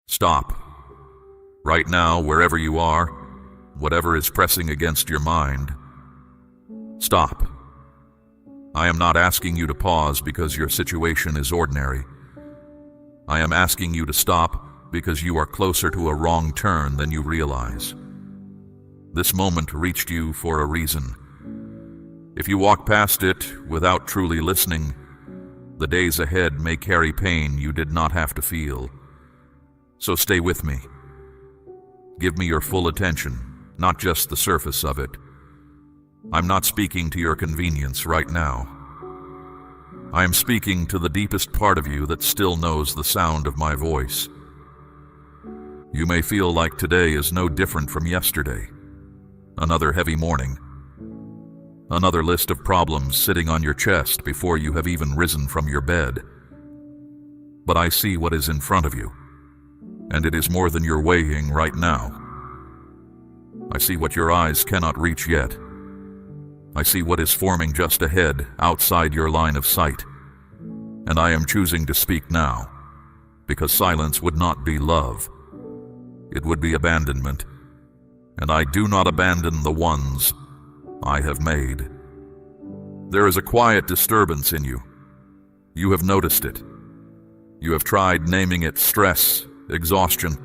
Stop. Right now, wherever you are, whatever is pressing against your mind. Stop. I am not asking you to pause because your situation is ordinary. I am asking you to stop because you are closer to a wrong turn than you realize. This moment reached you for a reason. If you walk past it without truly listening, the days ahead may carry pain you did not have to feel. So stay with me. Give me your full attention, not just the surface of it. I'm not speaking to your convenience right now. I am speaking to the deepest part of you that still knows the sound of my voice. You may feel like today is no different from yesterday. Another heavy morning. Another list of problems sitting on your chest before you have even risen from your bed. But I see what is in front of you, and it is more than you're weighing right now. I see what your eyes cannot reach yet. I see what is forming just ahead, outside your line of sight. And I am choosing to speak now, because silence would not be love. It would be abandonment. And I do not abandon the ones I have made. There is a quiet disturbance in you. You have noticed it. You have tried naming it stress, exhaustion,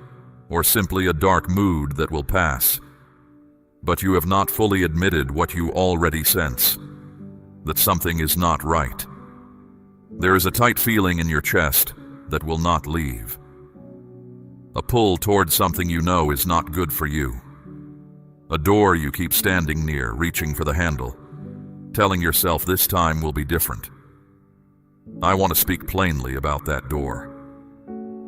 or simply a dark mood that will pass. But you have not fully admitted what you already sense, that something is not right. There is a tight feeling in your chest that will not leave. A pull toward something you know is not good for you. A door you keep standing near, reaching for the handle, telling yourself this time will be different. I want to speak plainly about that door.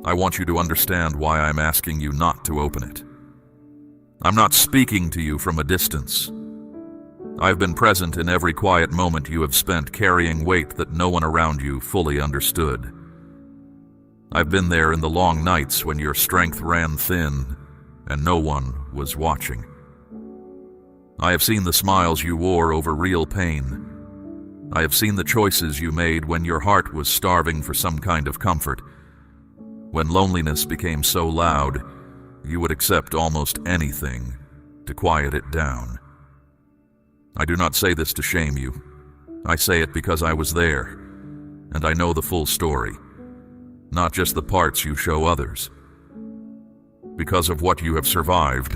I want you to understand why I'm asking you not to open it. I'm not speaking to you from a distance. I've been present in every quiet moment you have spent carrying weight that no one around you fully understood. I've been there in the long nights when your strength ran thin and no one was watching. I have seen the smiles you wore over real pain. I have seen the choices you made when your heart was starving for some kind of comfort. When loneliness became so loud, you would accept almost anything to quiet it down. I do not say this to shame you. I say it because I was there, and I know the full story, not just the parts you show others. Because of what you have survived,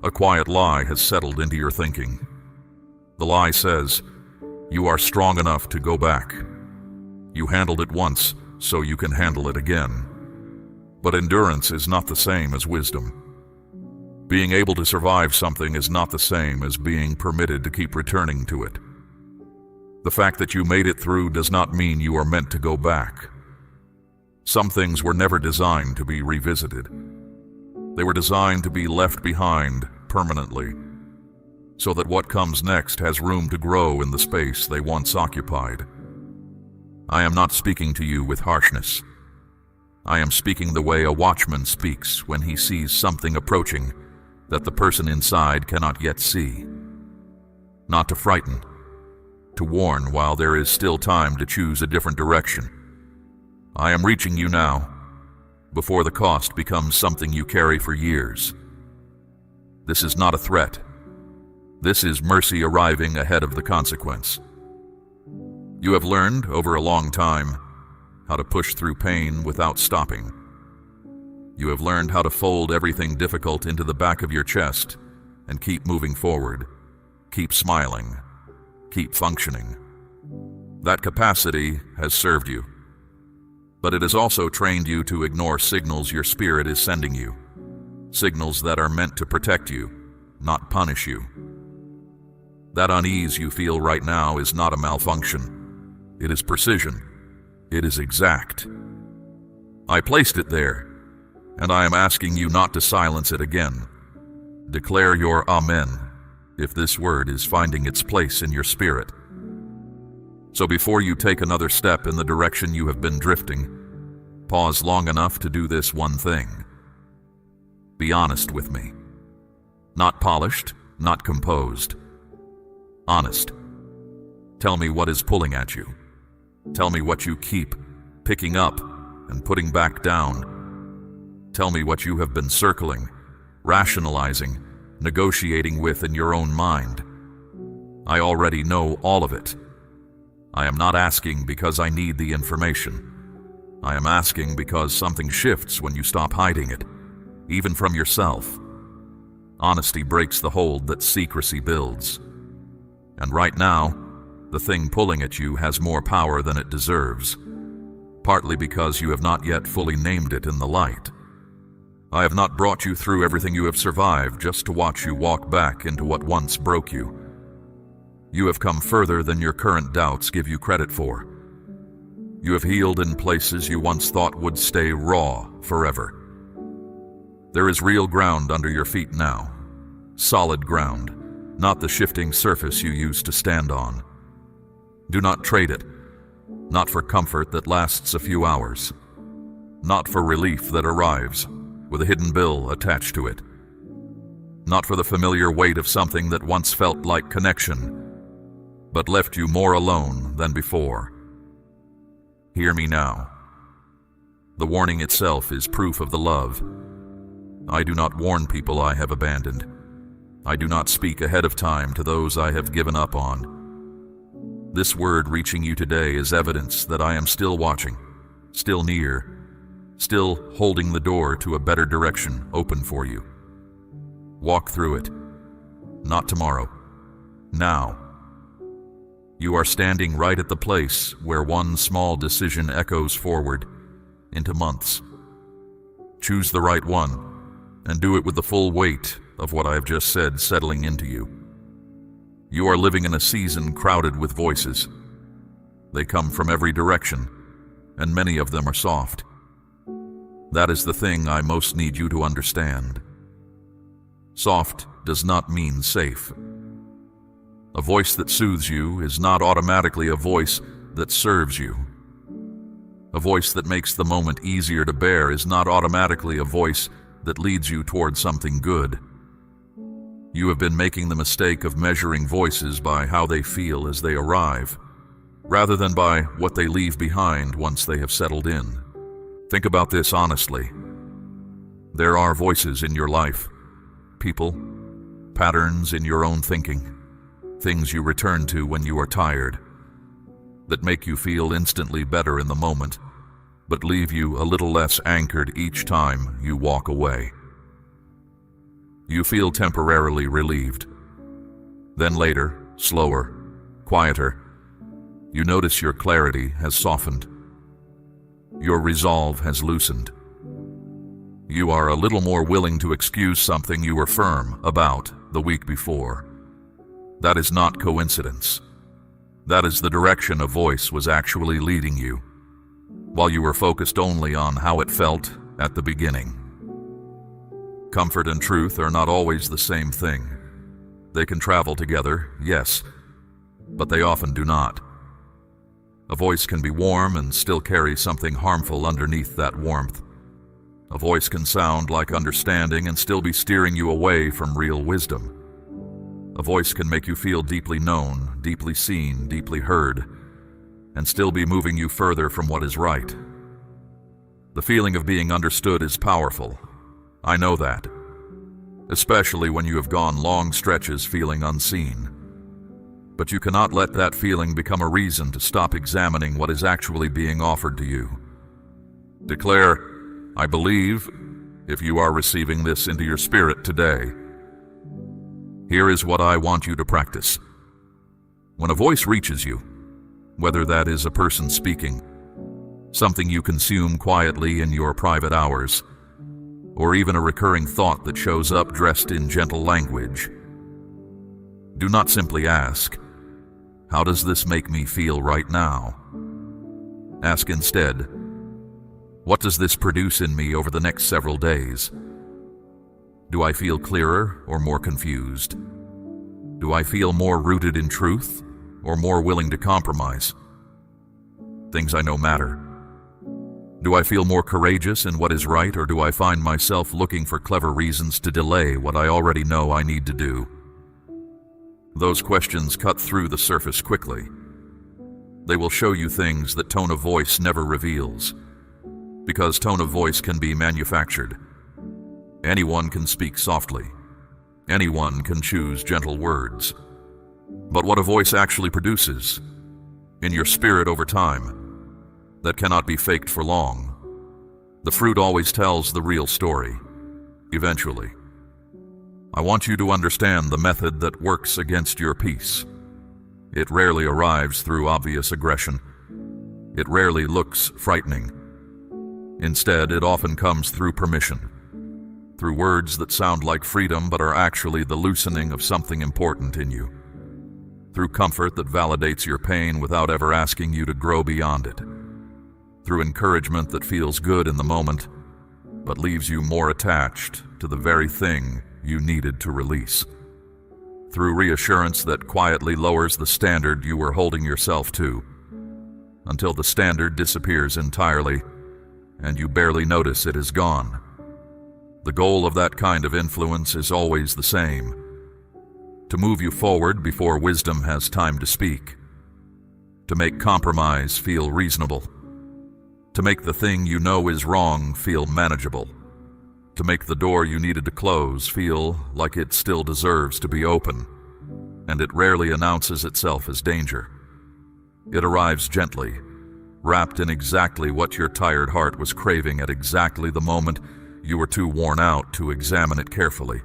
a quiet lie has settled into your thinking. The lie says, you are strong enough to go back. You handled it once, so you can handle it again. But endurance is not the same as wisdom. Being able to survive something is not the same as being permitted to keep returning to it. The fact that you made it through does not mean you are meant to go back. Some things were never designed to be revisited. They were designed to be left behind permanently, so that what comes next has room to grow in the space they once occupied. I am not speaking to you with harshness. I am speaking the way a watchman speaks when he sees something approaching that the person inside cannot yet see. Not to frighten, to warn while there is still time to choose a different direction. I am reaching you now, before the cost becomes something you carry for years. This is not a threat. This is mercy arriving ahead of the consequence. You have learned over a long time how to push through pain without stopping. You have learned how to fold everything difficult into the back of your chest and keep moving forward, keep smiling, keep functioning. That capacity has served you, but it has also trained you to ignore signals your spirit is sending you, signals that are meant to protect you, not punish you. That unease you feel right now is not a malfunction. It is precision. It is exact. I placed it there, and I am asking you not to silence it again. Declare your Amen if this word is finding its place in your spirit. So before you take another step in the direction you have been drifting, pause long enough to do this one thing. Be honest with me. Not polished, not composed. Honest. Tell me what is pulling at you. Tell me what you keep picking up and putting back down. Tell me what you have been circling, rationalizing, negotiating with in your own mind. I already know all of it. I am not asking because I need the information. I am asking because something shifts when you stop hiding it, even from yourself. Honesty breaks the hold that secrecy builds. And right now, the thing pulling at you has more power than it deserves, partly because you have not yet fully named it in the light. I have not brought you through everything you have survived just to watch you walk back into what once broke you. You have come further than your current doubts give you credit for. You have healed in places you once thought would stay raw forever. There is real ground under your feet now, solid ground, not the shifting surface you used to stand on. Do not trade it, not for comfort that lasts a few hours, not for relief that arrives with a hidden bill attached to it, not for the familiar weight of something that once felt like connection, but left you more alone than before. Hear me now. The warning itself is proof of the love. I do not warn people I have abandoned. I do not speak ahead of time to those I have given up on. This word reaching you today is evidence that I am still watching, still near, still holding the door to a better direction open for you. Walk through it. Not tomorrow. Now. You are standing right at the place where one small decision echoes forward into months. Choose the right one, and do it with the full weight of what I have just said settling into you. You are living in a season crowded with voices. They come from every direction, and many of them are soft. That is the thing I most need you to understand. Soft does not mean safe. A voice that soothes you is not automatically a voice that serves you. A voice that makes the moment easier to bear is not automatically a voice that leads you toward something good. You have been making the mistake of measuring voices by how they feel as they arrive, rather than by what they leave behind once they have settled in. Think about this honestly. There are voices in your life, people, patterns in your own thinking, things you return to when you are tired, that make you feel instantly better in the moment, but leave you a little less anchored each time you walk away. You feel temporarily relieved. Then later, slower, quieter, you notice your clarity has softened. Your resolve has loosened. You are a little more willing to excuse something you were firm about the week before. That is not coincidence. That is the direction a voice was actually leading you, while you were focused only on how it felt at the beginning. Comfort and truth are not always the same thing. They can travel together, yes, but they often do not. A voice can be warm and still carry something harmful underneath that warmth. A voice can sound like understanding and still be steering you away from real wisdom. A voice can make you feel deeply known, deeply seen, deeply heard, and still be moving you further from what is right. The feeling of being understood is powerful. I know that, especially when you have gone long stretches feeling unseen. But you cannot let that feeling become a reason to stop examining what is actually being offered to you. Declare, I believe, if you are receiving this into your spirit today. Here is what I want you to practice. When a voice reaches you, whether that is a person speaking, something you consume quietly in your private hours, or even a recurring thought that shows up dressed in gentle language, do not simply ask, how does this make me feel right now? Ask instead, what does this produce in me over the next several days? Do I feel clearer or more confused? Do I feel more rooted in truth or more willing to compromise? Things I know matter. Do I feel more courageous in what is right, or do I find myself looking for clever reasons to delay what I already know I need to do? Those questions cut through the surface quickly. They will show you things that tone of voice never reveals. Because tone of voice can be manufactured. Anyone can speak softly. Anyone can choose gentle words. But what a voice actually produces, in your spirit over time, that cannot be faked for long. The fruit always tells the real story, eventually. I want you to understand the method that works against your peace. It rarely arrives through obvious aggression. It rarely looks frightening. Instead, it often comes through permission, through words that sound like freedom but are actually the loosening of something important in you, through comfort that validates your pain without ever asking you to grow beyond it, through encouragement that feels good in the moment but leaves you more attached to the very thing you needed to release, through reassurance that quietly lowers the standard you were holding yourself to, until the standard disappears entirely and you barely notice it is gone. The goal of that kind of influence is always the same: to move you forward before wisdom has time to speak, to make compromise feel reasonable, to make the thing you know is wrong feel manageable, to make the door you needed to close feel like it still deserves to be open, and it rarely announces itself as danger. It arrives gently, wrapped in exactly what your tired heart was craving at exactly the moment you were too worn out to examine it carefully.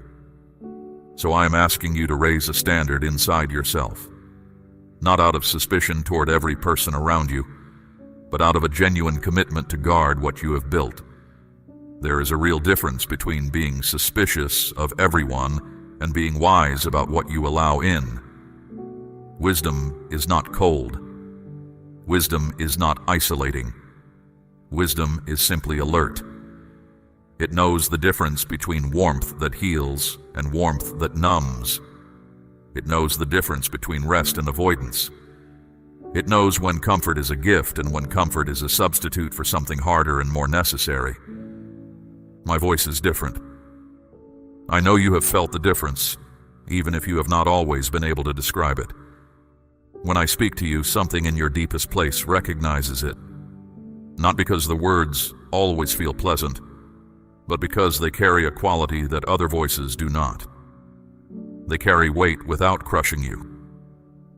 So I am asking you to raise a standard inside yourself, not out of suspicion toward every person around you, but out of a genuine commitment to guard what you have built. There is a real difference between being suspicious of everyone and being wise about what you allow in. Wisdom is not cold. Wisdom is not isolating. Wisdom is simply alert. It knows the difference between warmth that heals and warmth that numbs. It knows the difference between rest and avoidance. It knows when comfort is a gift and when comfort is a substitute for something harder and more necessary. My voice is different. I know you have felt the difference, even if you have not always been able to describe it. When I speak to you, something in your deepest place recognizes it, not because the words always feel pleasant, but because they carry a quality that other voices do not. They carry weight without crushing you.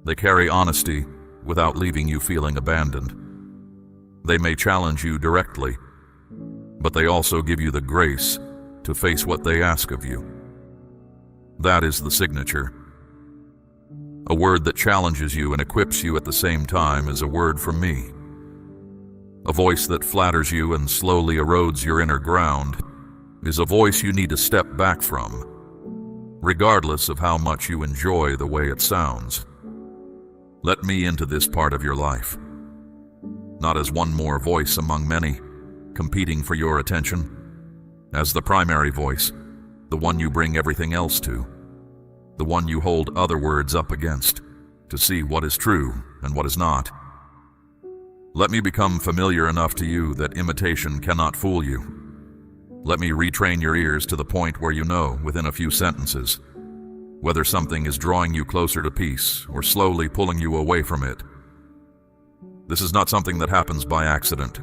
They carry honesty without leaving you feeling abandoned. They may challenge you directly, but they also give you the grace to face what they ask of you. That is the signature. A word that challenges you and equips you at the same time is a word from me. A voice that flatters you and slowly erodes your inner ground is a voice you need to step back from, regardless of how much you enjoy the way it sounds. Let me into this part of your life, not as one more voice among many, competing for your attention, as the primary voice, the one you bring everything else to, the one you hold other words up against, to see what is true and what is not. Let me become familiar enough to you that imitation cannot fool you. Let me retrain your ears to the point where you know, within a few sentences, whether something is drawing you closer to peace or slowly pulling you away from it. This is not something that happens by accident.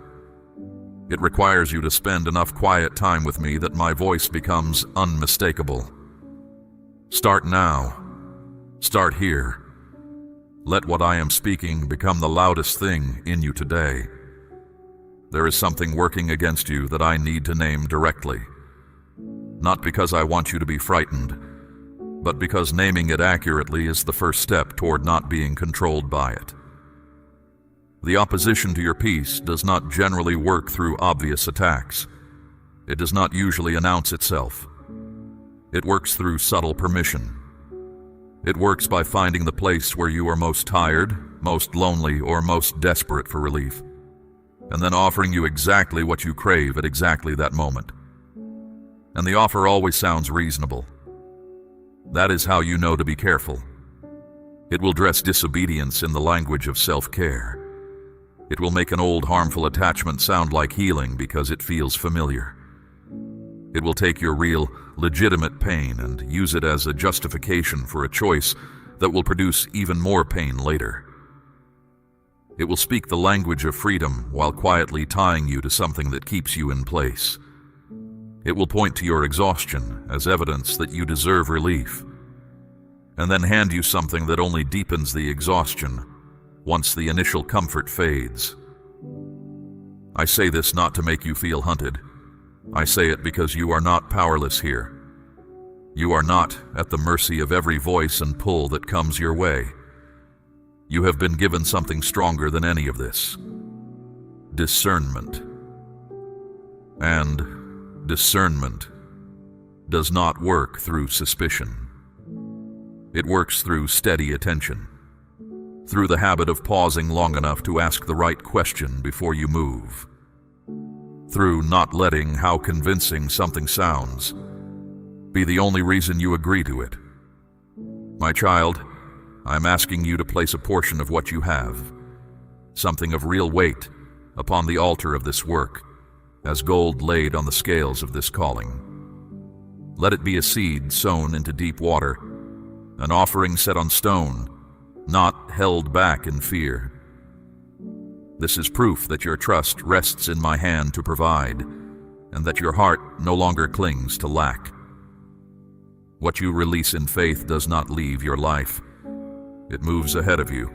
It requires you to spend enough quiet time with me that my voice becomes unmistakable. Start now. Start here. Let what I am speaking become the loudest thing in you today. There is something working against you that I need to name directly. Not because I want you to be frightened, but because naming it accurately is the first step toward not being controlled by it. The opposition to your peace does not generally work through obvious attacks. It does not usually announce itself. It works through subtle permission. It works by finding the place where you are most tired, most lonely, or most desperate for relief, and then offering you exactly what you crave at exactly that moment. And the offer always sounds reasonable. That is how you know to be careful. It will dress disobedience in the language of self-care. It will make an old harmful attachment sound like healing because it feels familiar. It will take your real, legitimate pain and use it as a justification for a choice that will produce even more pain later. It will speak the language of freedom while quietly tying you to something that keeps you in place. It will point to your exhaustion as evidence that you deserve relief, and then hand you something that only deepens the exhaustion once the initial comfort fades. I say this not to make you feel hunted. I say it because you are not powerless here. You are not at the mercy of every voice and pull that comes your way. You have been given something stronger than any of this: discernment. And discernment does not work through suspicion. It works through steady attention, through the habit of pausing long enough to ask the right question before you move, through not letting how convincing something sounds be the only reason you agree to it. My child, I'm asking you to place a portion of what you have, something of real weight, upon the altar of this work, as gold laid on the scales of this calling. Let it be a seed sown into deep water, an offering set on stone, not held back in fear. This is proof that your trust rests in my hand to provide, and that your heart no longer clings to lack. What you release in faith does not leave your life. It moves ahead of you,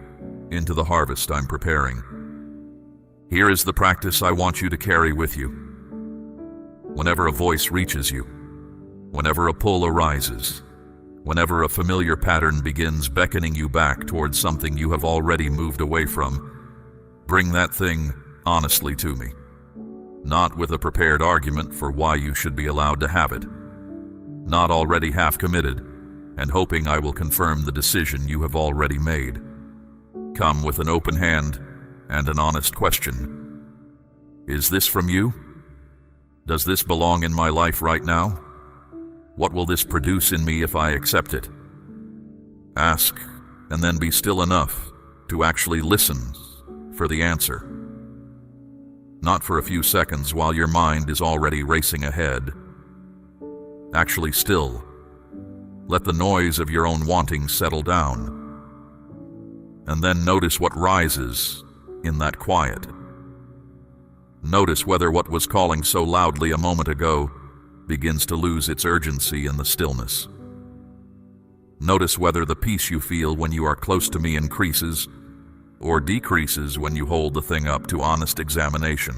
into the harvest I'm preparing. Here is the practice I want you to carry with you. Whenever a voice reaches you, whenever a pull arises, whenever a familiar pattern begins beckoning you back towards something you have already moved away from, bring that thing honestly to me, not with a prepared argument for why you should be allowed to have it, not already half committed and hoping I will confirm the decision you have already made. Come with an open hand and an honest question. Is this from you? Does this belong in my life right now? What will this produce in me if I accept it? Ask, and then be still enough to actually listen for the answer. Not for a few seconds while your mind is already racing ahead. Actually still. Let the noise of your own wanting settle down. And then notice what rises in that quiet. Notice whether what was calling so loudly a moment ago begins to lose its urgency in the stillness. Notice whether the peace you feel when you are close to me increases or decreases when you hold the thing up to honest examination.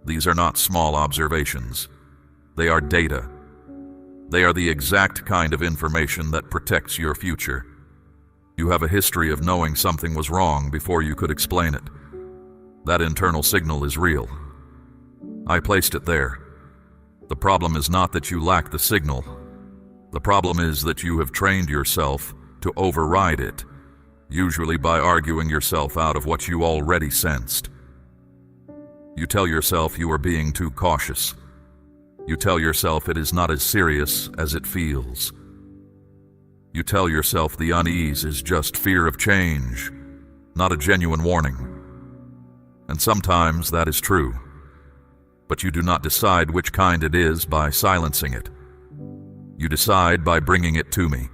These are not small observations. They are data. They are the exact kind of information that protects your future. You have a history of knowing something was wrong before you could explain it. That internal signal is real. I placed it there. The problem is not that you lack the signal. The problem is that you have trained yourself to override it, usually by arguing yourself out of what you already sensed. You tell yourself you are being too cautious. You tell yourself it is not as serious as it feels. You tell yourself the unease is just fear of change, not a genuine warning. And sometimes that is true, but you do not decide which kind it is by silencing it. You decide by bringing it to me.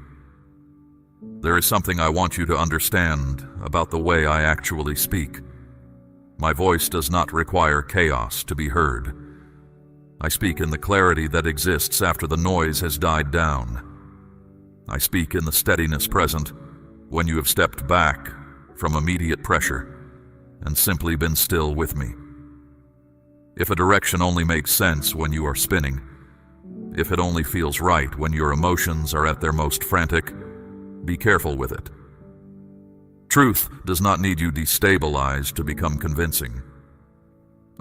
There is something I want you to understand about the way I actually speak. My voice does not require chaos to be heard. I speak in the clarity that exists after the noise has died down. I speak in the steadiness present when you have stepped back from immediate pressure and simply been still with me. If a direction only makes sense when you are spinning, if it only feels right when your emotions are at their most frantic, be careful with it. Truth does not need you destabilized to become convincing.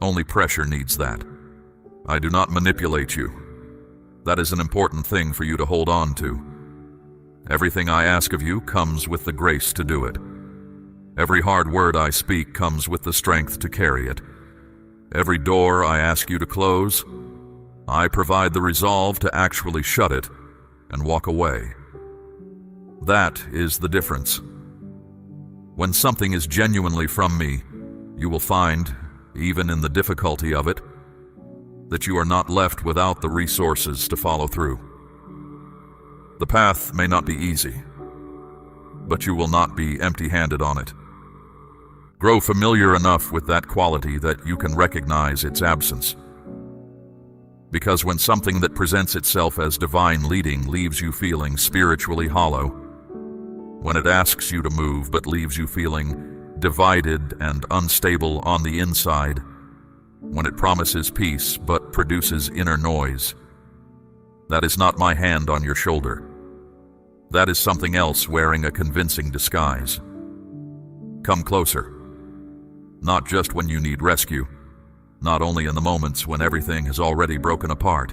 Only pressure needs that. I do not manipulate you. That is an important thing for you to hold on to. Everything I ask of you comes with the grace to do it. Every hard word I speak comes with the strength to carry it. Every door I ask you to close, I provide the resolve to actually shut it and walk away. That is the difference. When something is genuinely from me, you will find, even in the difficulty of it, that you are not left without the resources to follow through. The path may not be easy, but you will not be empty-handed on it. Grow familiar enough with that quality that you can recognize its absence. Because when something that presents itself as divine leading leaves you feeling spiritually hollow, when it asks you to move but leaves you feeling divided and unstable on the inside, when it promises peace but produces inner noise, that is not my hand on your shoulder. That is something else wearing a convincing disguise. Come closer. Not just when you need rescue, not only in the moments when everything has already broken apart.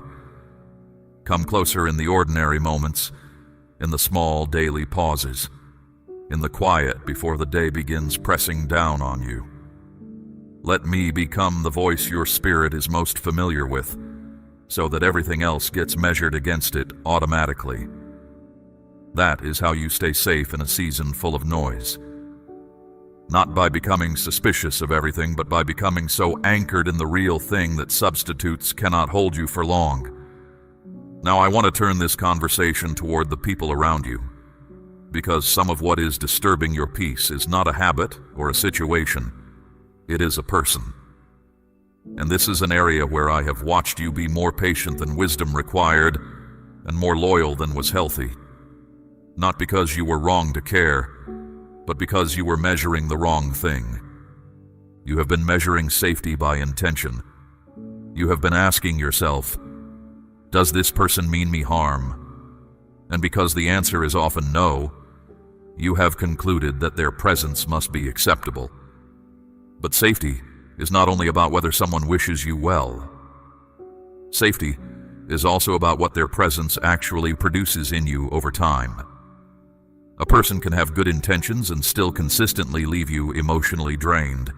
Come closer in the ordinary moments, in the small daily pauses, in the quiet before the day begins pressing down on you. Let me become the voice your spirit is most familiar with, so that everything else gets measured against it automatically. That is how you stay safe in a season full of noise. Not by becoming suspicious of everything, but by becoming so anchored in the real thing that substitutes cannot hold you for long. Now I want to turn this conversation toward the people around you, because some of what is disturbing your peace is not a habit or a situation. It is a person. And this is an area where I have watched you be more patient than wisdom required and more loyal than was healthy. Not because you were wrong to care, but because you were measuring the wrong thing. You have been measuring safety by intention. You have been asking yourself, does this person mean me harm? And because the answer is often no, you have concluded that their presence must be acceptable. But safety is not only about whether someone wishes you well. Safety is also about what their presence actually produces in you over time. A person can have good intentions and still consistently leave you emotionally drained.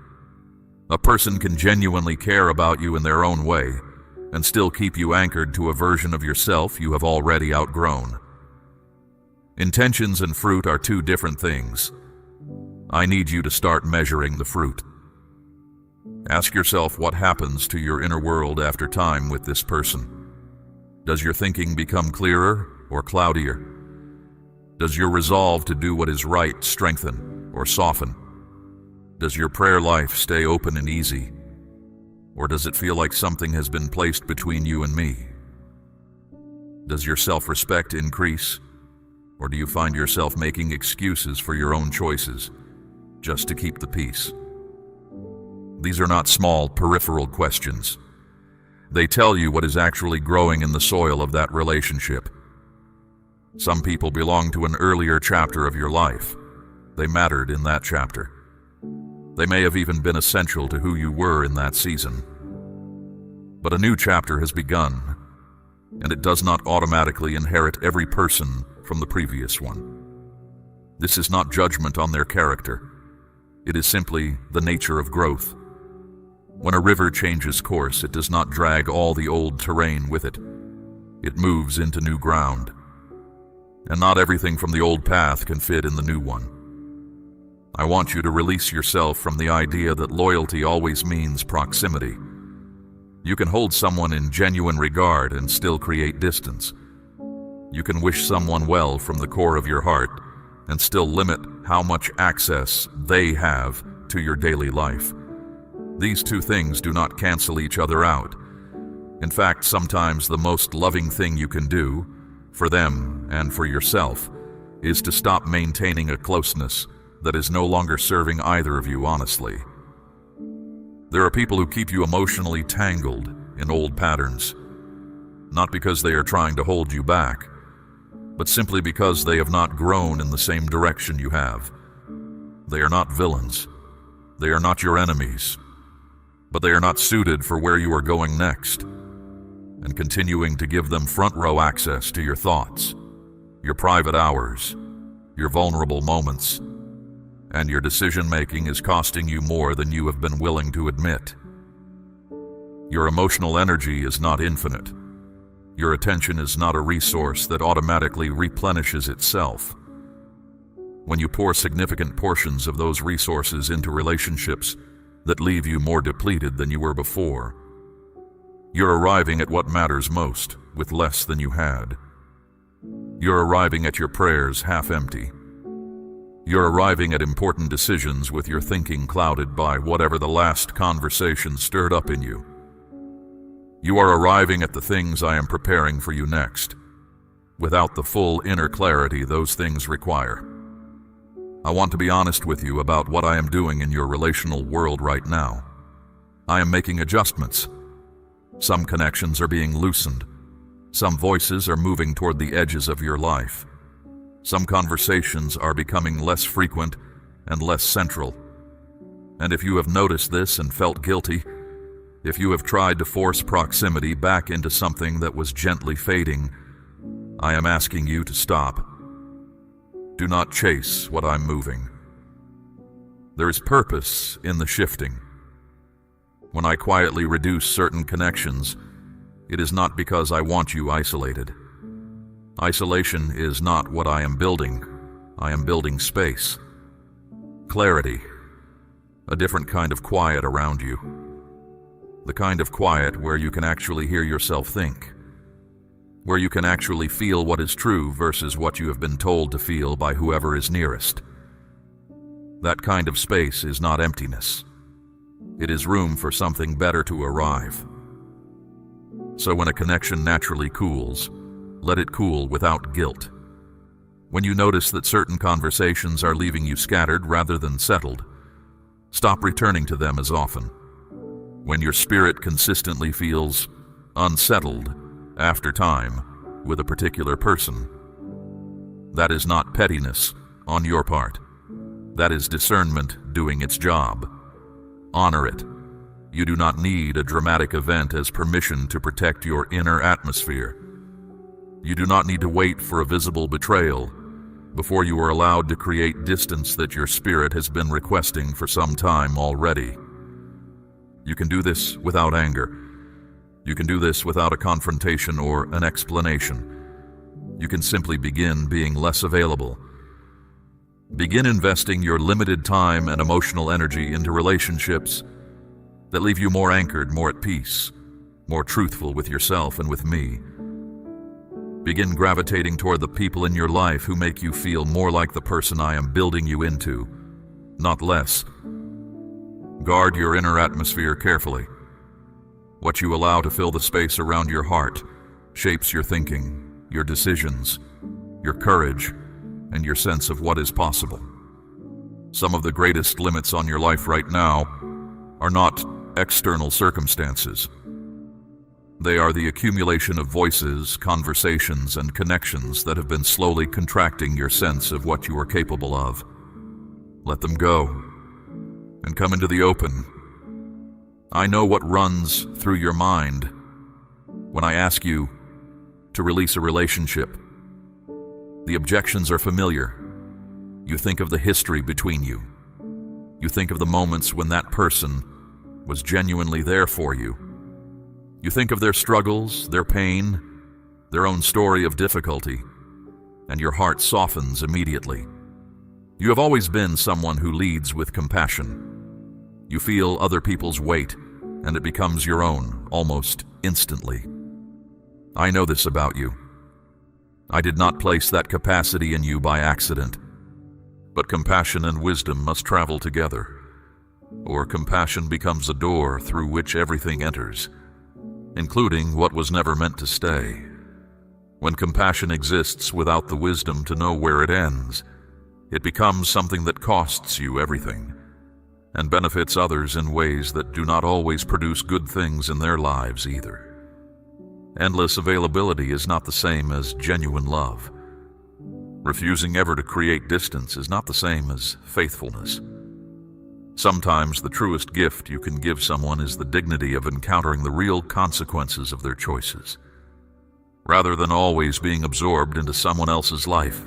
A person can genuinely care about you in their own way and still keep you anchored to a version of yourself you have already outgrown. Intentions and fruit are two different things. I need you to start measuring the fruit. Ask yourself what happens to your inner world after time with this person. Does your thinking become clearer or cloudier? Does your resolve to do what is right strengthen or soften? Does your prayer life stay open and easy? Or does it feel like something has been placed between you and me? Does your self-respect increase? Or do you find yourself making excuses for your own choices just to keep the peace? These are not small, peripheral questions. They tell you what is actually growing in the soil of that relationship. Some people belong to an earlier chapter of your life. They mattered in that chapter. They may have even been essential to who you were in that season. But a new chapter has begun, and it does not automatically inherit every person from the previous one. This is not judgment on their character. It is simply the nature of growth. When a river changes course, it does not drag all the old terrain with it. It moves into new ground. And not everything from the old path can fit in the new one. I want you to release yourself from the idea that loyalty always means proximity. You can hold someone in genuine regard and still create distance. You can wish someone well from the core of your heart and still limit how much access they have to your daily life. These two things do not cancel each other out. In fact, sometimes the most loving thing you can do, for them and for yourself, is to stop maintaining a closeness that is no longer serving either of you honestly. There are people who keep you emotionally tangled in old patterns, not because they are trying to hold you back, but simply because they have not grown in the same direction you have. They are not villains. They are not your enemies, but they are not suited for where you are going next. And continuing to give them front row access to your thoughts, your private hours, your vulnerable moments, and your decision-making is costing you more than you have been willing to admit. Your emotional energy is not infinite. Your attention is not a resource that automatically replenishes itself. When you pour significant portions of those resources into relationships that leave you more depleted than you were before, you're arriving at what matters most with less than you had. You're arriving at your prayers half empty. You're arriving at important decisions with your thinking clouded by whatever the last conversation stirred up in you. You are arriving at the things I am preparing for you next, without the full inner clarity those things require. I want to be honest with you about what I am doing in your relational world right now. I am making adjustments. Some connections are being loosened. Some voices are moving toward the edges of your life. Some conversations are becoming less frequent and less central. And if you have noticed this and felt guilty, if you have tried to force proximity back into something that was gently fading, I am asking you to stop. Do not chase what I'm moving. There is purpose in the shifting. When I quietly reduce certain connections, it is not because I want you isolated. Isolation is not what I am building. I am building space. Clarity. A different kind of quiet around you. The kind of quiet where you can actually hear yourself think. Where you can actually feel what is true versus what you have been told to feel by whoever is nearest. That kind of space is not emptiness. It is room for something better to arrive. So when a connection naturally cools, let it cool without guilt. When you notice that certain conversations are leaving you scattered rather than settled, stop returning to them as often. When your spirit consistently feels unsettled after time with a particular person, that is not pettiness on your part. That is discernment doing its job. Honor it. You do not need a dramatic event as permission to protect your inner atmosphere. You do not need to wait for a visible betrayal before you are allowed to create distance that your spirit has been requesting for some time already. You can do this without anger. You can do this without a confrontation or an explanation. You can simply begin being less available. Begin investing your limited time and emotional energy into relationships that leave you more anchored, more at peace, more truthful with yourself and with me. Begin gravitating toward the people in your life who make you feel more like the person I am building you into, not less. Guard your inner atmosphere carefully. What you allow to fill the space around your heart shapes your thinking, your decisions, your courage, and your sense of what is possible. Some of the greatest limits on your life right now are not external circumstances. They are the accumulation of voices, conversations, and connections that have been slowly contracting your sense of what you are capable of. Let them go and come into the open. I know what runs through your mind when I ask you to release a relationship. The objections are familiar. You think of the history between you. You think of the moments when that person was genuinely there for you. You think of their struggles, their pain, their own story of difficulty, and your heart softens immediately. You have always been someone who leads with compassion. You feel other people's weight, and it becomes your own, almost instantly. I know this about you. I did not place that capacity in you by accident. But compassion and wisdom must travel together, or compassion becomes a door through which everything enters, including what was never meant to stay. When compassion exists without the wisdom to know where it ends, it becomes something that costs you everything, and benefits others in ways that do not always produce good things in their lives either. Endless availability is not the same as genuine love. Refusing ever to create distance is not the same as faithfulness. Sometimes the truest gift you can give someone is the dignity of encountering the real consequences of their choices, rather than always being absorbed into someone else's life,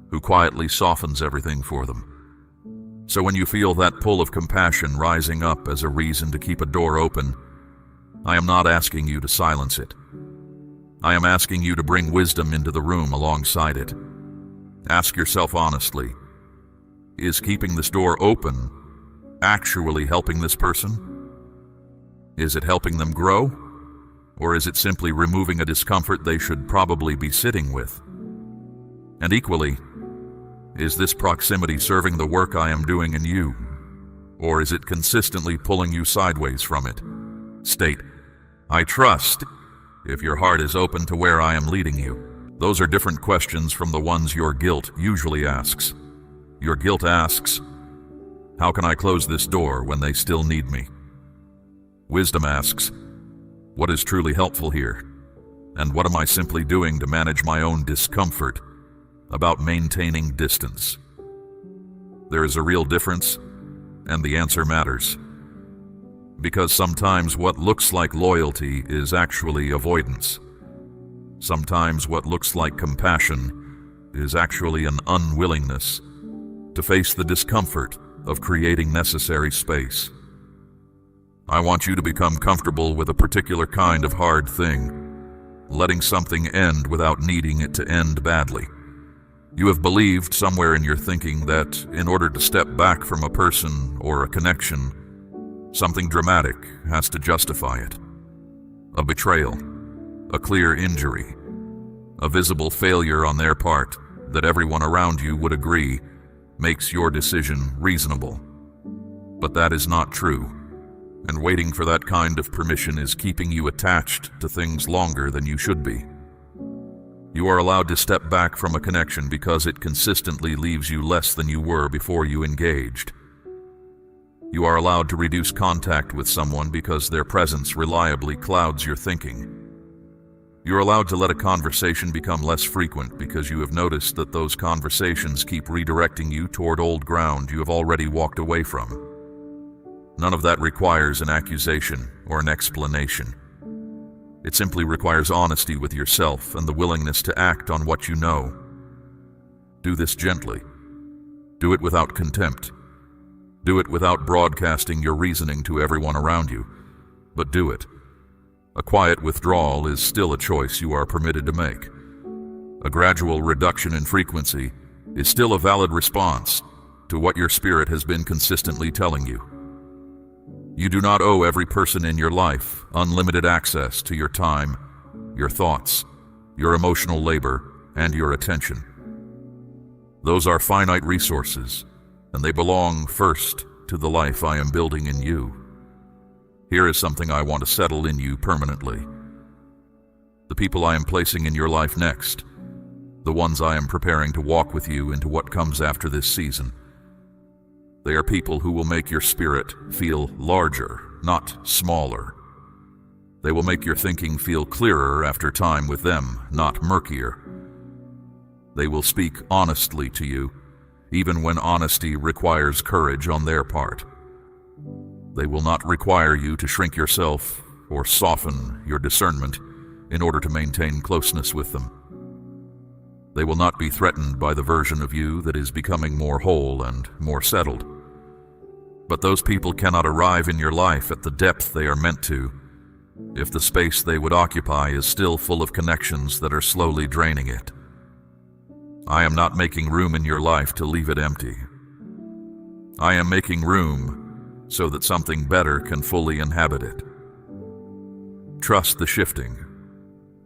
who quietly softens everything for them. So when you feel that pull of compassion rising up as a reason to keep a door open, I am not asking you to silence it. I am asking you to bring wisdom into the room alongside it. Ask yourself honestly, is keeping this door open actually helping this person? Is it helping them grow? Or is it simply removing a discomfort they should probably be sitting with? And equally, Is this proximity serving the work I am doing in you? Or is it consistently pulling you sideways from it? State, I trust, if your heart is open to where I am leading you. Those are different questions from the ones your guilt usually asks. Your guilt asks, how can I close this door when they still need me? Wisdom asks, what is truly helpful here? And what am I simply doing to manage my own discomfort about maintaining distance? There is a real difference, and the answer matters. Because sometimes what looks like loyalty is actually avoidance. Sometimes what looks like compassion is actually an unwillingness to face the discomfort of creating necessary space. I want you to become comfortable with a particular kind of hard thing, letting something end without needing it to end badly. You have believed somewhere in your thinking that in order to step back from a person or a connection, something dramatic has to justify it. A betrayal, a clear injury, a visible failure on their part that everyone around you would agree makes your decision reasonable. But that is not true, and waiting for that kind of permission is keeping you attached to things longer than you should be. You are allowed to step back from a connection because it consistently leaves you less than you were before you engaged. You are allowed to reduce contact with someone because their presence reliably clouds your thinking. You are allowed to let a conversation become less frequent because you have noticed that those conversations keep redirecting you toward old ground you have already walked away from. None of that requires an accusation or an explanation. It simply requires honesty with yourself and the willingness to act on what you know. Do this gently. Do it without contempt. Do it without broadcasting your reasoning to everyone around you, but do it. A quiet withdrawal is still a choice you are permitted to make. A gradual reduction in frequency is still a valid response to what your spirit has been consistently telling you. You do not owe every person in your life unlimited access to your time, your thoughts, your emotional labor, and your attention. Those are finite resources, and they belong first to the life I am building in you. Here is something I want to settle in you permanently. The people I am placing in your life next, the ones I am preparing to walk with you into what comes after this season, they are people who will make your spirit feel larger, not smaller. They will make your thinking feel clearer after time with them, not murkier. They will speak honestly to you, even when honesty requires courage on their part. They will not require you to shrink yourself or soften your discernment in order to maintain closeness with them. They will not be threatened by the version of you that is becoming more whole and more settled. But those people cannot arrive in your life at the depth they are meant to if the space they would occupy is still full of connections that are slowly draining it. I am not making room in your life to leave it empty. I am making room so that something better can fully inhabit it. Trust the shifting.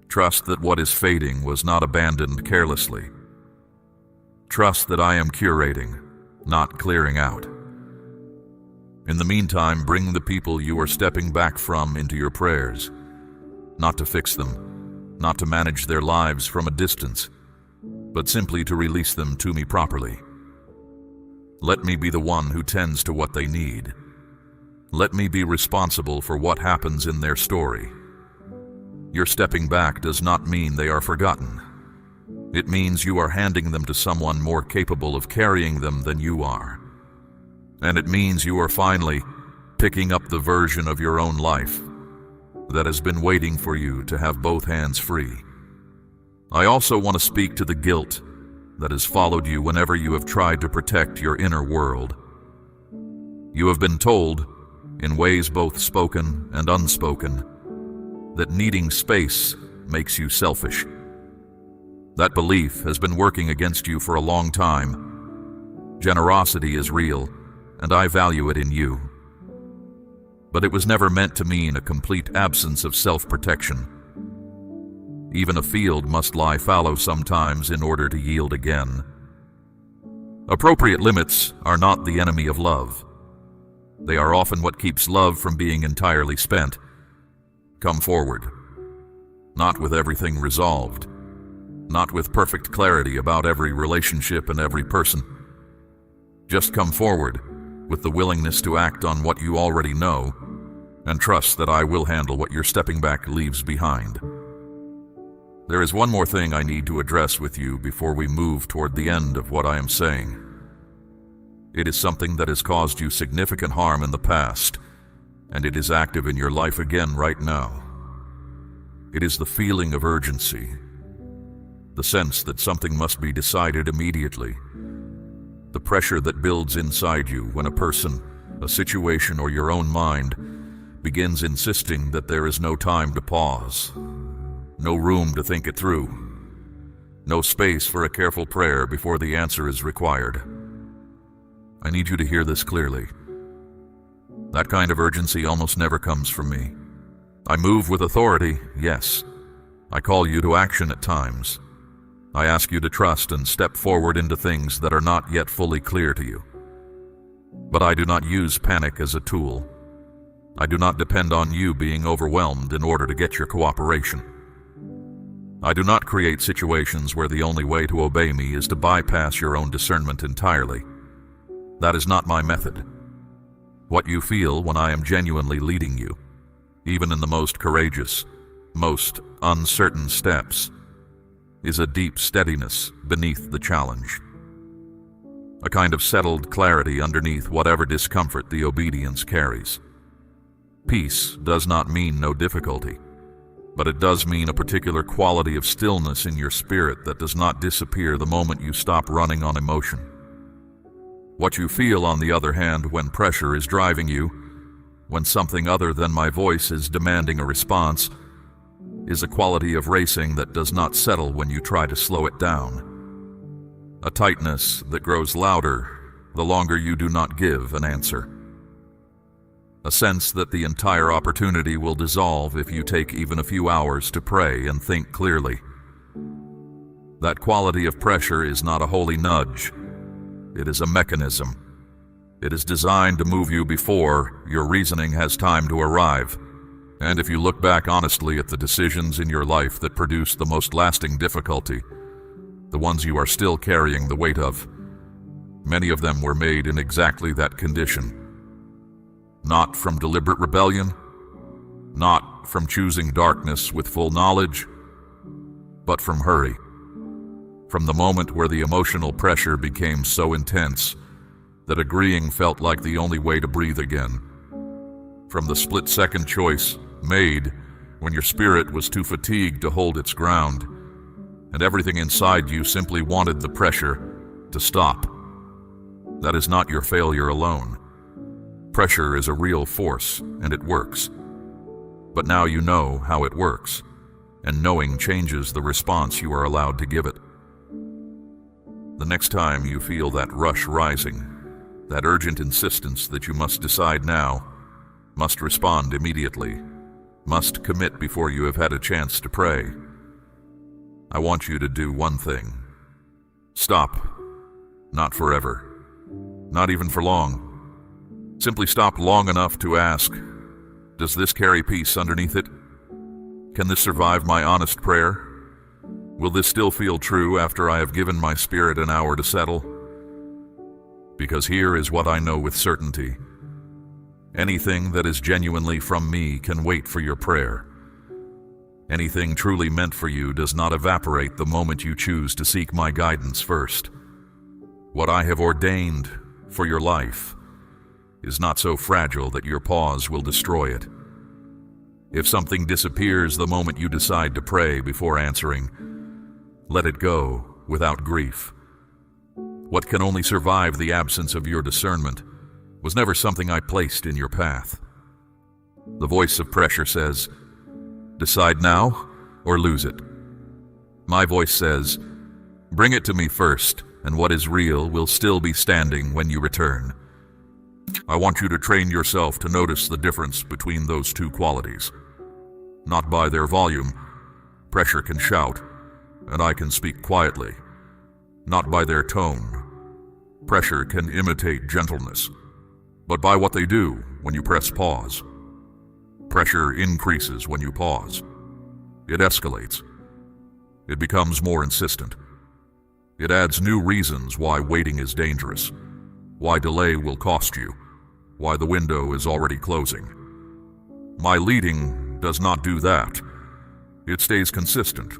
Trust that what is fading was not abandoned carelessly. Trust that I am curating, not clearing out. In the meantime, bring the people you are stepping back from into your prayers, not to fix them, not to manage their lives from a distance, but simply to release them to me properly. Let me be the one who tends to what they need. Let me be responsible for what happens in their story. Your stepping back does not mean they are forgotten. It means you are handing them to someone more capable of carrying them than you are. And it means you are finally picking up the version of your own life that has been waiting for you to have both hands free. I also want to speak to the guilt that has followed you whenever you have tried to protect your inner world. You have been told, in ways both spoken and unspoken, that needing space makes you selfish. That belief has been working against you for a long time. Generosity is real, and I value it in you. But it was never meant to mean a complete absence of self-protection. Even a field must lie fallow sometimes in order to yield again. Appropriate limits are not the enemy of love. They are often what keeps love from being entirely spent. Come forward. Not with everything resolved. Not with perfect clarity about every relationship and every person. Just come forward with the willingness to act on what you already know and trust that I will handle what your stepping back leaves behind. There is one more thing I need to address with you before we move toward the end of what I am saying. It is something that has caused you significant harm in the past, and it is active in your life again right now. It is the feeling of urgency, the sense that something must be decided immediately, the pressure that builds inside you when a person, a situation, or your own mind begins insisting that there is no time to pause, no room to think it through, no space for a careful prayer before the answer is required. I need you to hear this clearly. That kind of urgency almost never comes from me. I move with authority, yes. I call you to action at times. I ask you to trust and step forward into things that are not yet fully clear to you. But I do not use panic as a tool. I do not depend on you being overwhelmed in order to get your cooperation. I do not create situations where the only way to obey me is to bypass your own discernment entirely. That is not my method. What you feel when I am genuinely leading you, even in the most courageous, most uncertain steps, is a deep steadiness beneath the challenge. A kind of settled clarity underneath whatever discomfort the obedience carries. Peace does not mean no difficulty, but it does mean a particular quality of stillness in your spirit that does not disappear the moment you stop running on emotion. What you feel, on the other hand, when pressure is driving you, when something other than my voice is demanding a response, is a quality of racing that does not settle when you try to slow it down. A tightness that grows louder the longer you do not give an answer. A sense that the entire opportunity will dissolve if you take even a few hours to pray and think clearly. That quality of pressure is not a holy nudge. It is a mechanism. It is designed to move you before your reasoning has time to arrive. And if you look back honestly at the decisions in your life that produce the most lasting difficulty, the ones you are still carrying the weight of, many of them were made in exactly that condition. Not from deliberate rebellion, not from choosing darkness with full knowledge, but from hurry. From the moment where the emotional pressure became so intense that agreeing felt like the only way to breathe again. From the split-second choice made when your spirit was too fatigued to hold its ground, and everything inside you simply wanted the pressure to stop. That is not your failure alone. Pressure is a real force, and it works. But now you know how it works, and knowing changes the response you are allowed to give it. The next time you feel that rush rising, that urgent insistence that you must decide now, must respond immediately, must commit before you have had a chance to pray, I want you to do one thing. Stop. Not forever. Not even for long. Simply stop long enough to ask, does this carry peace underneath it? Can this survive my honest prayer? Will this still feel true after I have given my spirit an hour to settle? Because here is what I know with certainty. Anything that is genuinely from me can wait for your prayer. Anything truly meant for you does not evaporate the moment you choose to seek my guidance first. What I have ordained for your life is not so fragile that your pause will destroy it. If something disappears the moment you decide to pray before answering, let it go without grief. What can only survive the absence of your discernment was never something I placed in your path. The voice of pressure says, decide now or lose it. My voice says, bring it to me first, and what is real will still be standing when you return. I want you to train yourself to notice the difference between those two qualities. Not by their volume. Pressure can shout, and I can speak quietly. Not by their tone. Pressure can imitate gentleness, but by what they do when you press pause. Pressure increases when you pause. It escalates. It becomes more insistent. It adds new reasons why waiting is dangerous, why delay will cost you, why the window is already closing. My leading does not do that. It stays consistent.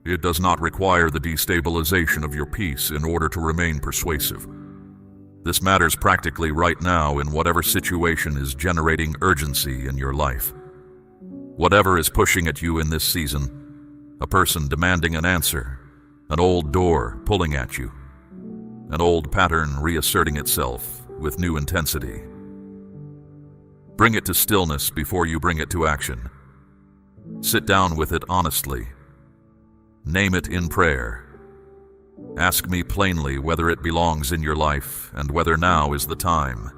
It does not require the destabilization of your peace in order to remain persuasive. This matters practically right now in whatever situation is generating urgency in your life. Whatever is pushing at you in this season, a person demanding an answer, an old door pulling at you, an old pattern reasserting itself with new intensity. Bring it to stillness before you bring it to action. Sit down with it honestly. Name it in prayer. Ask me plainly whether it belongs in your life and whether now is the time.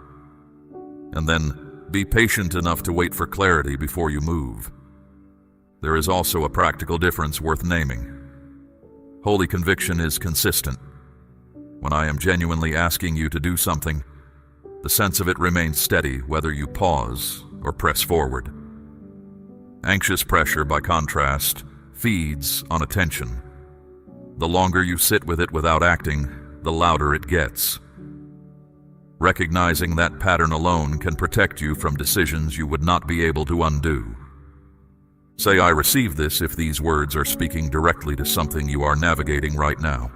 And then be patient enough to wait for clarity before you move. There is also a practical difference worth naming. Holy conviction is consistent. When I am genuinely asking you to do something, the sense of it remains steady whether you pause or press forward. Anxious pressure, by contrast, feeds on attention. The longer you sit with it without acting, the louder it gets. Recognizing that pattern alone can protect you from decisions you would not be able to undo. Say, "I receive this," if these words are speaking directly to something you are navigating right now.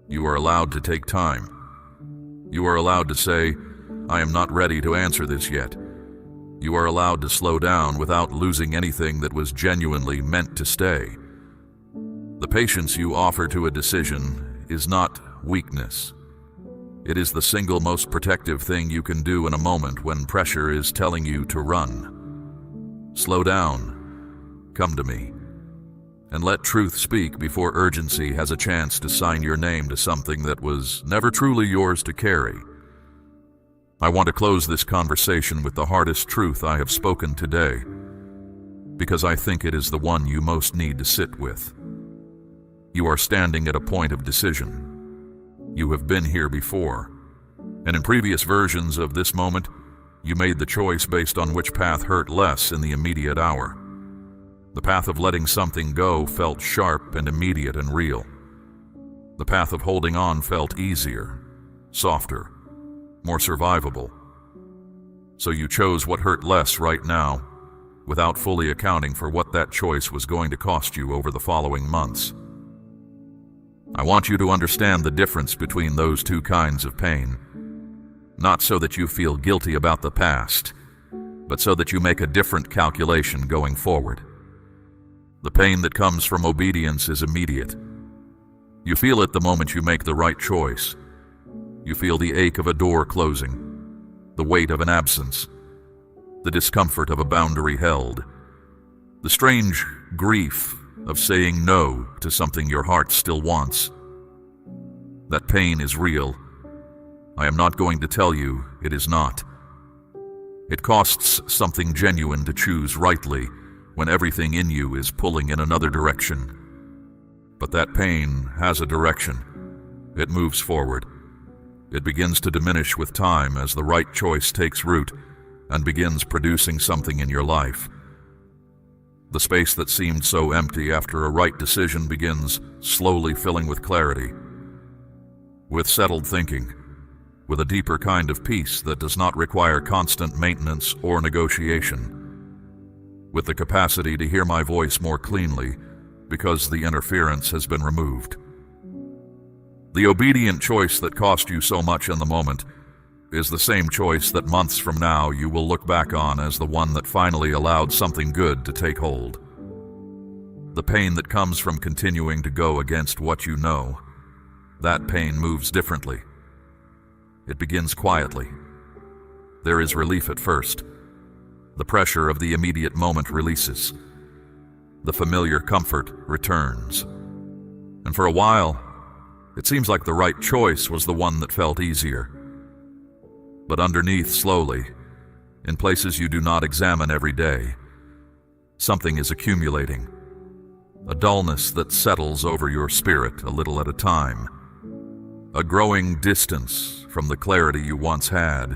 You are allowed to take time. You are allowed to say, "I am not ready to answer this yet." You are allowed to slow down without losing anything that was genuinely meant to stay. The patience you offer to a decision is not weakness. It is the single most protective thing you can do in a moment when pressure is telling you to run. Slow down. Come to me. And let truth speak before urgency has a chance to sign your name to something that was never truly yours to carry. I want to close this conversation with the hardest truth I have spoken today, because I think it is the one you most need to sit with. You are standing at a point of decision. You have been here before, and in previous versions of this moment, you made the choice based on which path hurt less in the immediate hour. The path of letting something go felt sharp and immediate and real. The path of holding on felt easier, softer, more survivable. So you chose what hurt less right now, without fully accounting for what that choice was going to cost you over the following months. I want you to understand the difference between those two kinds of pain, not so that you feel guilty about the past, but so that you make a different calculation going forward. The pain that comes from obedience is immediate. You feel it the moment you make the right choice. You feel the ache of a door closing, the weight of an absence, the discomfort of a boundary held, the strange grief of saying no to something your heart still wants. That pain is real. I am not going to tell you it is not. It costs something genuine to choose rightly when everything in you is pulling in another direction. But that pain has a direction. It moves forward. It begins to diminish with time as the right choice takes root and begins producing something in your life. The space that seemed so empty after a right decision begins slowly filling with clarity, with settled thinking, with a deeper kind of peace that does not require constant maintenance or negotiation, with the capacity to hear my voice more cleanly because the interference has been removed. The obedient choice that cost you so much in the moment is the same choice that months from now you will look back on as the one that finally allowed something good to take hold. The pain that comes from continuing to go against what you know, that pain moves differently. It begins quietly. There is relief at first. The pressure of the immediate moment releases. The familiar comfort returns. And for a while, it seems like the right choice was the one that felt easier. But underneath, slowly, in places you do not examine every day, something is accumulating. A dullness that settles over your spirit a little at a time. a growing distance from the clarity you once had,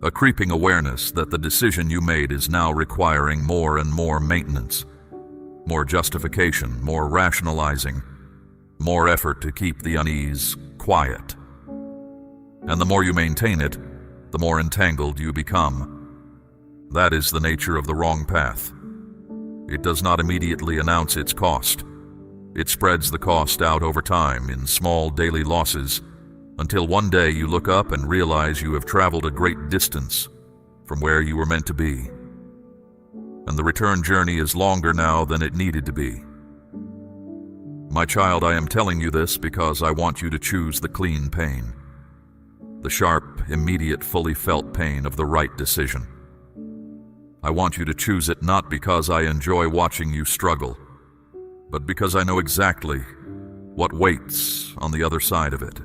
a creeping awareness that the decision you made is now requiring more and more maintenance, more justification, more rationalizing, more effort to keep the unease quiet. And the more you maintain it, the more entangled you become. That is the nature of the wrong path. It does not immediately announce its cost. It spreads the cost out over time in small daily losses until one day you look up and realize you have traveled a great distance from where you were meant to be. And the return journey is longer now than it needed to be. My child, I am telling you this because I want you to choose the clean pain, the sharp, immediate, fully felt pain of the right decision. I want you to choose it not because I enjoy watching you struggle, but because I know exactly what waits on the other side of it.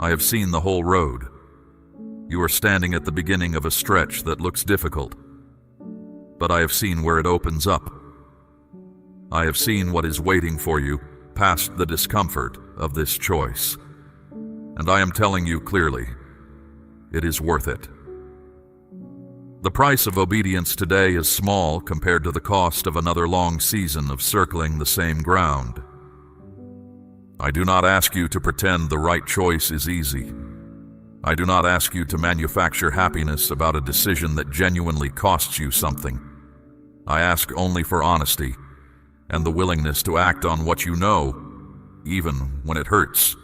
I have seen the whole road. You are standing at the beginning of a stretch that looks difficult, but I have seen where it opens up. I have seen what is waiting for you past the discomfort of this choice. And I am telling you clearly, it is worth it. The price of obedience today is small compared to the cost of another long season of circling the same ground. I do not ask you to pretend the right choice is easy. I do not ask you to manufacture happiness about a decision that genuinely costs you something. I ask only for honesty and the willingness to act on what you know, even when it hurts.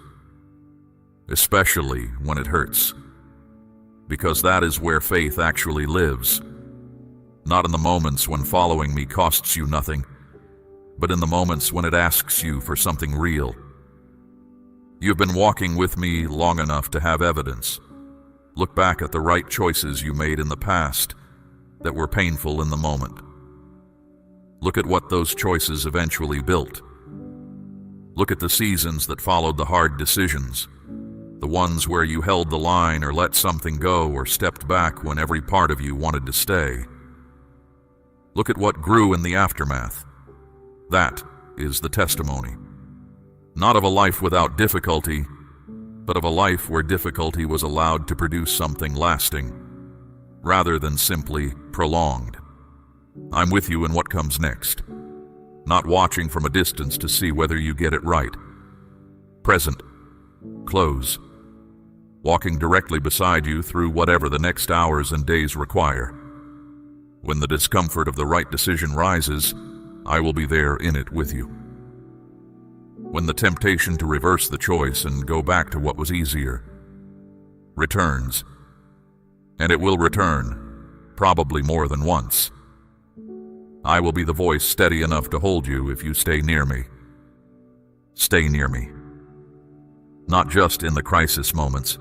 Especially when it hurts. Because that is where faith actually lives. Not in the moments when following me costs you nothing, but in the moments when it asks you for something real. You've been walking with me long enough to have evidence. Look back at the right choices you made in the past that were painful in the moment. Look at what those choices eventually built. Look at the seasons that followed the hard decisions, the ones where you held the line or let something go or stepped back when every part of you wanted to stay. Look at what grew in the aftermath. That is the testimony. Not of a life without difficulty, but of a life where difficulty was allowed to produce something lasting, rather than simply prolonged. I'm with you in what comes next, not watching from a distance to see whether you get it right. Present, close, walking directly beside you through whatever the next hours and days require. When the discomfort of the right decision rises, I will be there in it with you. When the temptation to reverse the choice and go back to what was easier returns, and it will return, probably more than once, I will be the voice steady enough to hold you if you stay near me. Stay near me. Not just in the crisis moments,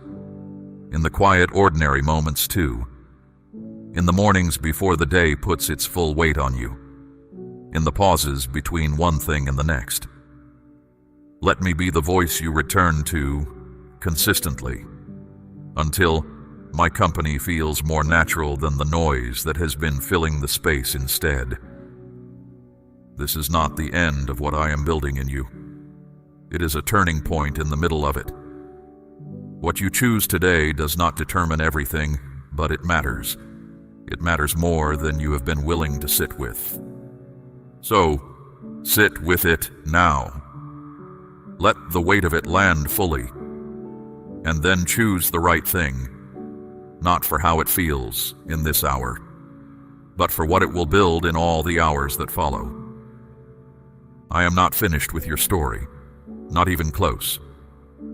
in the quiet, ordinary moments too. In the mornings before the day puts its full weight on you. In the pauses between one thing and the next. Let me be the voice you return to consistently, until my company feels more natural than the noise that has been filling the space instead. This is not the end of what I am building in you. It is a turning point in the middle of it. What you choose today does not determine everything, but it matters. It matters more than you have been willing to sit with. So, sit with it now. Let the weight of it land fully, and then choose the right thing, not for how it feels in this hour, but for what it will build in all the hours that follow. I am not finished with your story, not even close,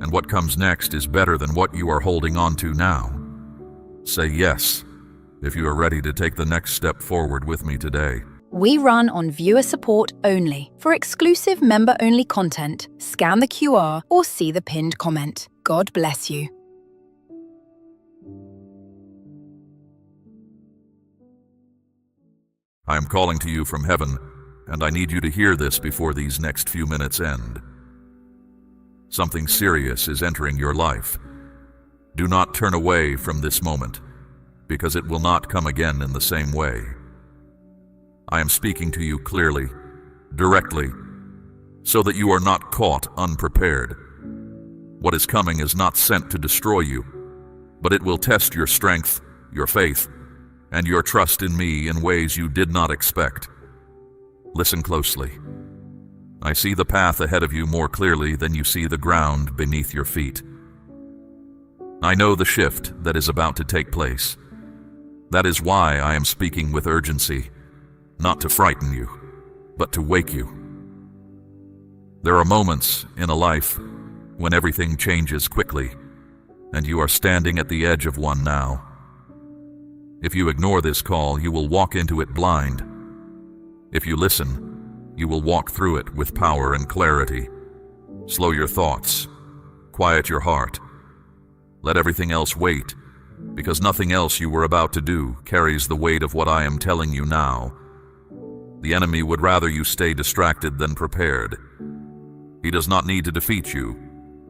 and what comes next is better than what you are holding on to now. Say yes if you are ready to take the next step forward with me today. We run on viewer support only. For exclusive member-only content, scan the QR or see the pinned comment. God bless you. I am calling to you from heaven, and I need you to hear this before these next few minutes end. Something serious is entering your life. Do not turn away from this moment, because it will not come again in the same way. I am speaking to you clearly, directly, so that you are not caught unprepared. What is coming is not sent to destroy you, but it will test your strength, your faith, and your trust in me in ways you did not expect. Listen closely. I see the path ahead of you more clearly than you see the ground beneath your feet. I know the shift that is about to take place. That is why I am speaking with urgency, not to frighten you, but to wake you. There are moments in a life when everything changes quickly, and you are standing at the edge of one now. If you ignore this call, you will walk into it blind. If you listen, you will walk through it with power and clarity. Slow your thoughts. Quiet your heart. Let everything else wait, because nothing else you were about to do carries the weight of what I am telling you now. The enemy would rather you stay distracted than prepared. He does not need to defeat you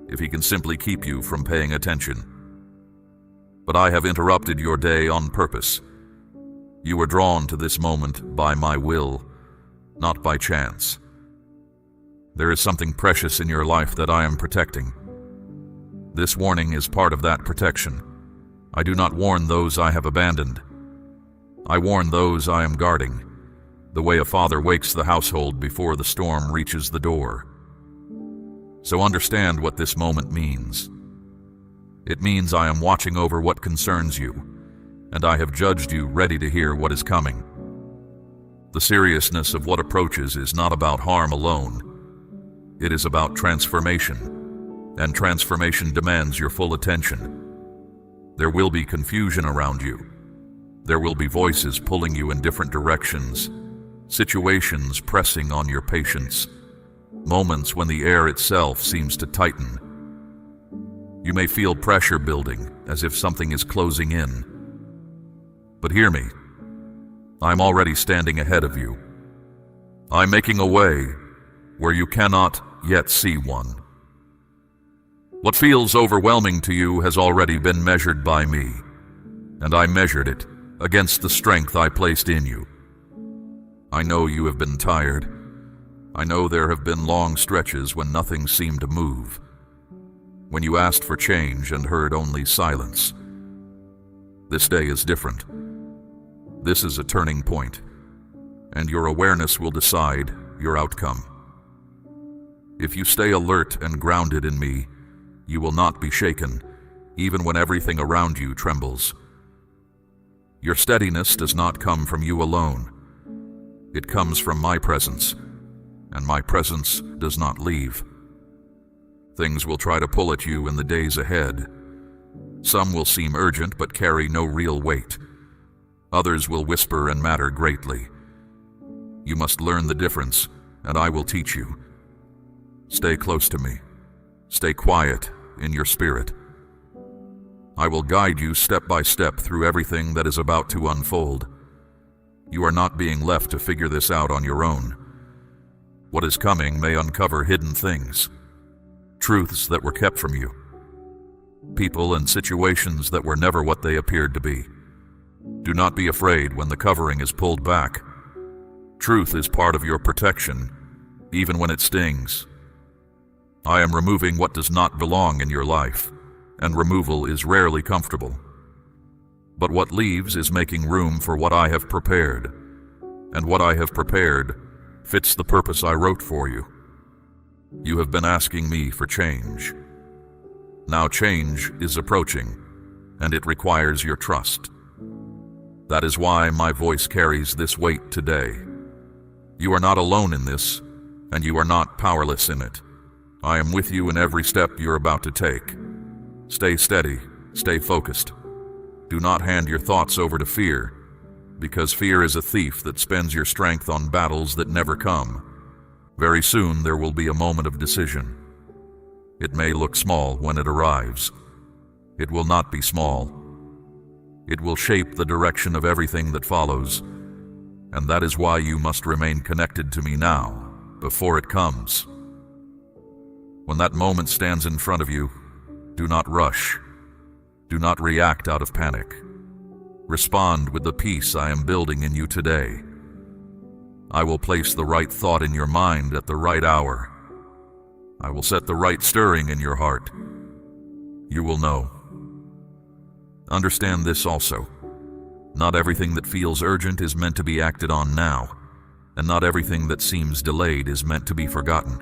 if he can simply keep you from paying attention. But I have interrupted your day on purpose. You were drawn to this moment by my will, not by chance. There is something precious in your life that I am protecting. This warning is part of that protection. I do not warn those I have abandoned. I warn those I am guarding, the way a father wakes the household before the storm reaches the door. So understand what this moment means. It means I am watching over what concerns you, and I have judged you ready to hear what is coming. The seriousness of what approaches is not about harm alone. It is about transformation, and transformation demands your full attention. There will be confusion around you. There will be voices pulling you in different directions, situations pressing on your patience, moments when the air itself seems to tighten. You may feel pressure building, as if something is closing in. But hear me. I'm already standing ahead of you. I'm making a way where you cannot yet see one. What feels overwhelming to you has already been measured by me, and I measured it against the strength I placed in you. I know you have been tired. I know there have been long stretches when nothing seemed to move, when you asked for change and heard only silence. This day is different. This is a turning point, and your awareness will decide your outcome. If you stay alert and grounded in me, you will not be shaken, even when everything around you trembles. Your steadiness does not come from you alone. It comes from my presence, and my presence does not leave. Things will try to pull at you in the days ahead. Some will seem urgent but carry no real weight. Others will whisper and matter greatly. You must learn the difference, and I will teach you. Stay close to me. Stay quiet in your spirit. I will guide you step by step through everything that is about to unfold. You are not being left to figure this out on your own. What is coming may uncover hidden things, truths that were kept from you, people and situations that were never what they appeared to be. Do not be afraid when the covering is pulled back. Truth is part of your protection, even when it stings. I am removing what does not belong in your life, and removal is rarely comfortable. But what leaves is making room for what I have prepared, and what I have prepared fits the purpose I wrote for you. You have been asking me for change. Now change is approaching, and it requires your trust. That is why my voice carries this weight today. You are not alone in this, and you are not powerless in it. I am with you in every step you're about to take. Stay steady, stay focused. Do not hand your thoughts over to fear, because fear is a thief that spends your strength on battles that never come. Very soon there will be a moment of decision. It may look small when it arrives. It will not be small. It will shape the direction of everything that follows, and that is why you must remain connected to me now, before it comes. When that moment stands in front of you, do not rush. Do not react out of panic. Respond with the peace I am building in you today. I will place the right thought in your mind at the right hour. I will set the right stirring in your heart, you will know. Understand this also. Not everything that feels urgent is meant to be acted on now, and not everything that seems delayed is meant to be forgotten.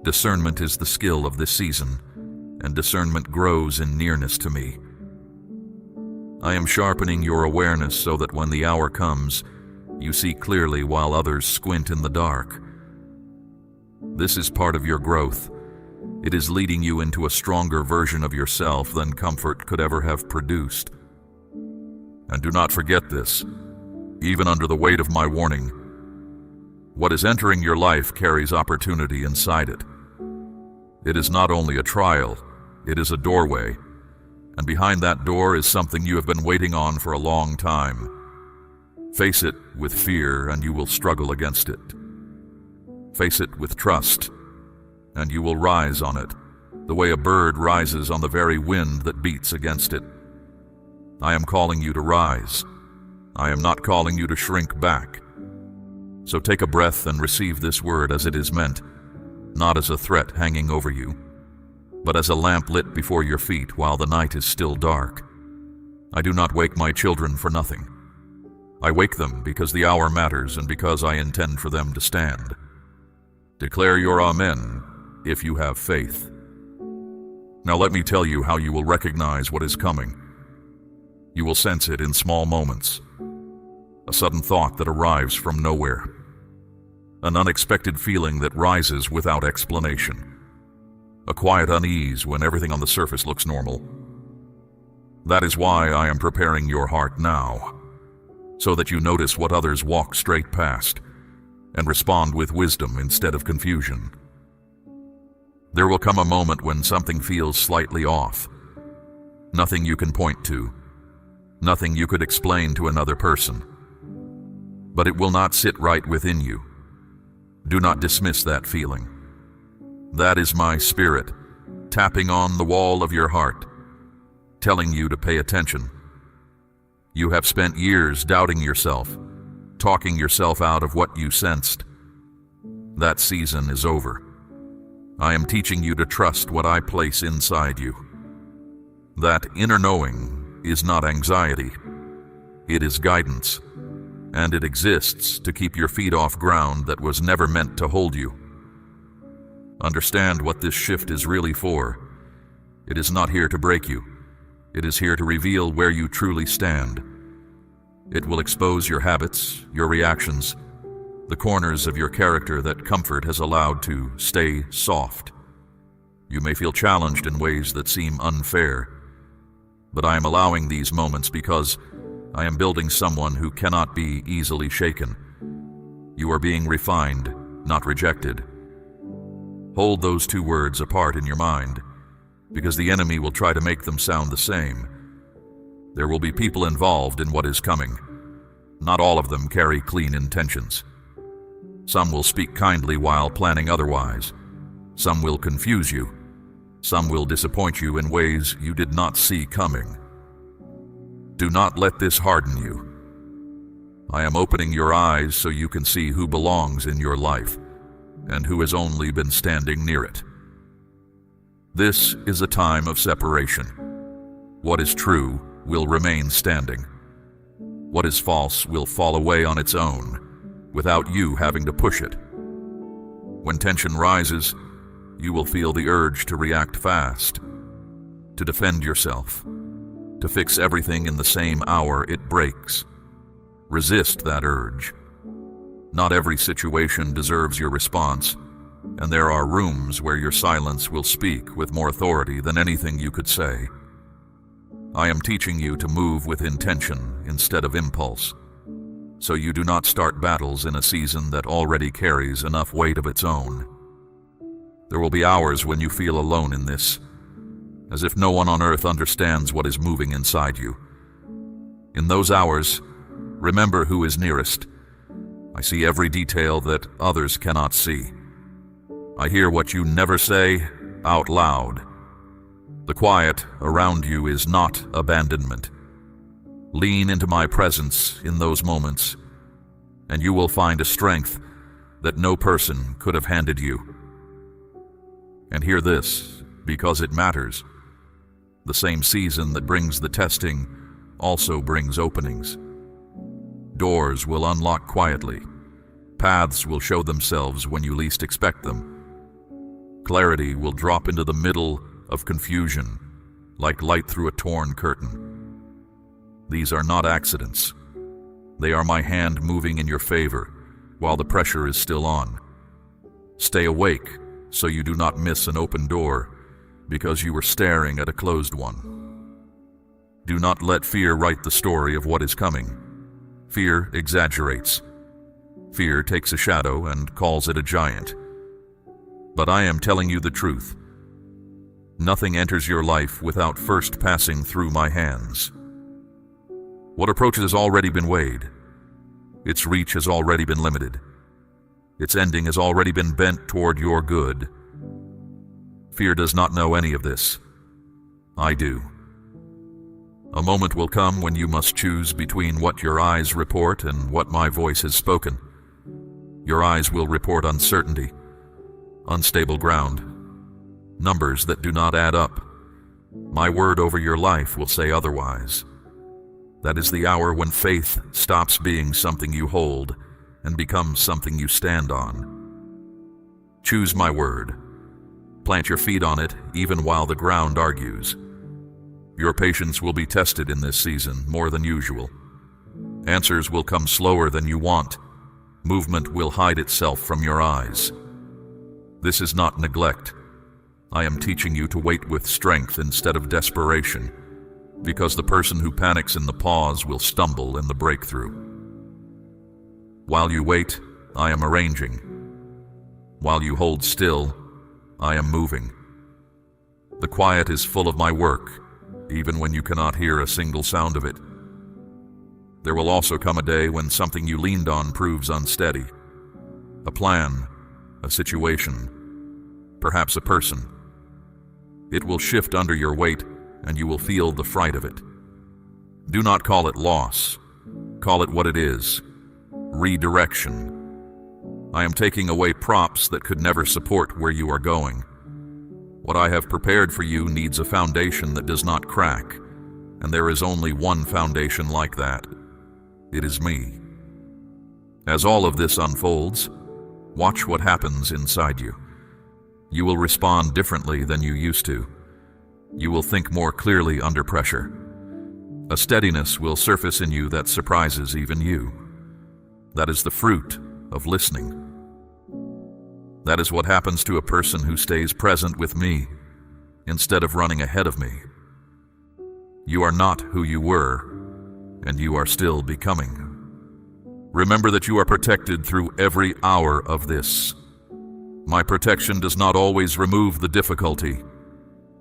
Discernment is the skill of this season, and discernment grows in nearness to me. I am sharpening your awareness so that when the hour comes, you see clearly while others squint in the dark. This is part of your growth. It is leading you into a stronger version of yourself than comfort could ever have produced. And do not forget this, even under the weight of my warning. What is entering your life carries opportunity inside it. It is not only a trial, it is a doorway. And behind that door is something you have been waiting on for a long time. Face it with fear, and you will struggle against it. Face it with trust, and you will rise on it, the way a bird rises on the very wind that beats against it. I am calling you to rise. I am not calling you to shrink back. So take a breath and receive this word as it is meant, not as a threat hanging over you, but as a lamp lit before your feet while the night is still dark. I do not wake my children for nothing. I wake them because the hour matters and because I intend for them to stand. Declare your Amen if you have faith. Now let me tell you how you will recognize what is coming. You will sense it in small moments. A sudden thought that arrives from nowhere. An unexpected feeling that rises without explanation. A quiet unease when everything on the surface looks normal. That is why I am preparing your heart now, so that you notice what others walk straight past and respond with wisdom instead of confusion. There will come a moment when something feels slightly off. Nothing you can point to. Nothing you could explain to another person. But it will not sit right within you. Do not dismiss that feeling. That is my spirit, tapping on the wall of your heart, telling you to pay attention. You have spent years doubting yourself, talking yourself out of what you sensed. That season is over. I am teaching you to trust what I place inside you. That inner knowing is not anxiety. It is guidance, and it exists to keep your feet off ground that was never meant to hold you. Understand what this shift is really for. It is not here to break you. It is here to reveal where you truly stand. It will expose your habits, your reactions, the corners of your character that comfort has allowed to stay soft. You may feel challenged in ways that seem unfair, but I am allowing these moments because I am building someone who cannot be easily shaken. You are being refined, not rejected. Hold those two words apart in your mind, because the enemy will try to make them sound the same. There will be people involved in what is coming. Not all of them carry clean intentions. Some will speak kindly while planning otherwise. Some will confuse you. Some will disappoint you in ways you did not see coming. Do not let this harden you. I am opening your eyes so you can see who belongs in your life and who has only been standing near it. This is a time of separation. What is true will remain standing. What is false will fall away on its own, without you having to push it. When tension rises, you will feel the urge to react fast, to defend yourself, to fix everything in the same hour it breaks. Resist that urge. Not every situation deserves your response, and there are rooms where your silence will speak with more authority than anything you could say. I am teaching you to move with intention instead of impulse, so you do not start battles in a season that already carries enough weight of its own. There will be hours when you feel alone in this, as if no one on earth understands what is moving inside you. In those hours, remember who is nearest. I see every detail that others cannot see. I hear what you never say out loud. The quiet around you is not abandonment. Lean into my presence in those moments, and you will find a strength that no person could have handed you. And hear this, because it matters. The same season that brings the testing also brings openings. Doors will unlock quietly. Paths will show themselves when you least expect them. Clarity will drop into the middle of confusion, like light through a torn curtain. These are not accidents. They are my hand moving in your favor while the pressure is still on. Stay awake so you do not miss an open door because you were staring at a closed one. Do not let fear write the story of what is coming. Fear exaggerates. Fear takes a shadow and calls it a giant. But I am telling you the truth. Nothing enters your life without first passing through my hands. What approach has already been weighed. Its reach has already been limited. Its ending has already been bent toward your good. Fear does not know any of this. I do. A moment will come when you must choose between what your eyes report and what my voice has spoken. Your eyes will report uncertainty, unstable ground, numbers that do not add up. My word over your life will say otherwise. That is the hour when faith stops being something you hold and becomes something you stand on. Choose my word. Plant your feet on it even while the ground argues. Your patience will be tested in this season more than usual. Answers will come slower than you want. Movement will hide itself from your eyes. This is not neglect. I am teaching you to wait with strength instead of desperation, because the person who panics in the pause will stumble in the breakthrough. While you wait, I am arranging. While you hold still, I am moving. The quiet is full of my work, even when you cannot hear a single sound of it. There will also come a day when something you leaned on proves unsteady. A plan, a situation, perhaps a person. It will shift under your weight, and you will feel the fright of it. Do not call it loss. Call it what it is: redirection. I am taking away props that could never support where you are going. What I have prepared for you needs a foundation that does not crack, and there is only one foundation like that. It is me. As all of this unfolds, watch what happens inside you. You will respond differently than you used to. You will think more clearly under pressure. A steadiness will surface in you that surprises even you. That is the fruit of listening. That is what happens to a person who stays present with me instead of running ahead of me. You are not who you were, and you are still becoming. Remember that you are protected through every hour of this. My protection does not always remove the difficulty.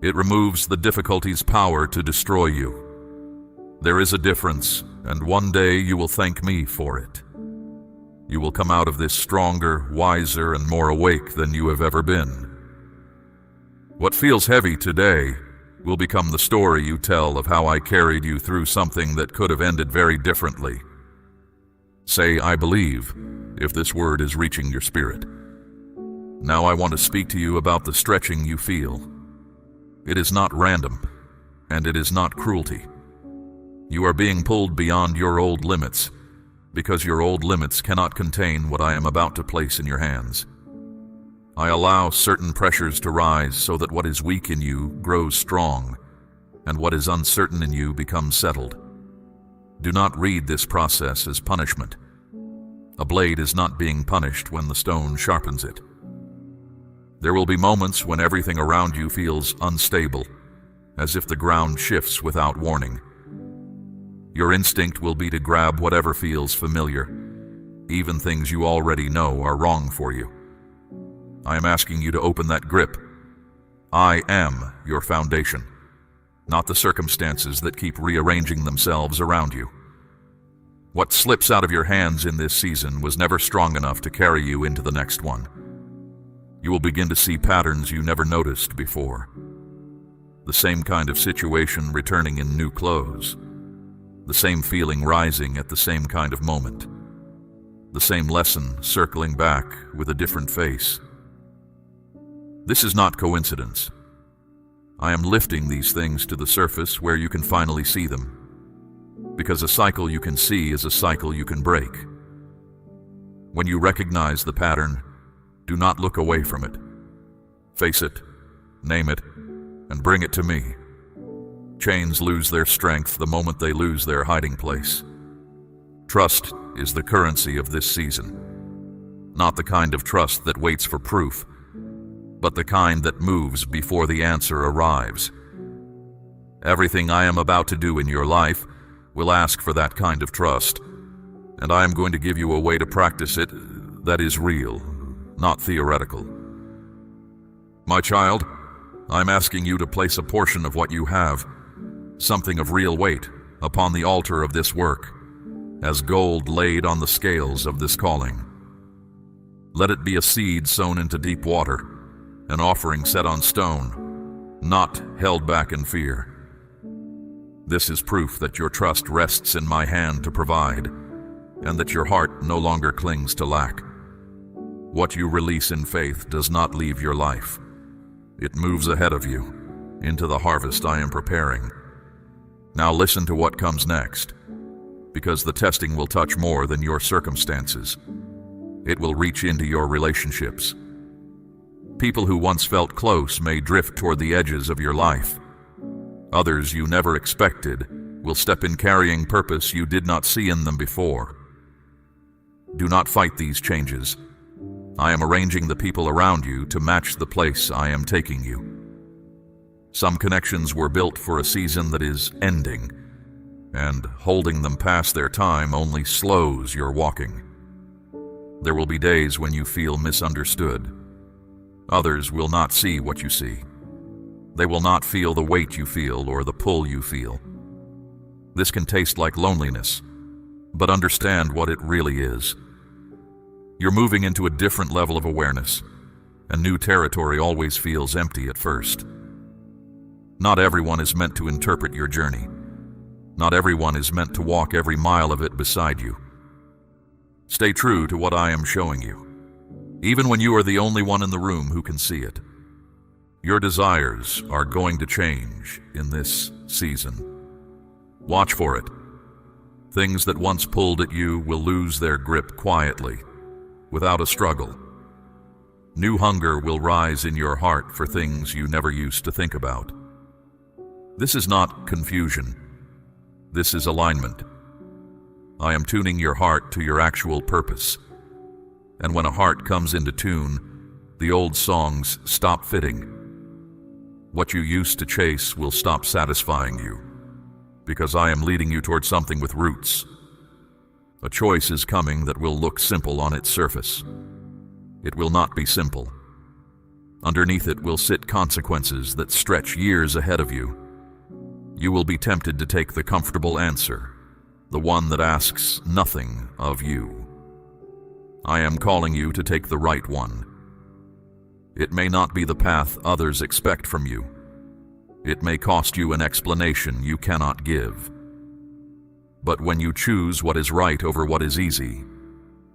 It removes the difficulty's power to destroy you. There is a difference, and one day you will thank me for it. You will come out of this stronger, wiser, and more awake than you have ever been. What feels heavy today will become the story you tell of how I carried you through something that could have ended very differently. Say, I believe, if this word is reaching your spirit. Now I want to speak to you about the stretching you feel. It is not random, and it is not cruelty. You are being pulled beyond your old limits, because your old limits cannot contain what I am about to place in your hands. I allow certain pressures to rise so that what is weak in you grows strong, and what is uncertain in you becomes settled. Do not read this process as punishment. A blade is not being punished when the stone sharpens it. There will be moments when everything around you feels unstable, as if the ground shifts without warning. Your instinct will be to grab whatever feels familiar, even things you already know are wrong for you. I am asking you to open that grip. I am your foundation, not the circumstances that keep rearranging themselves around you. What slips out of your hands in this season was never strong enough to carry you into the next one. You will begin to see patterns you never noticed before. The same kind of situation returning in new clothes. The same feeling rising at the same kind of moment. The same lesson circling back with a different face. This is not coincidence. I am lifting these things to the surface where you can finally see them. Because a cycle you can see is a cycle you can break. When you recognize the pattern, do not look away from it. Face it, name it, and bring it to me. Chains lose their strength the moment they lose their hiding place. Trust is the currency of this season. Not the kind of trust that waits for proof, but the kind that moves before the answer arrives. Everything I am about to do in your life will ask for that kind of trust, and I am going to give you a way to practice it that is real, not theoretical. My child, I'm asking you to place a portion of what you have, something of real weight, upon the altar of this work, as gold laid on the scales of this calling. Let it be a seed sown into deep water, an offering set on stone, not held back in fear. This is proof that your trust rests in my hand to provide, and that your heart no longer clings to lack. What you release in faith does not leave your life. It moves ahead of you, into the harvest I am preparing. Now listen to what comes next, because the testing will touch more than your circumstances. It will reach into your relationships. People who once felt close may drift toward the edges of your life. Others you never expected will step in carrying purpose you did not see in them before. Do not fight these changes. I am arranging the people around you to match the place I am taking you. Some connections were built for a season that is ending, and holding them past their time only slows your walking. There will be days when you feel misunderstood. Others will not see what you see. They will not feel the weight you feel or the pull you feel. This can taste like loneliness, but understand what it really is. You're moving into a different level of awareness, and new territory always feels empty at first. Not everyone is meant to interpret your journey. Not everyone is meant to walk every mile of it beside you. Stay true to what I am showing you, even when you are the only one in the room who can see it. Your desires are going to change in this season. Watch for it. Things that once pulled at you will lose their grip quietly, without a struggle. New hunger will rise in your heart for things you never used to think about. This is not confusion. This is alignment. I am tuning your heart to your actual purpose. And when a heart comes into tune, the old songs stop fitting. What you used to chase will stop satisfying you, because I am leading you toward something with roots. A choice is coming that will look simple on its surface. It will not be simple. Underneath it will sit consequences that stretch years ahead of you. You will be tempted to take the comfortable answer, the one that asks nothing of you. I am calling you to take the right one. It may not be the path others expect from you. It may cost you an explanation you cannot give. But when you choose what is right over what is easy,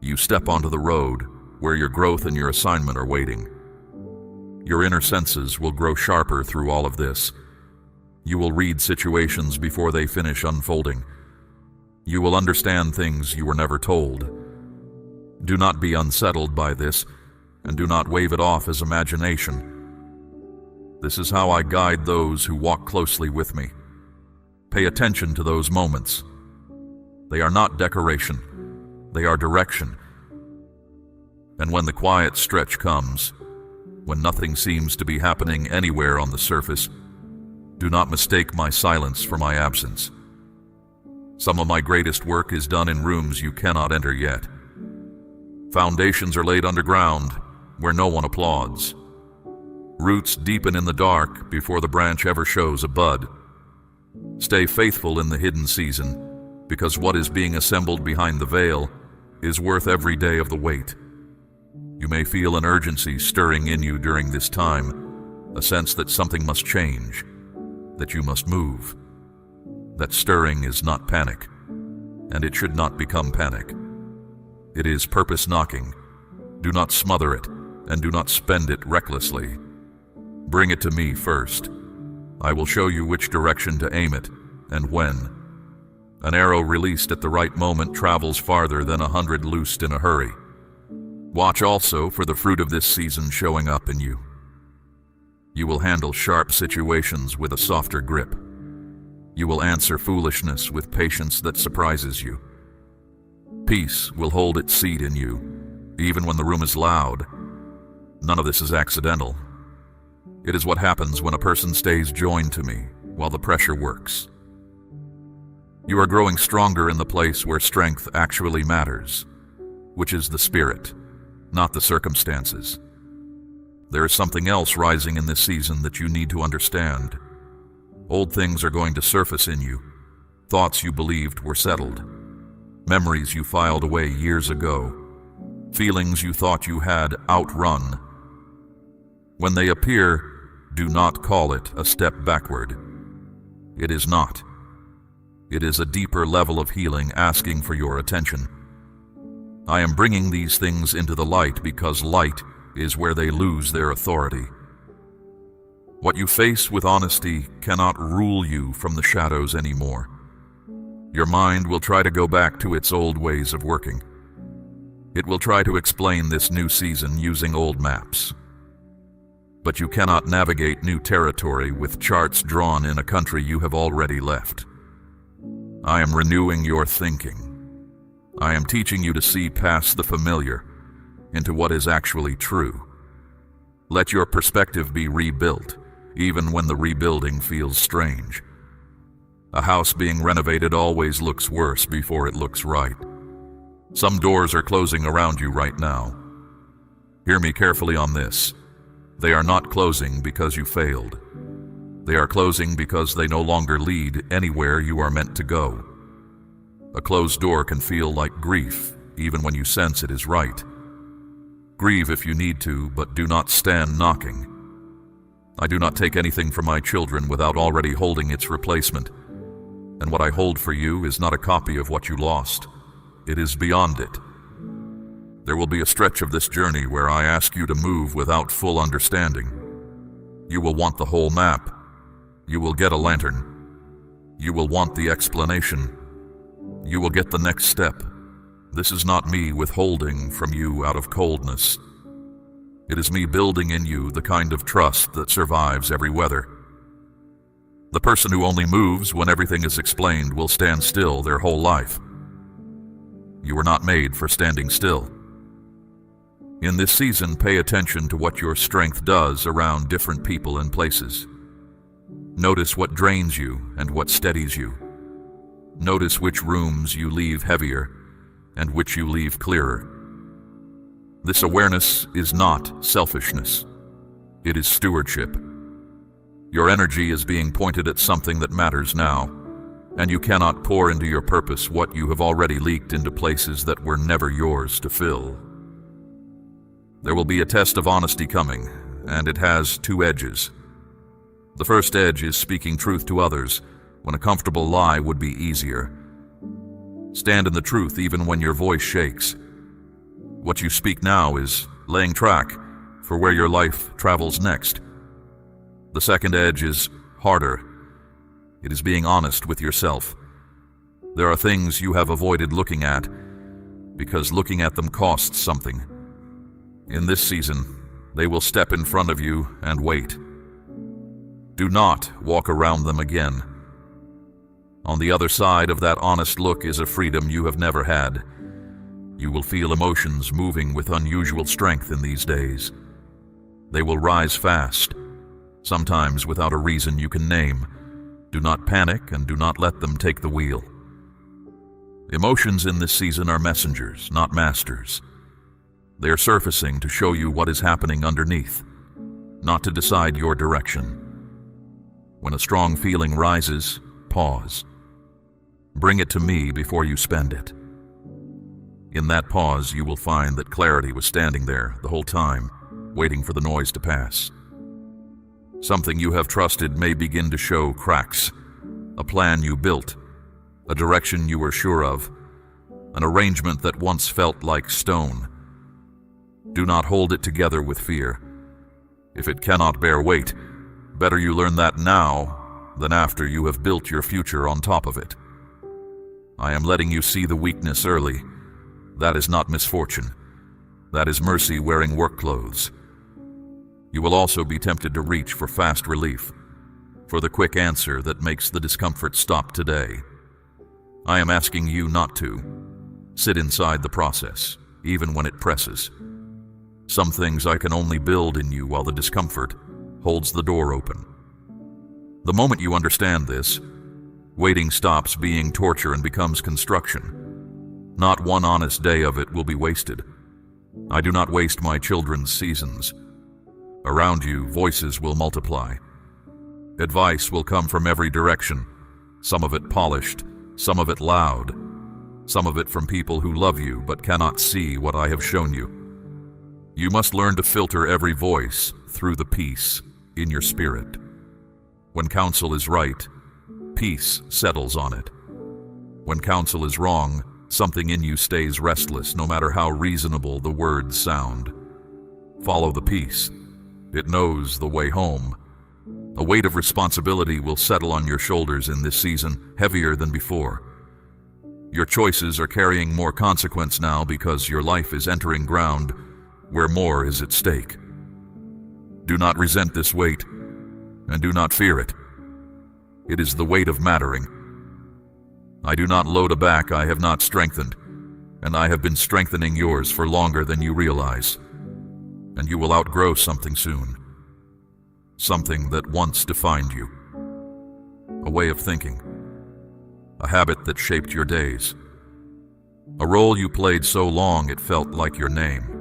you step onto the road where your growth and your assignment are waiting. Your inner senses will grow sharper through all of this. You will read situations before they finish unfolding. You will understand things you were never told. Do not be unsettled by this, and do not wave it off as imagination. This is how I guide those who walk closely with me. Pay attention to those moments. They are not decoration. They are direction. And when the quiet stretch comes, when nothing seems to be happening anywhere on the surface, do not mistake my silence for my absence. Some of my greatest work is done in rooms you cannot enter yet. Foundations are laid underground where no one applauds. Roots deepen in the dark before the branch ever shows a bud. Stay faithful in the hidden season, because what is being assembled behind the veil is worth every day of the wait. You may feel an urgency stirring in you during this time, a sense that something must change, that you must move. That stirring is not panic, and it should not become panic. It is purpose knocking. Do not smother it, and do not spend it recklessly. Bring it to me first. I will show you which direction to aim it and when. An arrow released at the right moment travels farther than 100 loosed in a hurry. Watch also for the fruit of this season showing up in you. You will handle sharp situations with a softer grip. You will answer foolishness with patience that surprises you. Peace will hold its seat in you, even when the room is loud. None of this is accidental. It is what happens when a person stays joined to me while the pressure works. You are growing stronger in the place where strength actually matters, which is the spirit, not the circumstances. There is something else rising in this season that you need to understand. Old things are going to surface in you, thoughts you believed were settled, memories you filed away years ago, feelings you thought you had outrun. When they appear, do not call it a step backward. It is not. It is a deeper level of healing asking for your attention. I am bringing these things into the light because light is where they lose their authority. What you face with honesty cannot rule you from the shadows anymore. Your mind will try to go back to its old ways of working. It will try to explain this new season using old maps. But you cannot navigate new territory with charts drawn in a country you have already left. I am renewing your thinking. I am teaching you to see past the familiar into what is actually true. Let your perspective be rebuilt, even when the rebuilding feels strange. A house being renovated always looks worse before it looks right. Some doors are closing around you right now. Hear me carefully on this. They are not closing because you failed. They are closing because they no longer lead anywhere you are meant to go. A closed door can feel like grief, even when you sense it is right. Grieve if you need to, but do not stand knocking. I do not take anything from my children without already holding its replacement. And what I hold for you is not a copy of what you lost. It is beyond it. There will be a stretch of this journey where I ask you to move without full understanding. You will want the whole map. You will get a lantern. You will want the explanation. You will get the next step. This is not me withholding from you out of coldness. It is me building in you the kind of trust that survives every weather. The person who only moves when everything is explained will stand still their whole life. You were not made for standing still. In this season, pay attention to what your strength does around different people and places. Notice what drains you and what steadies you. Notice which rooms you leave heavier and which you leave clearer. This awareness is not selfishness. It is stewardship. Your energy is being pointed at something that matters now, and you cannot pour into your purpose what you have already leaked into places that were never yours to fill. There will be a test of honesty coming, and it has two edges. The first edge is speaking truth to others when a comfortable lie would be easier. Stand in the truth even when your voice shakes. What you speak now is laying track for where your life travels next. The second edge is harder. It is being honest with yourself. There are things you have avoided looking at because looking at them costs something. In this season, they will step in front of you and wait. Do not walk around them again. On the other side of that honest look is a freedom you have never had. You will feel emotions moving with unusual strength in these days. They will rise fast, sometimes without a reason you can name. Do not panic and do not let them take the wheel. Emotions in this season are messengers, not masters. They are surfacing to show you what is happening underneath, not to decide your direction. When a strong feeling rises, pause. Bring it to me before you spend it. In that pause, you will find that clarity was standing there the whole time, waiting for the noise to pass. Something you have trusted may begin to show cracks. A plan you built, a direction you were sure of, an arrangement that once felt like stone. Do not hold it together with fear. If it cannot bear weight, Better you learn that now than after you have built your future on top of it. I am letting you see the weakness early. That is not misfortune. That is mercy wearing work clothes. You will also be tempted to reach for fast relief, for the quick answer that makes the discomfort stop today. I am asking you not to. Sit inside the process, even when it presses. Some things I can only build in you while the discomfort holds the door open. The moment you understand this, waiting stops being torture and becomes construction. Not one honest day of it will be wasted. I do not waste my children's seasons. Around you, voices will multiply. Advice will come from every direction, some of it polished, some of it loud, some of it from people who love you but cannot see what I have shown you. You must learn to filter every voice through the peace in your spirit. When counsel is right, peace settles on it. When counsel is wrong, something in you stays restless, no matter how reasonable the words sound. Follow the peace. It knows the way home. A weight of responsibility will settle on your shoulders in this season, heavier than before. Your choices are carrying more consequence now because your life is entering ground where more is at stake. Do not resent this weight, and do not fear it. It is the weight of mattering. I do not load a back I have not strengthened, and I have been strengthening yours for longer than you realize. And you will outgrow something soon. Something that once defined you. A way of thinking. A habit that shaped your days. A role you played so long it felt like your name.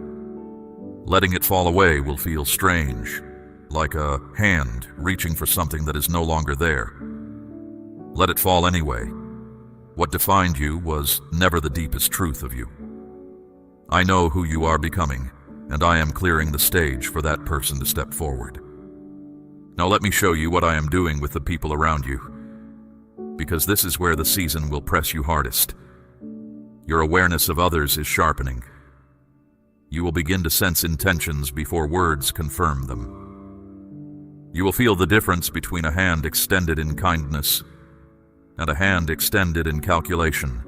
Letting it fall away will feel strange, like a hand reaching for something that is no longer there. Let it fall anyway. What defined you was never the deepest truth of you. I know who you are becoming, and I am clearing the stage for that person to step forward. Now let me show you what I am doing with the people around you, because this is where the season will press you hardest. Your awareness of others is sharpening. You will begin to sense intentions before words confirm them. You will feel the difference between a hand extended in kindness and a hand extended in calculation.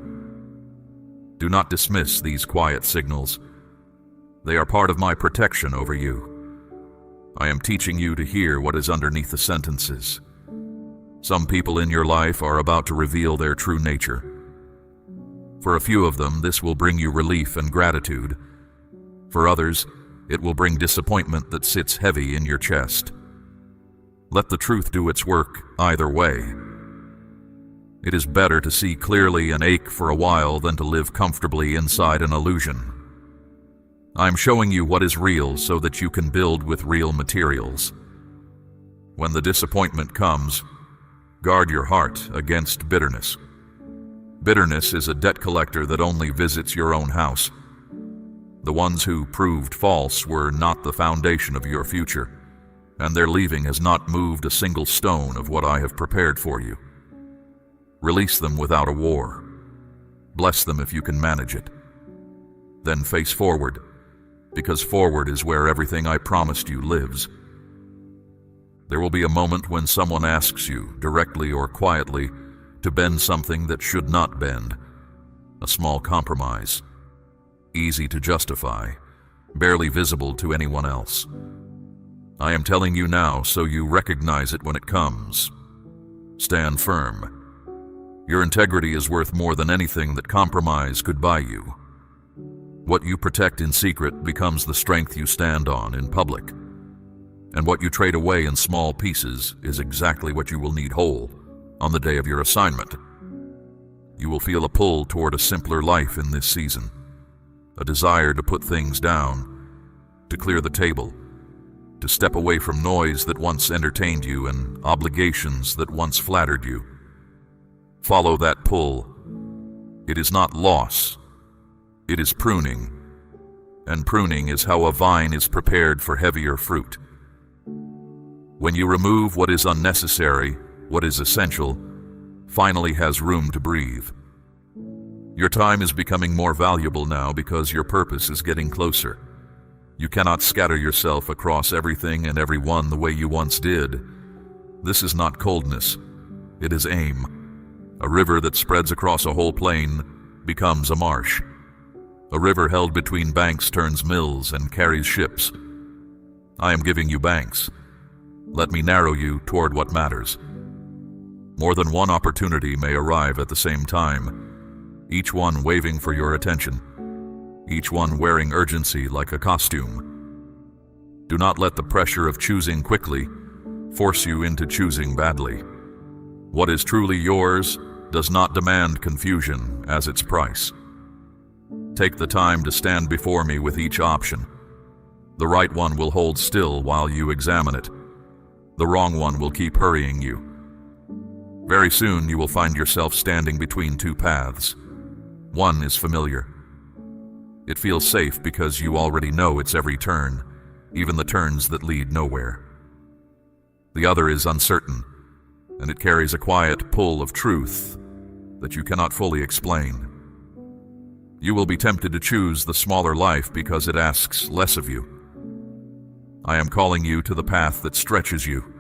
Do not dismiss these quiet signals. They are part of my protection over you. I am teaching you to hear what is underneath the sentences. Some people in your life are about to reveal their true nature. For a few of them, this will bring you relief and gratitude. For others, it will bring disappointment that sits heavy in your chest. Let the truth do its work either way. It is better to see clearly and ache for a while than to live comfortably inside an illusion. I am showing you what is real so that you can build with real materials. When the disappointment comes, guard your heart against bitterness. Bitterness is a debt collector that only visits your own house. The ones who proved false were not the foundation of your future, and their leaving has not moved a single stone of what I have prepared for you. Release them without a war. Bless them if you can manage it. Then face forward, because forward is where everything I promised you lives. There will be a moment when someone asks you, directly or quietly, to bend something that should not bend. A small compromise. Easy to justify, barely visible to anyone else. I am telling you now so you recognize it when it comes. Stand firm. Your integrity is worth more than anything that compromise could buy you. What you protect in secret becomes the strength you stand on in public. And what you trade away in small pieces is exactly what you will need whole on the day of your assignment. You will feel a pull toward a simpler life in this season. A desire to put things down, to clear the table, to step away from noise that once entertained you and obligations that once flattered you. Follow that pull. It is not loss. It is pruning. And pruning is how a vine is prepared for heavier fruit. When you remove what is unnecessary, what is essential finally has room to breathe. Your time is becoming more valuable now because your purpose is getting closer. You cannot scatter yourself across everything and everyone the way you once did. This is not coldness, it is aim. A river that spreads across a whole plain becomes a marsh. A river held between banks turns mills and carries ships. I am giving you banks. Let me narrow you toward what matters. More than one opportunity may arrive at the same time, each one waving for your attention, each one wearing urgency like a costume. Do not let the pressure of choosing quickly force you into choosing badly. What is truly yours does not demand confusion as its price. Take the time to stand before me with each option. The right one will hold still while you examine it. The wrong one will keep hurrying you. Very soon you will find yourself standing between two paths. One is familiar. It feels safe because you already know its every turn, even the turns that lead nowhere. The other is uncertain, and it carries a quiet pull of truth that you cannot fully explain. You will be tempted to choose the smaller life because it asks less of you. I am calling you to the path that stretches you,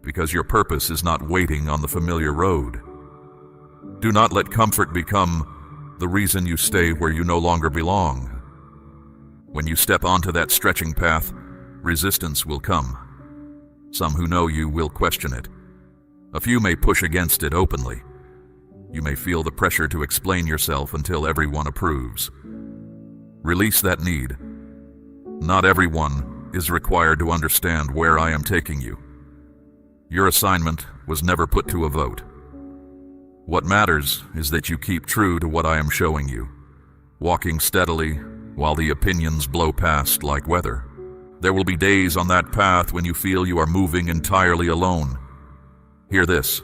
because your purpose is not waiting on the familiar road. Do not let comfort become the reason you stay where you no longer belong. When you step onto that stretching path, resistance will come. Some who know you will question it. A few may push against it openly. You may feel the pressure to explain yourself until everyone approves. Release that need. Not everyone is required to understand where I am taking you. Your assignment was never put to a vote. What matters is that you keep true to what I am showing you, walking steadily while the opinions blow past like weather. There will be days on that path when you feel you are moving entirely alone. Hear this.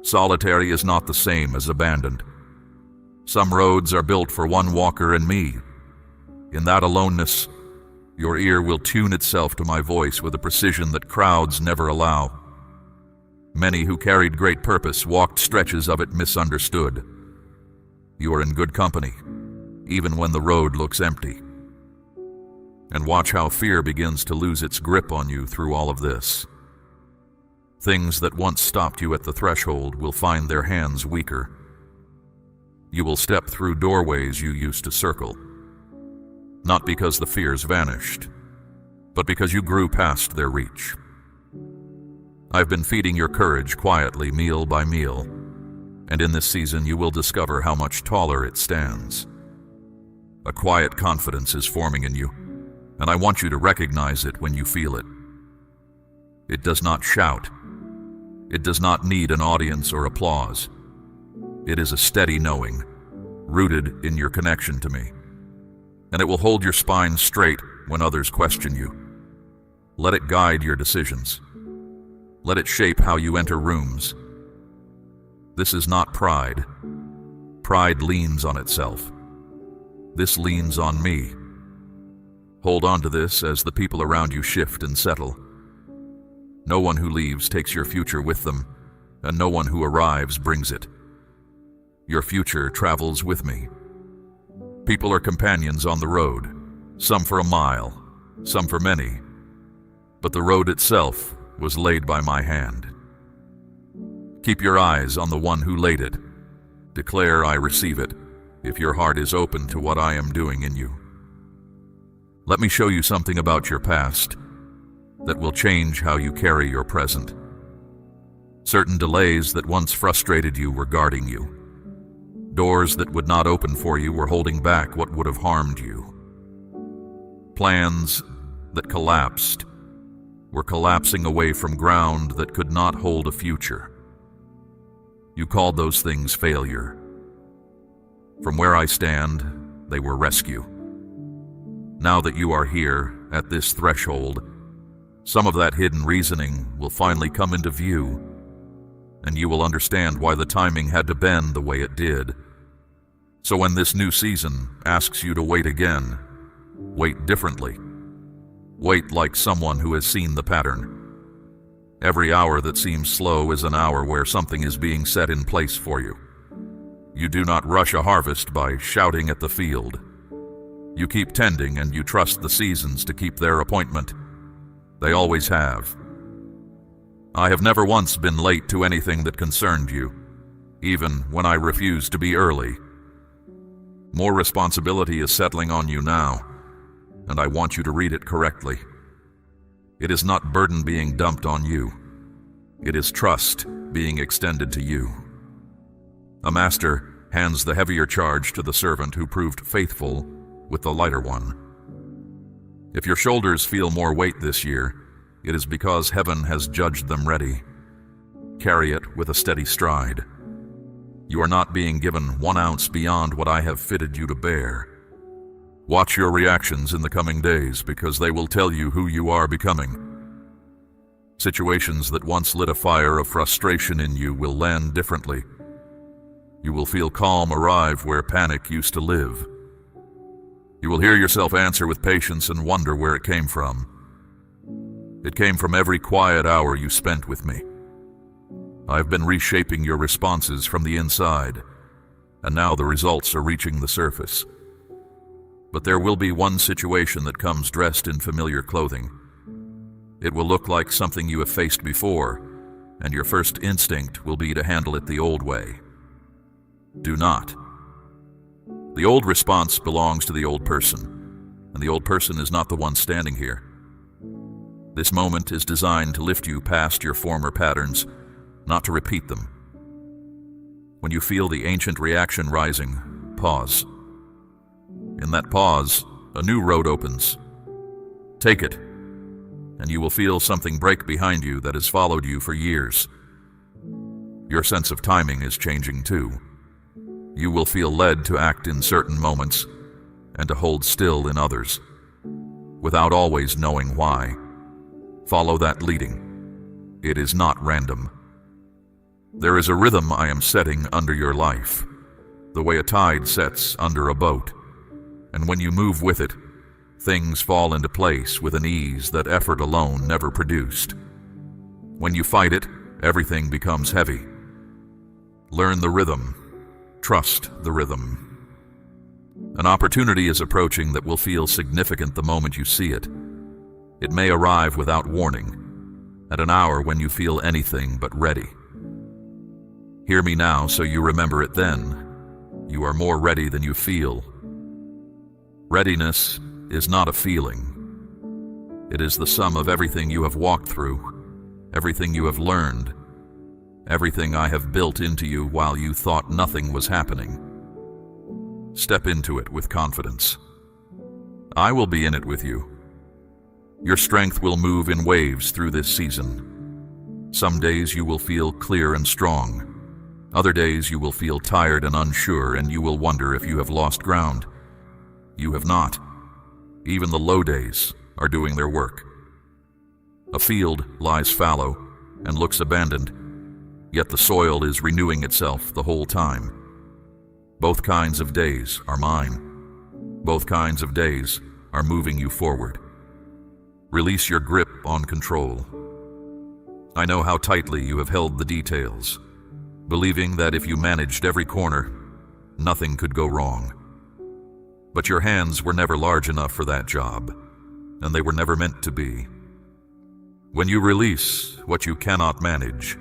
Solitary is not the same as abandoned. Some roads are built for one walker and me. In that aloneness, your ear will tune itself to my voice with a precision that crowds never allow. Many who carried great purpose walked stretches of it misunderstood. You are in good company, even when the road looks empty. And watch how fear begins to lose its grip on you through all of this. Things that once stopped you at the threshold will find their hands weaker. You will step through doorways you used to circle, not because the fears vanished, but because you grew past their reach. I've been feeding your courage quietly, meal by meal, and in this season you will discover how much taller it stands. A quiet confidence is forming in you, and I want you to recognize it when you feel it. It does not shout. It does not need an audience or applause. It is a steady knowing, rooted in your connection to me. And it will hold your spine straight when others question you. Let it guide your decisions. Let it shape how you enter rooms. This is not pride. Pride leans on itself. This leans on me. Hold on to this as the people around you shift and settle. No one who leaves takes your future with them, and no one who arrives brings it. Your future travels with me. People are companions on the road, some for a mile, some for many, but the road itself was laid by my hand. Keep your eyes on the one who laid it. Declare I receive it, if your heart is open to what I am doing in you. Let me show you something about your past that will change how you carry your present. Certain delays that once frustrated you were guarding you. Doors that would not open for you were holding back what would have harmed you. Plans that collapsed were collapsing away from ground that could not hold a future. You called those things failure. From where I stand, they were rescue. Now that you are here, at this threshold, some of that hidden reasoning will finally come into view, and you will understand why the timing had to bend the way it did. So when this new season asks you to wait again, wait differently. Wait like someone who has seen the pattern. Every hour that seems slow is an hour where something is being set in place for you. You do not rush a harvest by shouting at the field. You keep tending and you trust the seasons to keep their appointment. They always have. I have never once been late to anything that concerned you, even when I refused to be early. More responsibility is settling on you now, and I want you to read it correctly. It is not burden being dumped on you. It is trust being extended to you. A master hands the heavier charge to the servant who proved faithful with the lighter one. If your shoulders feel more weight this year, it is because heaven has judged them ready. Carry it with a steady stride. You are not being given 1 ounce beyond what I have fitted you to bear. Watch your reactions in the coming days, because they will tell you who you are becoming. Situations that once lit a fire of frustration in you will land differently. You will feel calm arrive where panic used to live. You will hear yourself answer with patience and wonder where it came from. It came from every quiet hour you spent with me. I've been reshaping your responses from the inside, and now the results are reaching the surface. But there will be one situation that comes dressed in familiar clothing. It will look like something you have faced before, and your first instinct will be to handle it the old way. Do not. The old response belongs to the old person, and the old person is not the one standing here. This moment is designed to lift you past your former patterns, not to repeat them. When you feel the ancient reaction rising, pause. In that pause, a new road opens. Take it, and you will feel something break behind you that has followed you for years. Your sense of timing is changing too. You will feel led to act in certain moments and to hold still in others, without always knowing why. Follow that leading. It is not random. There is a rhythm I am setting under your life, the way a tide sets under a boat. And when you move with it, things fall into place with an ease that effort alone never produced. When you fight it, everything becomes heavy. Learn the rhythm. Trust the rhythm. An opportunity is approaching that will feel significant the moment you see it. It may arrive without warning, at an hour when you feel anything but ready. Hear me now so you remember it then. You are more ready than you feel. Readiness is not a feeling. It is the sum of everything you have walked through, everything you have learned, everything I have built into you while you thought nothing was happening. Step into it with confidence. I will be in it with you. Your strength will move in waves through this season. Some days you will feel clear and strong. Other days you will feel tired and unsure, and you will wonder if you have lost ground. You have not. Even the low days are doing their work. A field lies fallow and looks abandoned, yet the soil is renewing itself the whole time. Both kinds of days are mine. Both kinds of days are moving you forward. Release your grip on control. I know how tightly you have held the details, believing that if you managed every corner, nothing could go wrong. But your hands were never large enough for that job, and they were never meant to be. When you release what you cannot manage,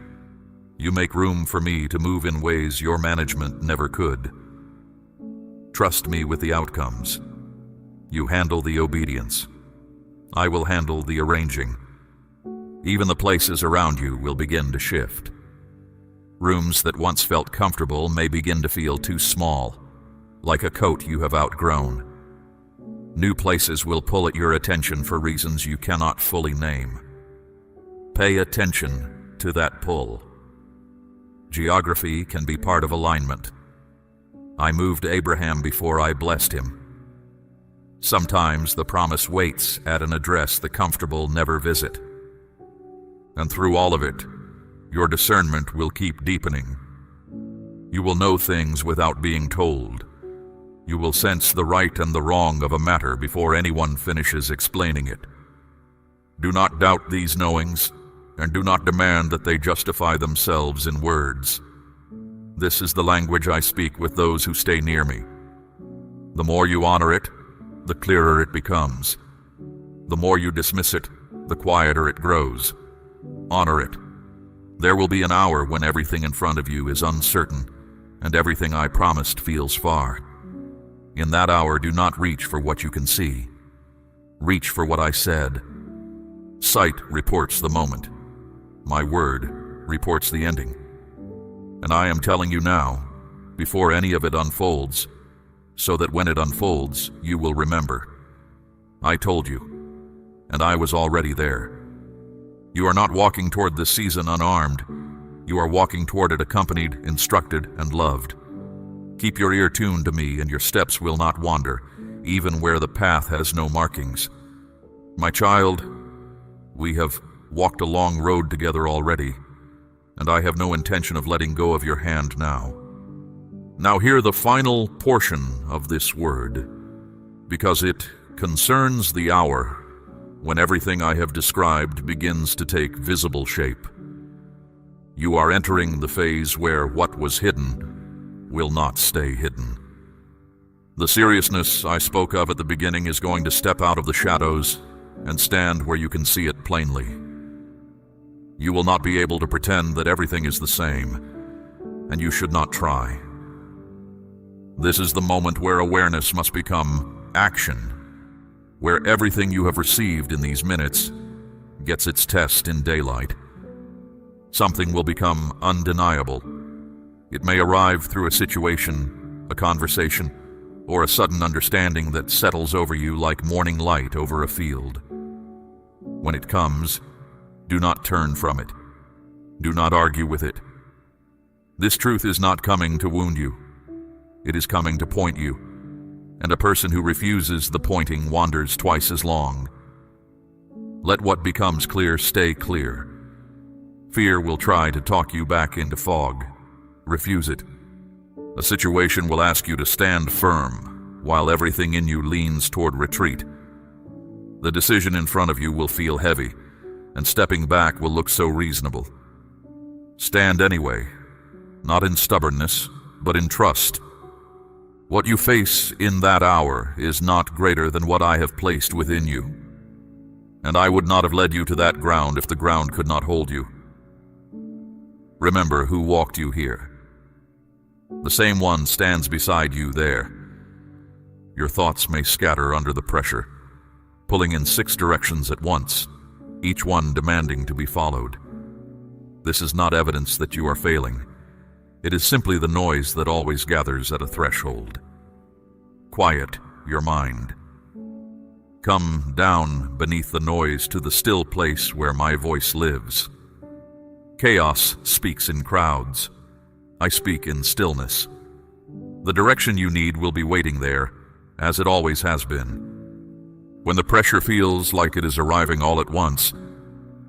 you make room for me to move in ways your management never could. Trust me with the outcomes. You handle the obedience. I will handle the arranging. Even the places around you will begin to shift. Rooms that once felt comfortable may begin to feel too small, like a coat you have outgrown. New places will pull at your attention for reasons you cannot fully name. Pay attention to that pull. Geography can be part of alignment. I moved Abraham before I blessed him. Sometimes the promise waits at an address the comfortable never visit. And through all of it, your discernment will keep deepening. You will know things without being told. You will sense the right and the wrong of a matter before anyone finishes explaining it. Do not doubt these knowings, and do not demand that they justify themselves in words. This is the language I speak with those who stay near me. The more you honor it, the clearer it becomes. The more you dismiss it, the quieter it grows. Honor it, There will be an hour when everything in front of you is uncertain, and everything I promised feels far. In that hour, do not reach for what you can see. Reach for what I said. Sight reports the moment. My word reports the ending. And I am telling you now, before any of it unfolds, so that when it unfolds, you will remember. I told you, and I was already there. You are not walking toward this season unarmed. You are walking toward it accompanied, instructed, and loved. Keep your ear tuned to me, and your steps will not wander, even where the path has no markings. My child, we have walked a long road together already, and I have no intention of letting go of your hand now. Now hear the final portion of this word, because it concerns the hour when everything I have described begins to take visible shape. You are entering the phase where what was hidden will not stay hidden. The seriousness I spoke of at the beginning is going to step out of the shadows and stand where you can see it plainly. You will not be able to pretend that everything is the same, and you should not try. This is the moment where awareness must become action, where everything you have received in these minutes gets its test in daylight. Something will become undeniable. It may arrive through a situation, a conversation, or a sudden understanding that settles over you like morning light over a field. When it comes, do not turn from it. Do not argue with it. This truth is not coming to wound you. It is coming to point you, and a person who refuses the pointing wanders twice as long. Let what becomes clear stay clear. Fear will try to talk you back into fog. Refuse it. A situation will ask you to stand firm, while everything in you leans toward retreat. The decision in front of you will feel heavy, and stepping back will look so reasonable. Stand anyway, not in stubbornness, but in trust. What you face in that hour is not greater than what I have placed within you, and I would not have led you to that ground if the ground could not hold you. Remember who walked you here. The same one stands beside you there. Your thoughts may scatter under the pressure, pulling in 6 directions at once, each one demanding to be followed. This is not evidence that you are failing. It is simply the noise that always gathers at a threshold. Quiet your mind. Come down beneath the noise to the still place where my voice lives. Chaos speaks in crowds. I speak in stillness. The direction you need will be waiting there, as it always has been. When the pressure feels like it is arriving all at once,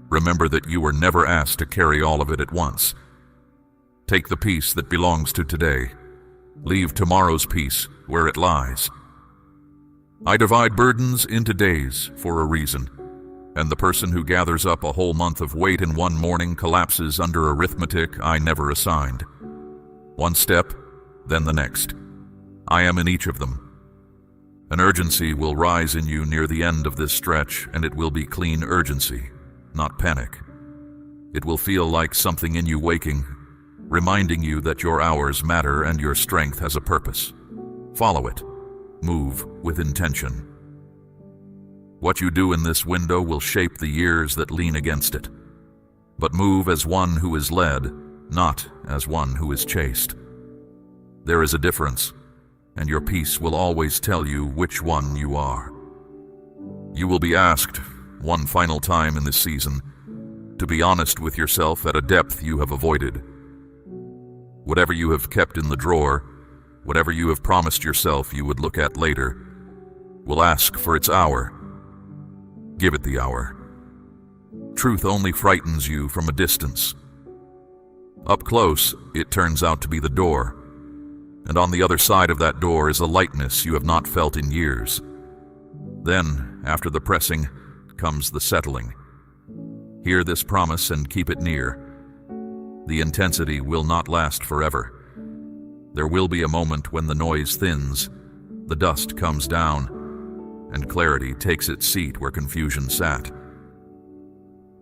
remember that you were never asked to carry all of it at once. Take the peace that belongs to today. Leave tomorrow's peace where it lies. I divide burdens into days for a reason, and the person who gathers up a whole month of weight in one morning collapses under arithmetic I never assigned. One step, then the next. I am in each of them. An urgency will rise in you near the end of this stretch, and it will be clean urgency, not panic. It will feel like something in you waking, reminding you that your hours matter and your strength has a purpose. Follow it. Move with intention. What you do in this window will shape the years that lean against it. But move as one who is led, not as one who is chased. There is a difference, and your peace will always tell you which one you are. You will be asked, one final time in this season, to be honest with yourself at a depth you have avoided. Whatever you have kept in the drawer, whatever you have promised yourself you would look at later, will ask for its hour. Give it the hour. Truth only frightens you from a distance. Up close, it turns out to be the door, and on the other side of that door is a lightness you have not felt in years. Then, after the pressing, comes the settling. Hear this promise and keep it near. The intensity will not last forever. There will be a moment when the noise thins, the dust comes down, and clarity takes its seat where confusion sat.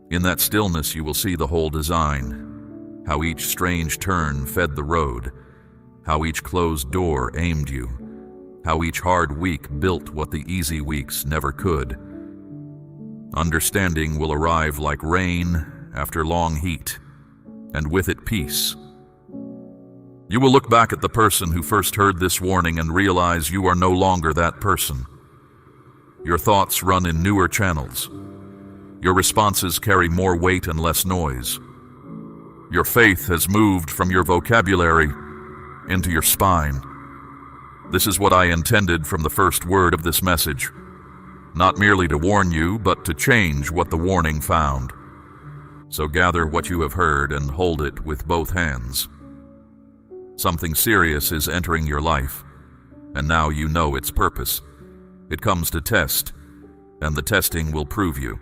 In that stillness you will see the whole design, how each strange turn fed the road, how each closed door aimed you, how each hard week built what the easy weeks never could. Understanding will arrive like rain after long heat, and with it peace. You will look back at the person who first heard this warning and realize you are no longer that person. Your thoughts run in newer channels. Your responses carry more weight and less noise. Your faith has moved from your vocabulary into your spine. This is what I intended from the first word of this message, not merely to warn you, but to change what the warning found. So gather what you have heard and hold it with both hands. Something serious is entering your life, and now you know its purpose. It comes to test, and the testing will prove you.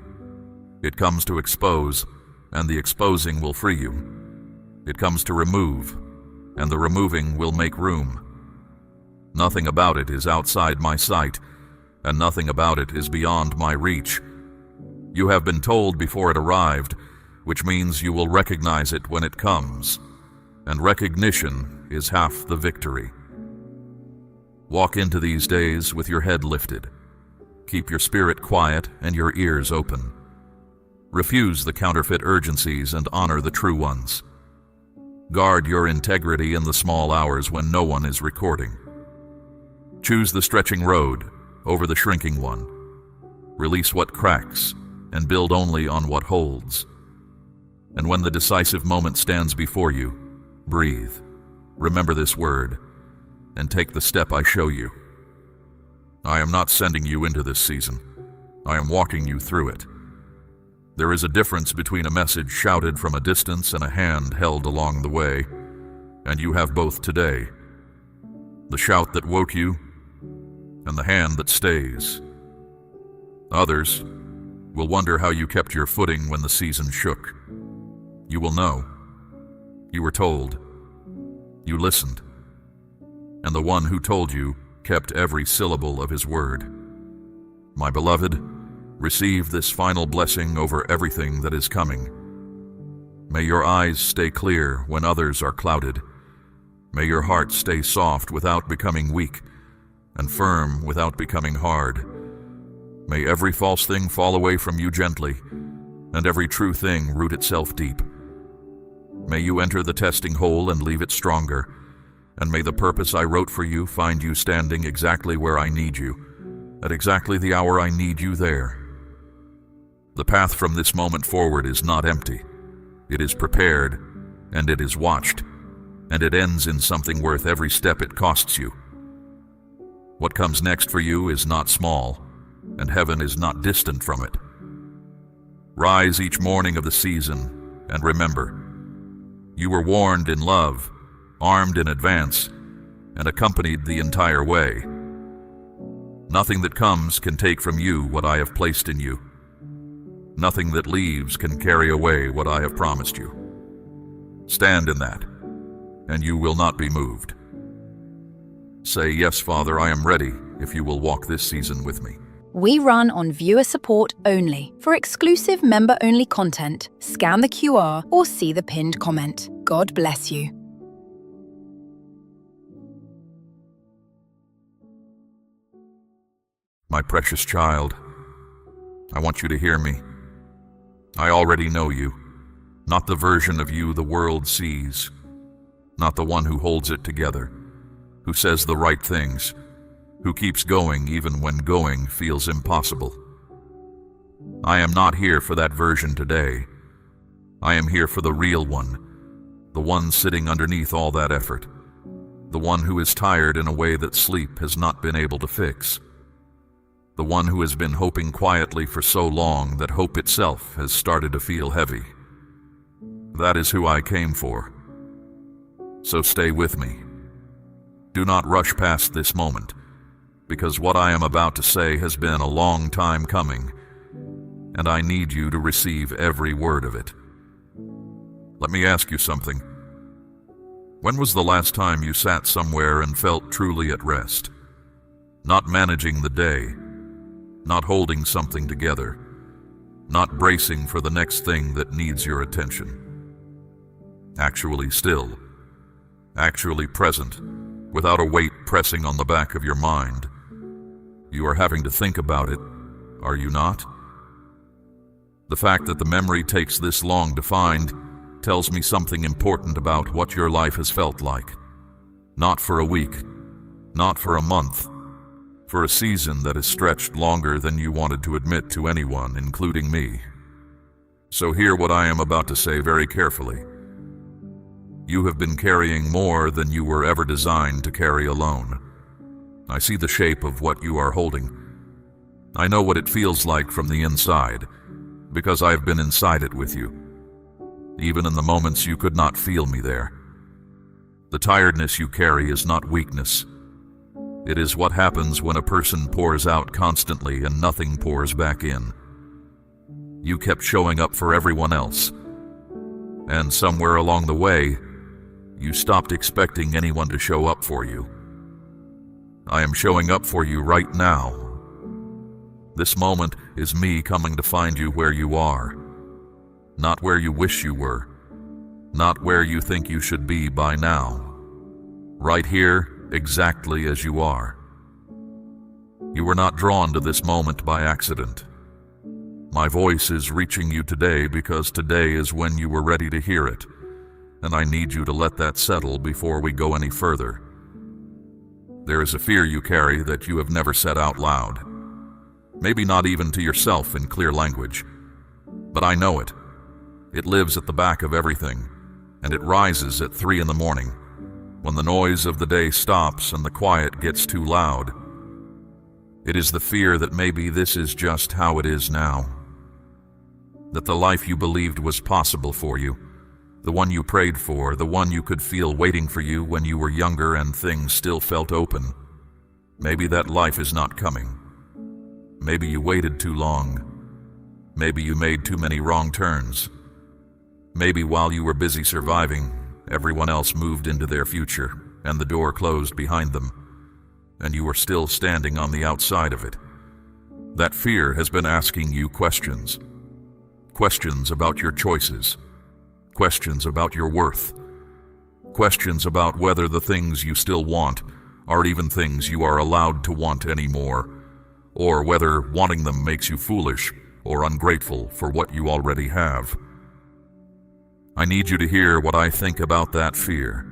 It comes to expose, and the exposing will free you. It comes to remove, and the removing will make room. Nothing about it is outside my sight, and nothing about it is beyond my reach. You have been told before it arrived, which means you will recognize it when it comes, and recognition is half the victory. Walk into these days with your head lifted. Keep your spirit quiet and your ears open. Refuse the counterfeit urgencies and honor the true ones. Guard your integrity in the small hours when no one is recording. Choose the stretching road over the shrinking one. Release what cracks and build only on what holds. And when the decisive moment stands before you, breathe. Remember this word and take the step I show you. I am not sending you into this season. I am walking you through it. There is a difference between a message shouted from a distance and a hand held along the way, and you have both today. The shout that woke you and the hand that stays. Others will wonder how you kept your footing when the season shook. You will know. You were told. You listened. And the one who told you kept every syllable of his word. My beloved, receive this final blessing over everything that is coming. May your eyes stay clear when others are clouded. May your heart stay soft without becoming weak, and firm without becoming hard. May every false thing fall away from you gently, and every true thing root itself deep. May you enter the testing hole and leave it stronger, and may the purpose I wrote for you find you standing exactly where I need you, at exactly the hour I need you there. The path from this moment forward is not empty. It is prepared, and it is watched, and it ends in something worth every step it costs you. What comes next for you is not small, and heaven is not distant from it. Rise each morning of the season, and remember, you were warned in love, armed in advance, and accompanied the entire way. Nothing that comes can take from you what I have placed in you. Nothing that leaves can carry away what I have promised you. Stand in that, and you will not be moved. Say, "Yes, Father, I am ready," if you will walk this season with me. We run on viewer support only. For exclusive member-only content, scan the QR or see the pinned comment. God bless you. My precious child, I want you to hear me. I already know you, not the version of you the world sees, not the one who holds it together, who says the right things, who keeps going even when going feels impossible. I am not here for that version today. I am here for the real one, the one sitting underneath all that effort, the one who is tired in a way that sleep has not been able to fix, the one who has been hoping quietly for so long that hope itself has started to feel heavy. That is who I came for. So stay with me. Do not rush past this moment, because what I am about to say has been a long time coming, and I need you to receive every word of it. Let me ask you something. When was the last time you sat somewhere and felt truly at rest? Not managing the day, not holding something together, not bracing for the next thing that needs your attention. actually still, actually present, without a weight pressing on the back of your mind. You are having to think about it, are you not? The fact that the memory takes this long to find tells me something important about what your life has felt like. Not for a week, not for a month, for a season that has stretched longer than you wanted to admit to anyone, including me. So hear what I am about to say very carefully. You have been carrying more than you were ever designed to carry alone. I see the shape of what you are holding. I know what it feels like from the inside, because I have been inside it with you, even in the moments you could not feel me there. The tiredness you carry is not weakness. It is what happens when a person pours out constantly and nothing pours back in. You kept showing up for everyone else, and somewhere along the way, you stopped expecting anyone to show up for you. I am showing up for you right now. This moment is me coming to find you where you are, not where you wish you were, not where you think you should be by now. Right here, exactly as you are. You were not drawn to this moment by accident. My voice is reaching you today because today is when you were ready to hear it, and I need you to let that settle before we go any further. There is a fear you carry that you have never said out loud. Maybe not even to yourself in clear language. But I know it. It lives at the back of everything, and it rises at 3 in the morning, when the noise of the day stops and the quiet gets too loud. It is the fear that maybe this is just how it is now. That the life you believed was possible for you, the one you prayed for, the one you could feel waiting for you when you were younger and things still felt open, maybe that life is not coming. Maybe you waited too long. Maybe you made too many wrong turns. Maybe while you were busy surviving, everyone else moved into their future, and the door closed behind them, and you were still standing on the outside of it. That fear has been asking you questions. Questions about your choices. Questions about your worth. Questions about whether the things you still want are even things you are allowed to want anymore, or whether wanting them makes you foolish or ungrateful for what you already have. I need you to hear what I think about that fear.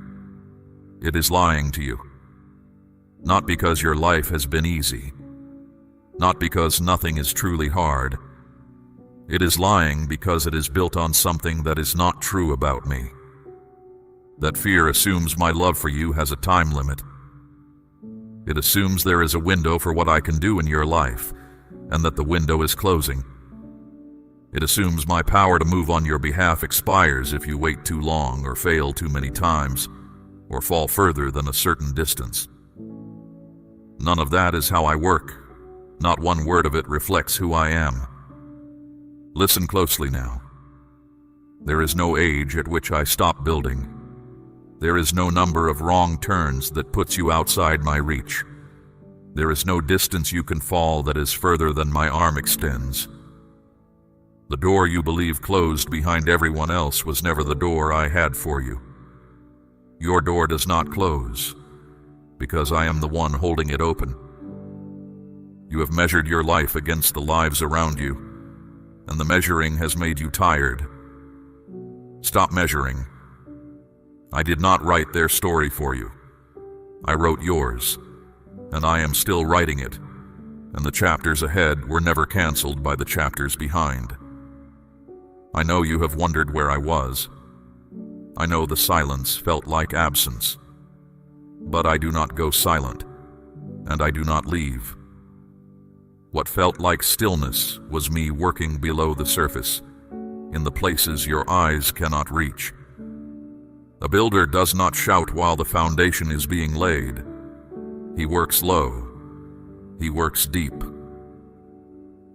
It is lying to you. Not because your life has been easy. Not because nothing is truly hard. It is lying because it is built on something that is not true about me. That fear assumes my love for you has a time limit. It assumes there is a window for what I can do in your life, and that the window is closing. It assumes my power to move on your behalf expires if you wait too long or fail too many times, or fall further than a certain distance. None of that is how I work. Not one word of it reflects who I am. Listen closely now. There is no age at which I stop building. There is no number of wrong turns that puts you outside my reach. There is no distance you can fall that is further than my arm extends. The door you believe closed behind everyone else was never the door I had for you. Your door does not close, because I am the one holding it open. You have measured your life against the lives around you, and the measuring has made you tired. Stop measuring. I did not write their story for you. I wrote yours, and I am still writing it, and the chapters ahead were never canceled by the chapters behind. I know you have wondered where I was. I know the silence felt like absence. But I do not go silent, and I do not leave. What felt like stillness was me working below the surface, in the places your eyes cannot reach. A builder does not shout while the foundation is being laid. He works low. He works deep.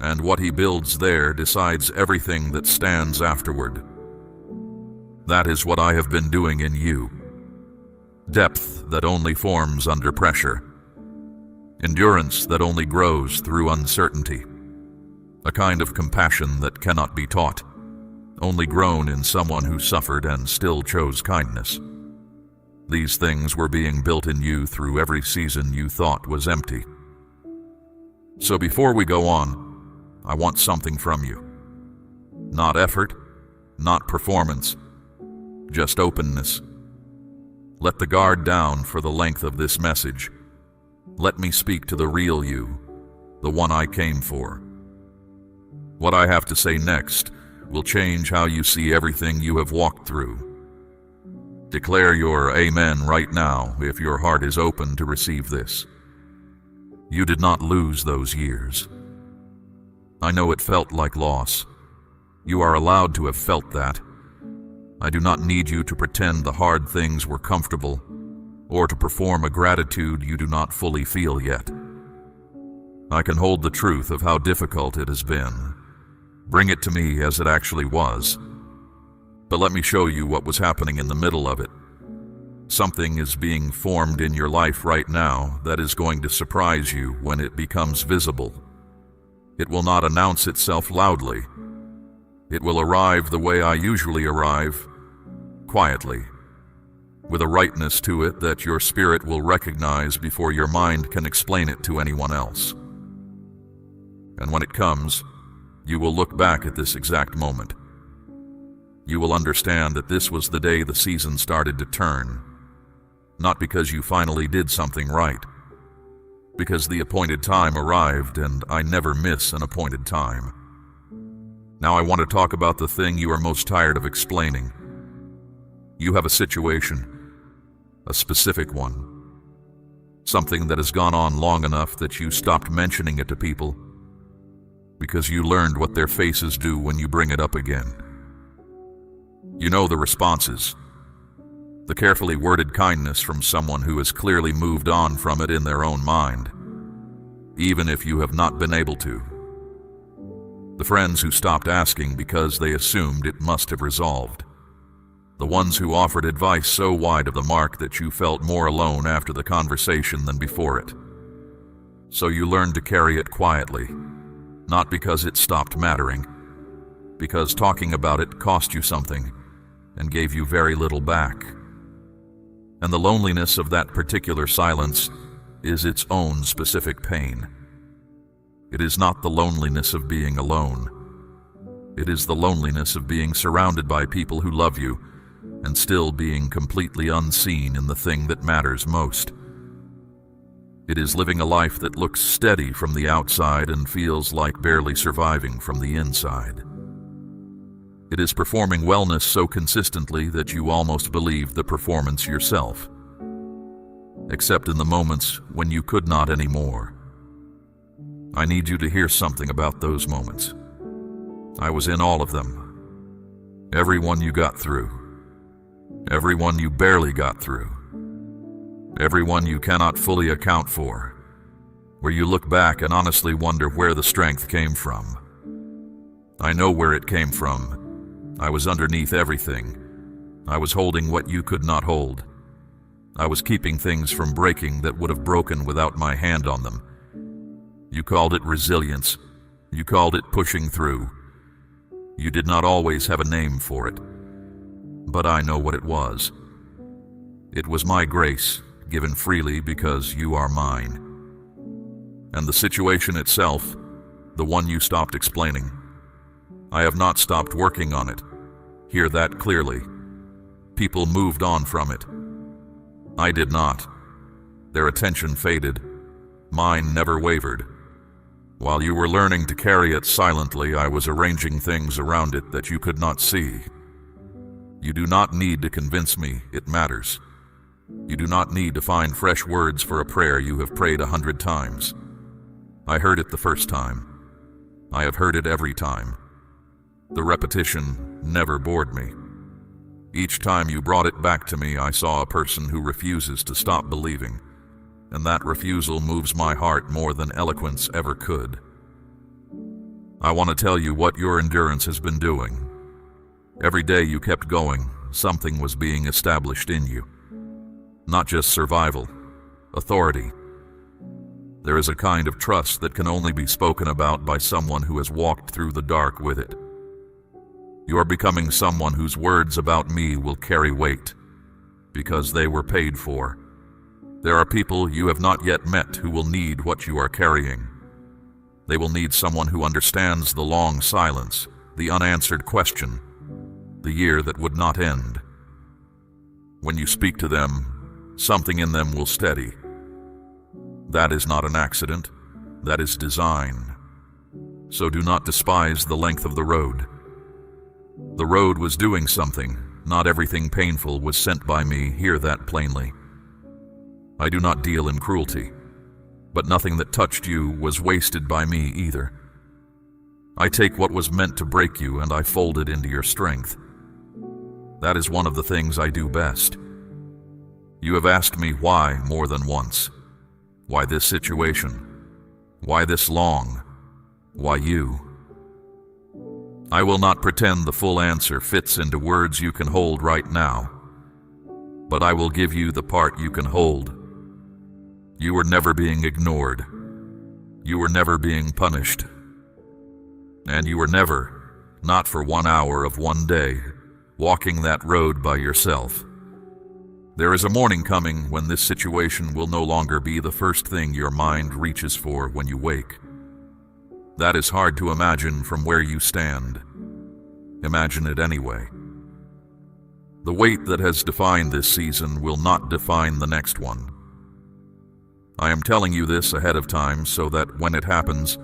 And what he builds there decides everything that stands afterward. That is what I have been doing in you. Depth that only forms under pressure. Endurance that only grows through uncertainty. A kind of compassion that cannot be taught. only grown in someone who suffered and still chose kindness. These things were being built in you through every season you thought was empty. So before we go on, I want something from you. Not effort, not performance, just openness. Let the guard down for the length of this message. Let me speak to the real you, the one I came for. What I have to say next will change how you see everything you have walked through. Declare your amen right now if your heart is open to receive this. You did not lose those years. I know it felt like loss. You are allowed to have felt that. I do not need you to pretend the hard things were comfortable or to perform a gratitude you do not fully feel yet. I can hold the truth of how difficult it has been. Bring it to me as it actually was. But let me show you what was happening in the middle of it. Something is being formed in your life right now that is going to surprise you when it becomes visible. It will not announce itself loudly. It will arrive the way I usually arrive, quietly, with a rightness to it that your spirit will recognize before your mind can explain it to anyone else. And when it comes, you will look back at this exact moment. You will understand that this was the day the season started to turn, not because you finally did something right, because the appointed time arrived, and I never miss an appointed time. Now I want to talk about the thing you are most tired of explaining. You have a situation, a specific one, something that has gone on long enough that you stopped mentioning it to people because you learned what their faces do when you bring it up again. You know the responses, the carefully worded kindness from someone who has clearly moved on from it in their own mind, even if you have not been able to. The friends who stopped asking because they assumed it must have resolved. The ones who offered advice so wide of the mark that you felt more alone after the conversation than before it. So you learned to carry it quietly, not because it stopped mattering, because talking about it cost you something and gave you very little back. And the loneliness of that particular silence is its own specific pain. It is not the loneliness of being alone. It is the loneliness of being surrounded by people who love you and still being completely unseen in the thing that matters most. It is living a life that looks steady from the outside and feels like barely surviving from the inside. It is performing wellness so consistently that you almost believe the performance yourself, except in the moments when you could not anymore. I need you to hear something about those moments. I was in all of them. Every one you got through. Every one you barely got through. Every one you cannot fully account for, where you look back and honestly wonder where the strength came from. I know where it came from. I was underneath everything. I was holding what you could not hold. I was keeping things from breaking that would have broken without my hand on them. You called it resilience. You called it pushing through. You did not always have a name for it, but I know what it was. It was my grace, given freely because you are mine. And the situation itself, the one you stopped explaining, I have not stopped working on it. Hear that clearly. People moved on from it. I did not. Their attention faded. Mine never wavered. While you were learning to carry it silently, I was arranging things around it that you could not see. You do not need to convince me it matters. You do not need to find fresh words for a prayer you have prayed 100 times. I heard it the first time. I have heard it every time. The repetition never bored me. Each time you brought it back to me, I saw a person who refuses to stop believing, and that refusal moves my heart more than eloquence ever could. I want to tell you what your endurance has been doing. Every day you kept going, something was being established in you. Not just survival, authority. There is a kind of trust that can only be spoken about by someone who has walked through the dark with it. You are becoming someone whose words about me will carry weight, because they were paid for. There are people you have not yet met who will need what you are carrying. They will need someone who understands the long silence, the unanswered question, the year that would not end. When you speak to them, something in them will steady. That is not an accident. That is design. So do not despise the length of the road. The road was doing something. Not everything painful was sent by me. Hear that plainly. I do not deal in cruelty, but nothing that touched you was wasted by me either. I take what was meant to break you and I fold it into your strength. That is one of the things I do best. You have asked me why more than once. Why this situation? Why this long? Why you? I will not pretend the full answer fits into words you can hold right now, but I will give you the part you can hold. You were never being ignored. You were never being punished. And you were never, not for 1 hour of one day, walking that road by yourself. There is a morning coming when this situation will no longer be the first thing your mind reaches for when you wake. That is hard to imagine from where you stand. Imagine it anyway. The weight that has defined this season will not define the next one. I am telling you this ahead of time so that when it happens,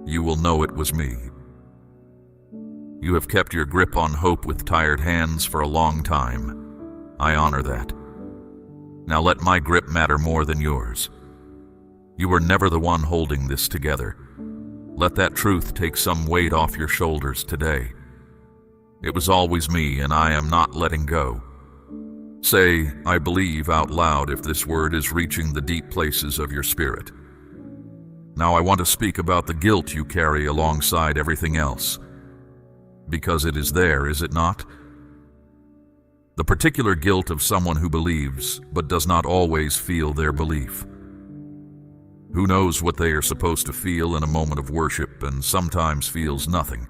you will know it was me. You have kept your grip on hope with tired hands for a long time. I honor that. Now let my grip matter more than yours. You were never the one holding this together. Let that truth take some weight off your shoulders today. It was always me, and I am not letting go. Say, I believe out loud if this word is reaching the deep places of your spirit. Now I want to speak about the guilt you carry alongside everything else. Because it is there, is it not? The particular guilt of someone who believes, but does not always feel their belief. Who knows what they are supposed to feel in a moment of worship and sometimes feels nothing?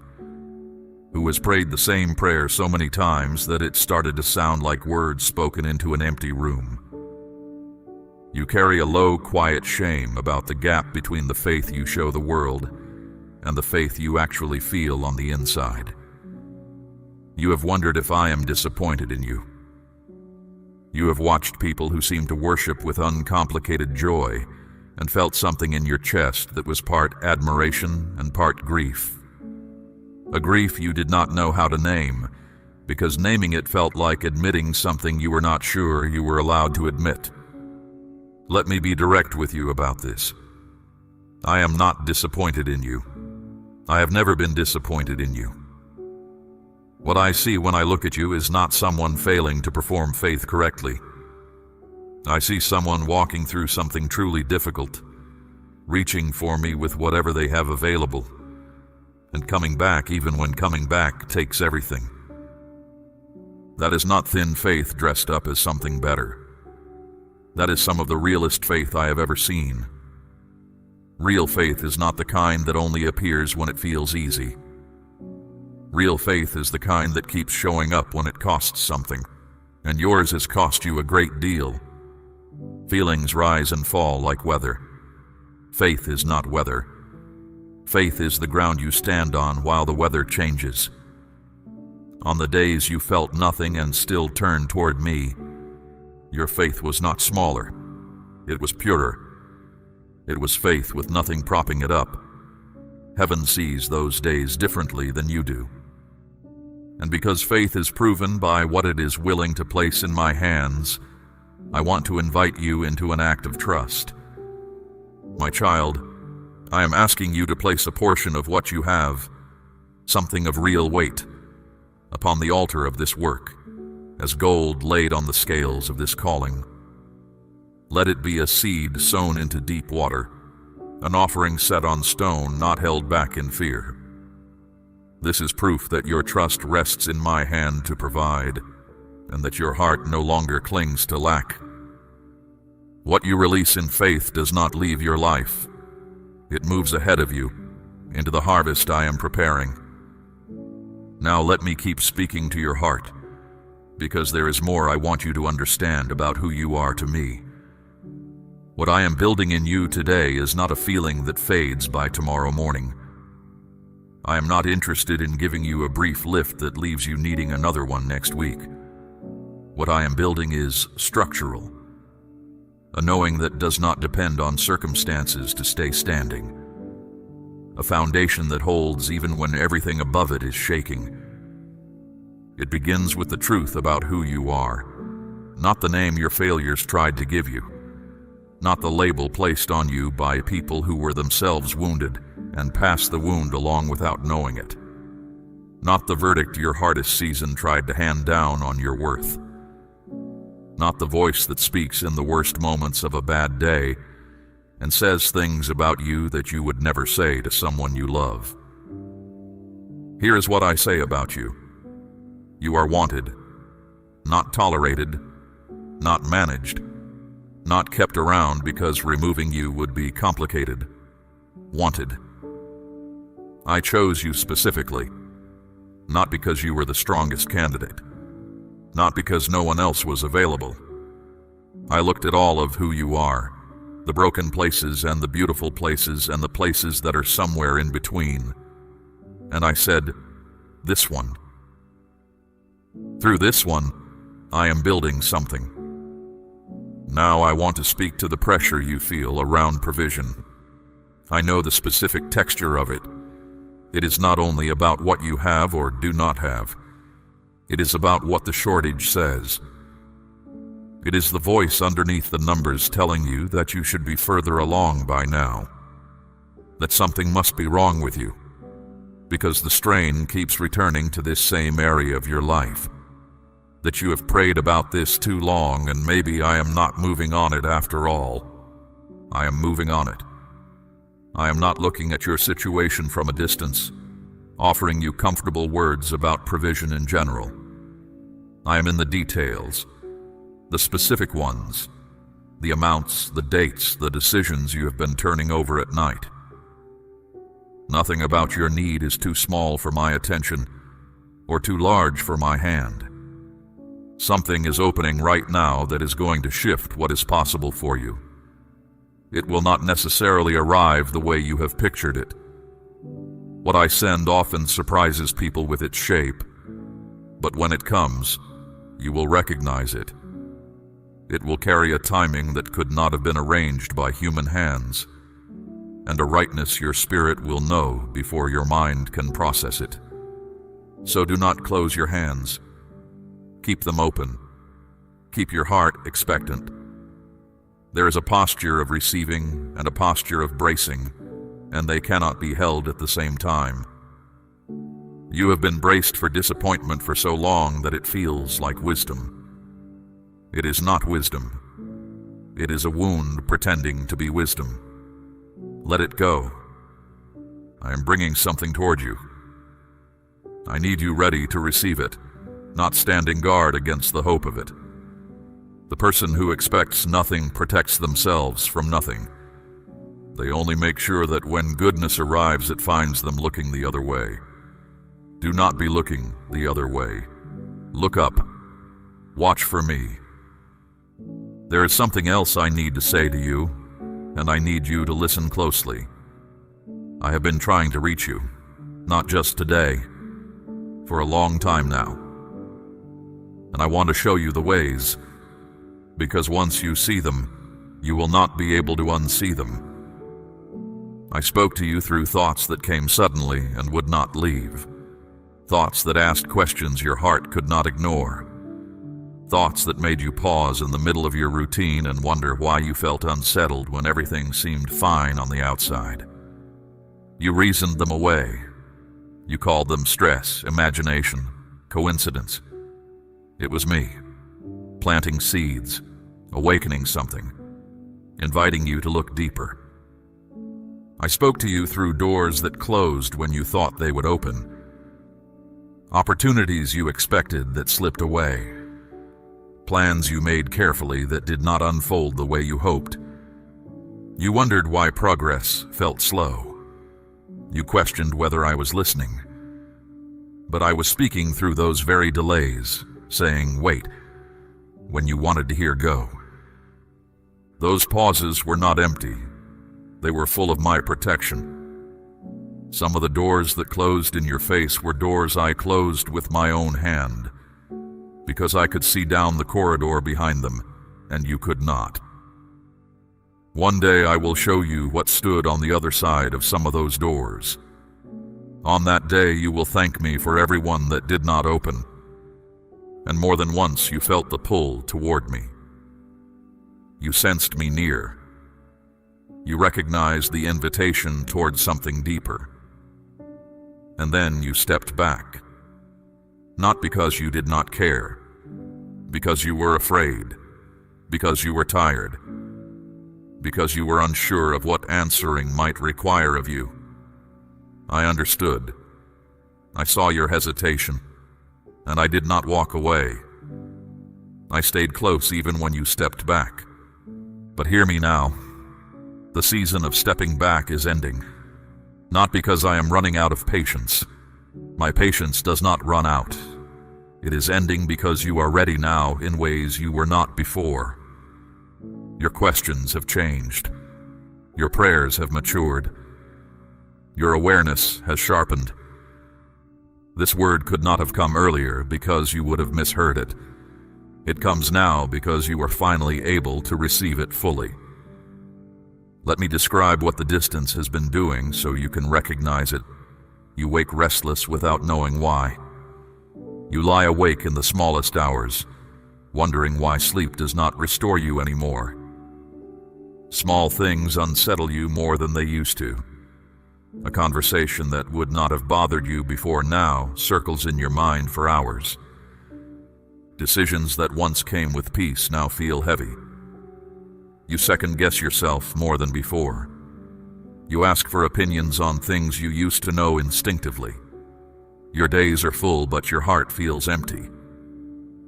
Who has prayed the same prayer so many times that it started to sound like words spoken into an empty room? You carry a low, quiet shame about the gap between the faith you show the world and the faith you actually feel on the inside. You have wondered if I am disappointed in you. You have watched people who seem to worship with uncomplicated joy and felt something in your chest that was part admiration and part grief. A grief you did not know how to name, because naming it felt like admitting something you were not sure you were allowed to admit. Let me be direct with you about this. I am not disappointed in you. I have never been disappointed in you. What I see when I look at you is not someone failing to perform faith correctly. I see someone walking through something truly difficult, reaching for me with whatever they have available, and coming back even when coming back takes everything. That is not thin faith dressed up as something better. That is some of the realest faith I have ever seen. Real faith is not the kind that only appears when it feels easy. Real faith is the kind that keeps showing up when it costs something, and yours has cost you a great deal. Feelings rise and fall like weather. Faith is not weather. Faith is the ground you stand on while the weather changes. On the days you felt nothing and still turned toward me, your faith was not smaller. It was purer. It was faith with nothing propping it up. Heaven sees those days differently than you do. And because faith is proven by what it is willing to place in my hands, I want to invite you into an act of trust. My child, I am asking you to place a portion of what you have, something of real weight, upon the altar of this work, as gold laid on the scales of this calling. Let it be a seed sown into deep water, an offering set on stone, not held back in fear. This is proof that your trust rests in my hand to provide, and that your heart no longer clings to lack. What you release in faith does not leave your life. It moves ahead of you, into the harvest I am preparing. Now let me keep speaking to your heart, because there is more I want you to understand about who you are to me. What I am building in you today is not a feeling that fades by tomorrow morning. I am not interested in giving you a brief lift that leaves you needing another one next week. What I am building is structural, a knowing that does not depend on circumstances to stay standing, a foundation that holds even when everything above it is shaking. It begins with the truth about who you are, not the name your failures tried to give you, not the label placed on you by people who were themselves wounded and passed the wound along without knowing it, not the verdict your hardest season tried to hand down on your worth, not the voice that speaks in the worst moments of a bad day and says things about you that you would never say to someone you love. Here is what I say about you. You are wanted, not tolerated, not managed, not kept around because removing you would be complicated. Wanted. I chose you specifically, not because you were the strongest candidate, not because no one else was available. I looked at all of who you are, the broken places and the beautiful places and the places that are somewhere in between, and I said, this one. Through this one, I am building something. Now I want to speak to the pressure you feel around provision. I know the specific texture of it. It is not only about what you have or do not have. It is about what the shortage says. It is the voice underneath the numbers telling you that you should be further along by now, that something must be wrong with you, because the strain keeps returning to this same area of your life, that you have prayed about this too long and maybe I am not moving on it after all. I am moving on it. I am not looking at your situation from a distance, offering you comfortable words about provision in general. I am in the details, the specific ones, the amounts, the dates, the decisions you have been turning over at night. Nothing about your need is too small for my attention or too large for my hand. Something is opening right now that is going to shift what is possible for you. It will not necessarily arrive the way you have pictured it. What I send often surprises people with its shape, but when it comes, you will recognize it. It will carry a timing that could not have been arranged by human hands, and a rightness your spirit will know before your mind can process it. So do not close your hands. Keep them open. Keep your heart expectant. There is a posture of receiving and a posture of bracing, and they cannot be held at the same time. You have been braced for disappointment for so long that it feels like wisdom. It is not wisdom. It is a wound pretending to be wisdom. Let it go. I am bringing something toward you. I need you ready to receive it, not standing guard against the hope of it. The person who expects nothing protects themselves from nothing. They only make sure that when goodness arrives, it finds them looking the other way. Do not be looking the other way. Look up. Watch for me. There is something else I need to say to you, and I need you to listen closely. I have been trying to reach you, not just today, for a long time now. And I want to show you the ways, because once you see them, you will not be able to unsee them. I spoke to you through thoughts that came suddenly and would not leave, thoughts that asked questions your heart could not ignore, thoughts that made you pause in the middle of your routine and wonder why you felt unsettled when everything seemed fine on the outside. You reasoned them away. You called them stress, imagination, coincidence. It was me, planting seeds, awakening something, inviting you to look deeper. I spoke to you through doors that closed when you thought they would open, opportunities you expected that slipped away, plans you made carefully that did not unfold the way you hoped. You wondered why progress felt slow. You questioned whether I was listening. But I was speaking through those very delays, saying, wait, when you wanted to hear go. Those pauses were not empty. They were full of my protection. Some of the doors that closed in your face were doors I closed with my own hand, because I could see down the corridor behind them, and you could not. One day I will show you what stood on the other side of some of those doors. On that day you will thank me for every one that did not open, and more than once you felt the pull toward me. You sensed me near. You recognized the invitation toward something deeper. And then you stepped back. Not because you did not care, because you were afraid, because you were tired, because you were unsure of what answering might require of you. I understood. I saw your hesitation, and I did not walk away. I stayed close even when you stepped back. But hear me now. The season of stepping back is ending. Not because I am running out of patience. My patience does not run out. It is ending because you are ready now in ways you were not before. Your questions have changed. Your prayers have matured. Your awareness has sharpened. This word could not have come earlier because you would have misheard it. It comes now because you are finally able to receive it fully. Let me describe what the distance has been doing so you can recognize it. You wake restless without knowing why. You lie awake in the smallest hours, wondering why sleep does not restore you anymore. Small things unsettle you more than they used to. A conversation that would not have bothered you before now circles in your mind for hours. Decisions that once came with peace now feel heavy. You second-guess yourself more than before. You ask for opinions on things you used to know instinctively. Your days are full, but your heart feels empty.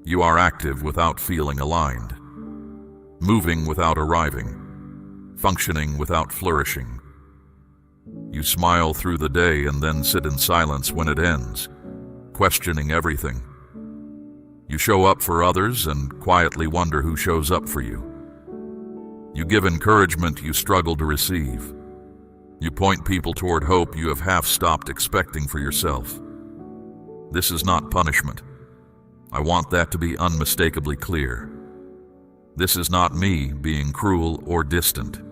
You are active without feeling aligned, moving without arriving, functioning without flourishing. You smile through the day and then sit in silence when it ends, questioning everything. You show up for others and quietly wonder who shows up for you. You give encouragement you struggle to receive. You point people toward hope you have half stopped expecting for yourself. This is not punishment. I want that to be unmistakably clear. This is not me being cruel or distant.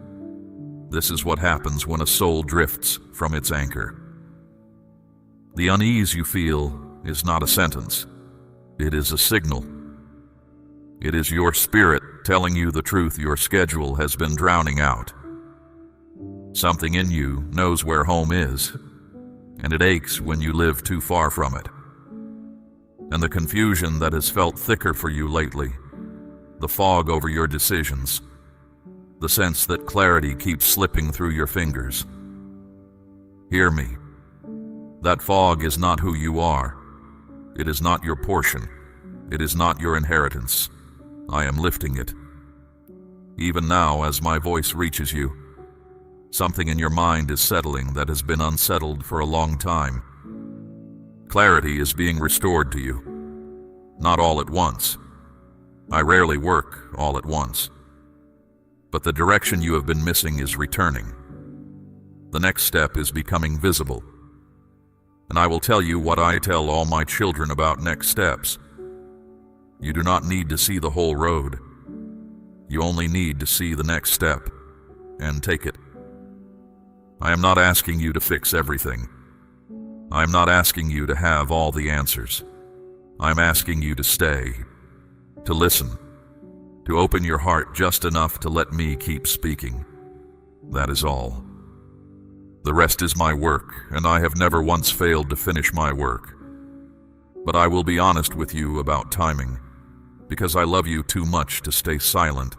This is what happens when a soul drifts from its anchor. The unease you feel is not a sentence. It is a signal. It is your spirit telling you the truth your schedule has been drowning out. Something in you knows where home is, and it aches when you live too far from it. And the confusion that has felt thicker for you lately, the fog over your decisions, the sense that clarity keeps slipping through your fingers. Hear me. That fog is not who you are. It is not your portion. It is not your inheritance. I am lifting it. Even now, as my voice reaches you, something in your mind is settling that has been unsettled for a long time. Clarity is being restored to you. Not all at once. I rarely work all at once. But the direction you have been missing is returning. The next step is becoming visible. And I will tell you what I tell all my children about next steps. You do not need to see the whole road. You only need to see the next step and take it. I am not asking you to fix everything. I am not asking you to have all the answers. I am asking you to stay, to listen, to open your heart just enough to let me keep speaking. That is all. The rest is my work, and I have never once failed to finish my work. But I will be honest with you about timing, because I love you too much to stay silent.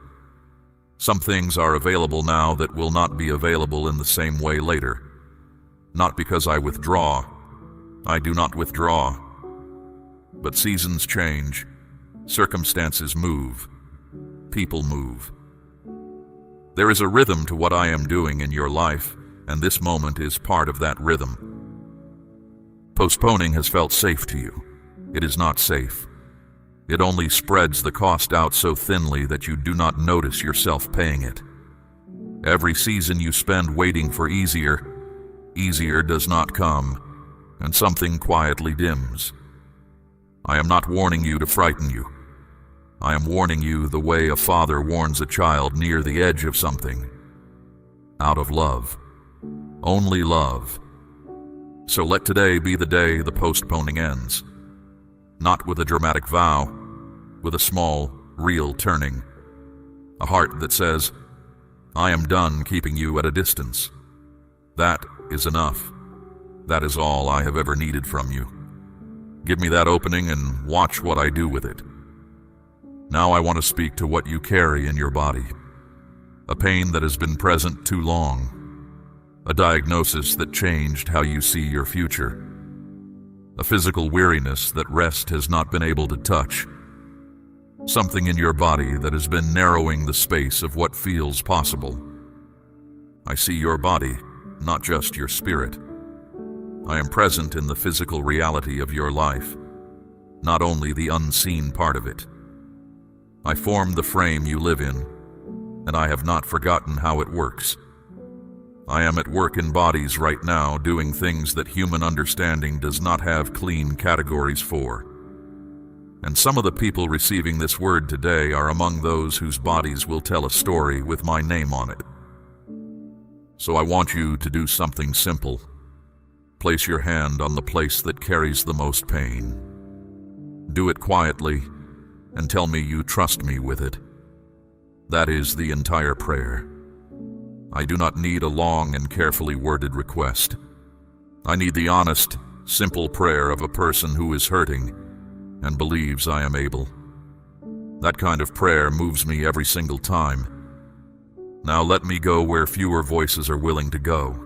Some things are available now that will not be available in the same way later. Not because I withdraw. I do not withdraw. But seasons change. Circumstances move. People move. There is a rhythm to what I am doing in your life, and this moment is part of that rhythm. Postponing has felt safe to you. It is not safe. It only spreads the cost out so thinly that you do not notice yourself paying it. Every season you spend waiting for easier does not come, and something quietly dims. I am not warning you to frighten you. I am warning you the way a father warns a child near the edge of something. Out of love. Only love. So let today be the day the postponing ends. Not with a dramatic vow, with a small, real turning. A heart that says, I am done keeping you at a distance. That is enough. That is all I have ever needed from you. Give me that opening and watch what I do with it. Now I want to speak to what you carry in your body. A pain that has been present too long. A diagnosis that changed how you see your future. A physical weariness that rest has not been able to touch. Something in your body that has been narrowing the space of what feels possible. I see your body, not just your spirit. I am present in the physical reality of your life, not only the unseen part of it. I form the frame you live in, and I have not forgotten how it works. I am at work in bodies right now doing things that human understanding does not have clean categories for. And some of the people receiving this word today are among those whose bodies will tell a story with my name on it. So I want you to do something simple. Place your hand on the place that carries the most pain. Do it quietly and tell me you trust me with it. That is the entire prayer. I do not need a long and carefully worded request. I need the honest, simple prayer of a person who is hurting and believes I am able. That kind of prayer moves me every single time. Now let me go where fewer voices are willing to go.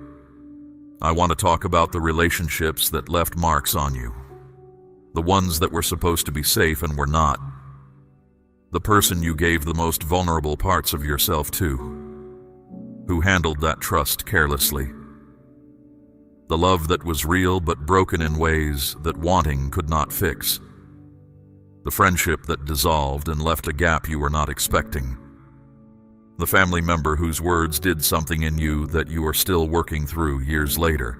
I want to talk about the relationships that left marks on you. The ones that were supposed to be safe and were not. The person you gave the most vulnerable parts of yourself to. Who handled that trust carelessly. The love that was real but broken in ways that wanting could not fix. The friendship that dissolved and left a gap you were not expecting. The family member whose words did something in you that you are still working through years later.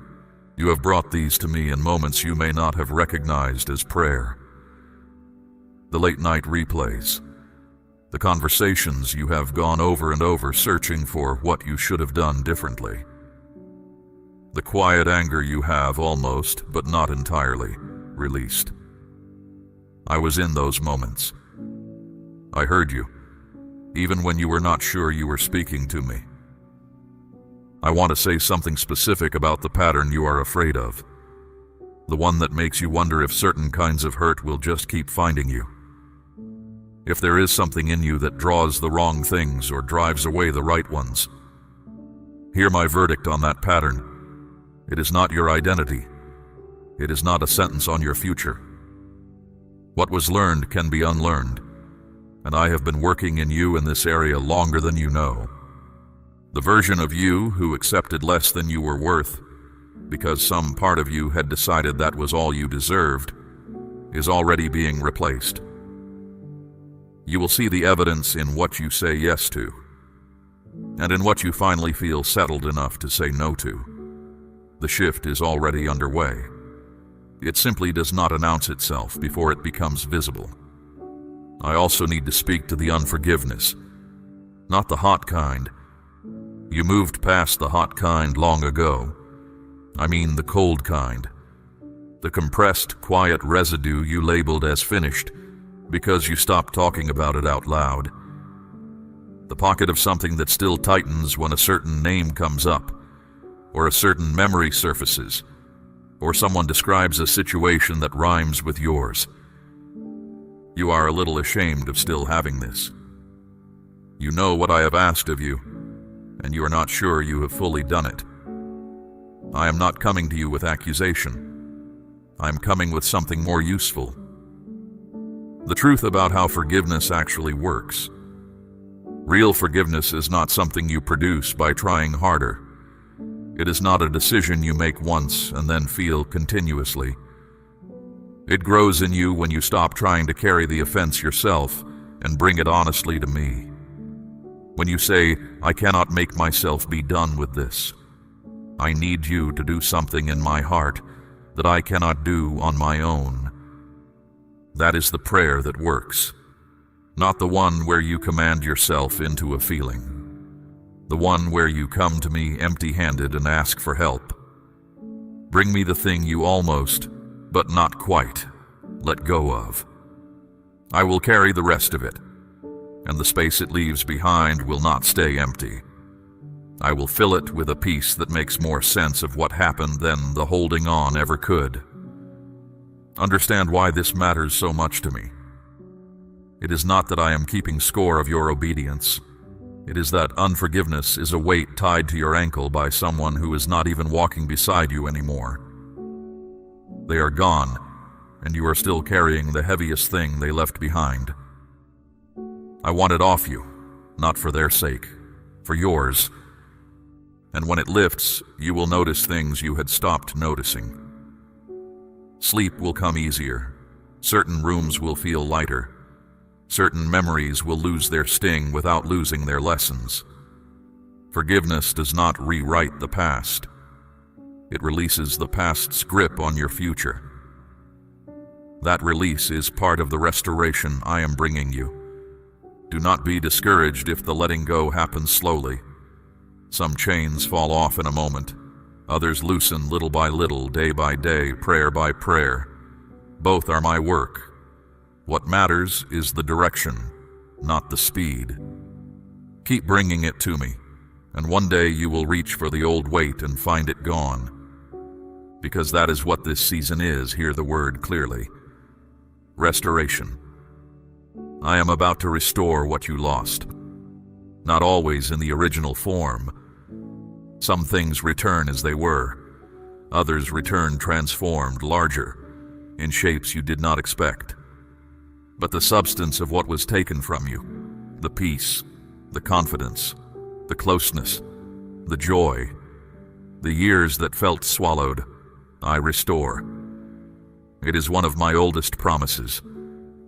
You have brought these to me in moments you may not have recognized as prayer. The late-night replays. The conversations you have gone over and over searching for what you should have done differently. The quiet anger you have almost, but not entirely, released. I was in those moments. I heard you, even when you were not sure you were speaking to me. I want to say something specific about the pattern you are afraid of. The one that makes you wonder if certain kinds of hurt will just keep finding you. If there is something in you that draws the wrong things or drives away the right ones. Hear my verdict on that pattern. It is not your identity. It is not a sentence on your future. What was learned can be unlearned, and I have been working in you in this area longer than you know. The version of you who accepted less than you were worth, because some part of you had decided that was all you deserved, is already being replaced. You will see the evidence in what you say yes to, and in what you finally feel settled enough to say no to. The shift is already underway. It simply does not announce itself before it becomes visible. I also need to speak to the unforgiveness, not the hot kind. You moved past the hot kind long ago. I mean the cold kind. The compressed, quiet residue you labeled as finished because you stopped talking about it out loud. The pocket of something that still tightens when a certain name comes up, or a certain memory surfaces, or someone describes a situation that rhymes with yours. You are a little ashamed of still having this. You know what I have asked of you, and you are not sure you have fully done it. I am not coming to you with accusation. I am coming with something more useful. The truth about how forgiveness actually works. Real forgiveness is not something you produce by trying harder. It is not a decision you make once and then feel continuously. It grows in you when you stop trying to carry the offense yourself and bring it honestly to me. When you say, I cannot make myself be done with this. I need you to do something in my heart that I cannot do on my own. That is the prayer that works, not the one where you command yourself into a feeling. The one where you come to me empty-handed and ask for help. Bring me the thing you almost, but not quite, let go of. I will carry the rest of it, and the space it leaves behind will not stay empty. I will fill it with a peace that makes more sense of what happened than the holding on ever could. Understand why this matters so much to me. It is not that I am keeping score of your obedience. It is that unforgiveness is a weight tied to your ankle by someone who is not even walking beside you anymore. They are gone, and you are still carrying the heaviest thing they left behind. I want it off you, not for their sake, for yours. And when it lifts, you will notice things you had stopped noticing. Sleep will come easier. Certain rooms will feel lighter. Certain memories will lose their sting without losing their lessons. Forgiveness does not rewrite the past. It releases the past's grip on your future. That release is part of the restoration I am bringing you. Do not be discouraged if the letting go happens slowly. Some chains fall off in a moment. Others loosen little by little, day by day, prayer by prayer. Both are my work. What matters is the direction, not the speed. Keep bringing it to me, and one day you will reach for the old weight and find it gone. Because that is what this season is, hear the word clearly. Restoration. I am about to restore what you lost. Not always in the original form. Some things return as they were. Others return transformed, larger, in shapes you did not expect. But the substance of what was taken from you, the peace, the confidence, the closeness, the joy, the years that felt swallowed, I restore. It is one of my oldest promises,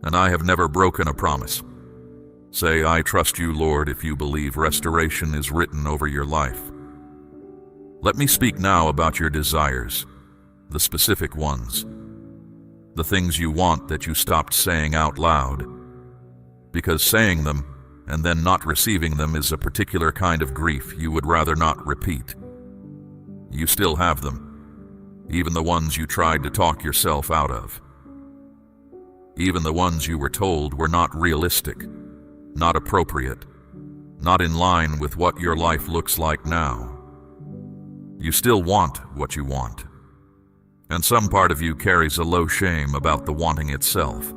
and I have never broken a promise. Say, I trust you, Lord, if you believe restoration is written over your life. Let me speak now about your desires, the specific ones. The things you want that you stopped saying out loud. Because saying them and then not receiving them is a particular kind of grief you would rather not repeat. You still have them, even the ones you tried to talk yourself out of. Even the ones you were told were not realistic, not appropriate, not in line with what your life looks like now. You still want what you want. And some part of you carries a low shame about the wanting itself,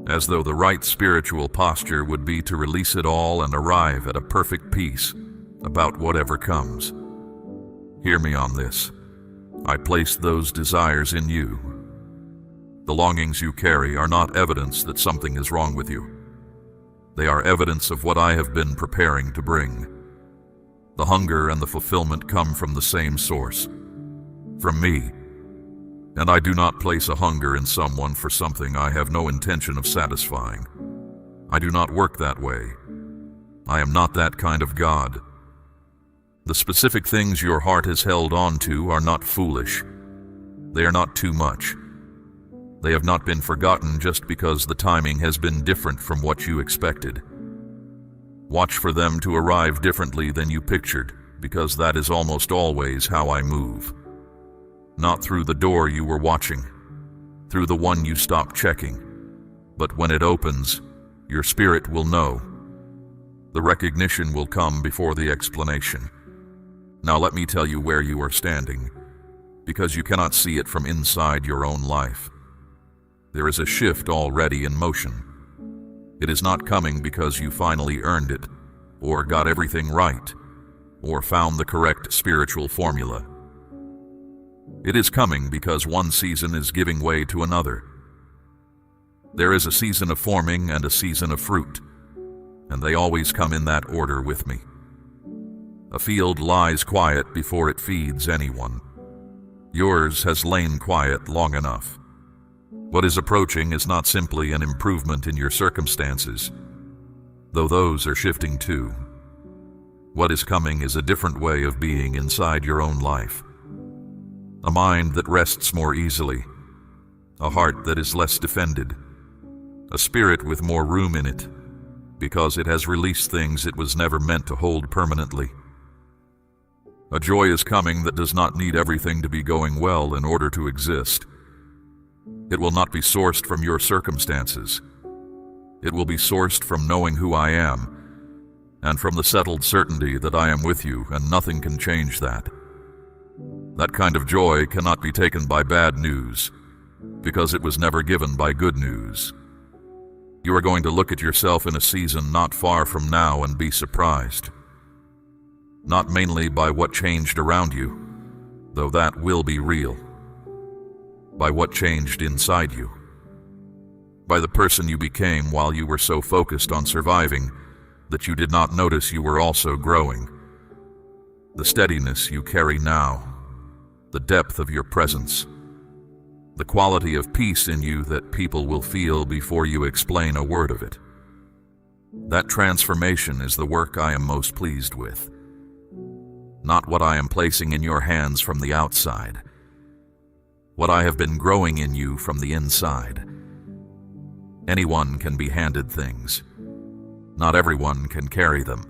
as though the right spiritual posture would be to release it all and arrive at a perfect peace about whatever comes. Hear me on this. I placed those desires in you. The longings you carry are not evidence that something is wrong with you. They are evidence of what I have been preparing to bring. The hunger and the fulfillment come from the same source, from me. And I do not place a hunger in someone for something I have no intention of satisfying. I do not work that way. I am not that kind of God. The specific things your heart has held on to are not foolish. They are not too much. They have not been forgotten just because the timing has been different from what you expected. Watch for them to arrive differently than you pictured, because that is almost always how I move. Not through the door you were watching, through the one you stopped checking, but when it opens, your spirit will know. The recognition will come before the explanation. Now let me tell you where you are standing, because you cannot see it from inside your own life. There is a shift already in motion. It is not coming because you finally earned it, or got everything right, or found the correct spiritual formula. It is coming because one season is giving way to another. There is a season of forming and a season of fruit, and they always come in that order with me. A field lies quiet before it feeds anyone. Yours has lain quiet long enough. What is approaching is not simply an improvement in your circumstances, though those are shifting too. What is coming is a different way of being inside your own life. A mind that rests more easily, a heart that is less defended, a spirit with more room in it, because it has released things it was never meant to hold permanently. A joy is coming that does not need everything to be going well in order to exist. It will not be sourced from your circumstances. It will be sourced from knowing who I am, and from the settled certainty that I am with you and nothing can change that. That kind of joy cannot be taken by bad news, because it was never given by good news. You are going to look at yourself in a season not far from now and be surprised. Not mainly by what changed around you, though that will be real. By what changed inside you. By the person you became while you were so focused on surviving that you did not notice you were also growing. The steadiness you carry now, the depth of your presence, the quality of peace in you that people will feel before you explain a word of it. That transformation is the work I am most pleased with. Not what I am placing in your hands from the outside. What I have been growing in you from the inside. Anyone can be handed things. Not everyone can carry them.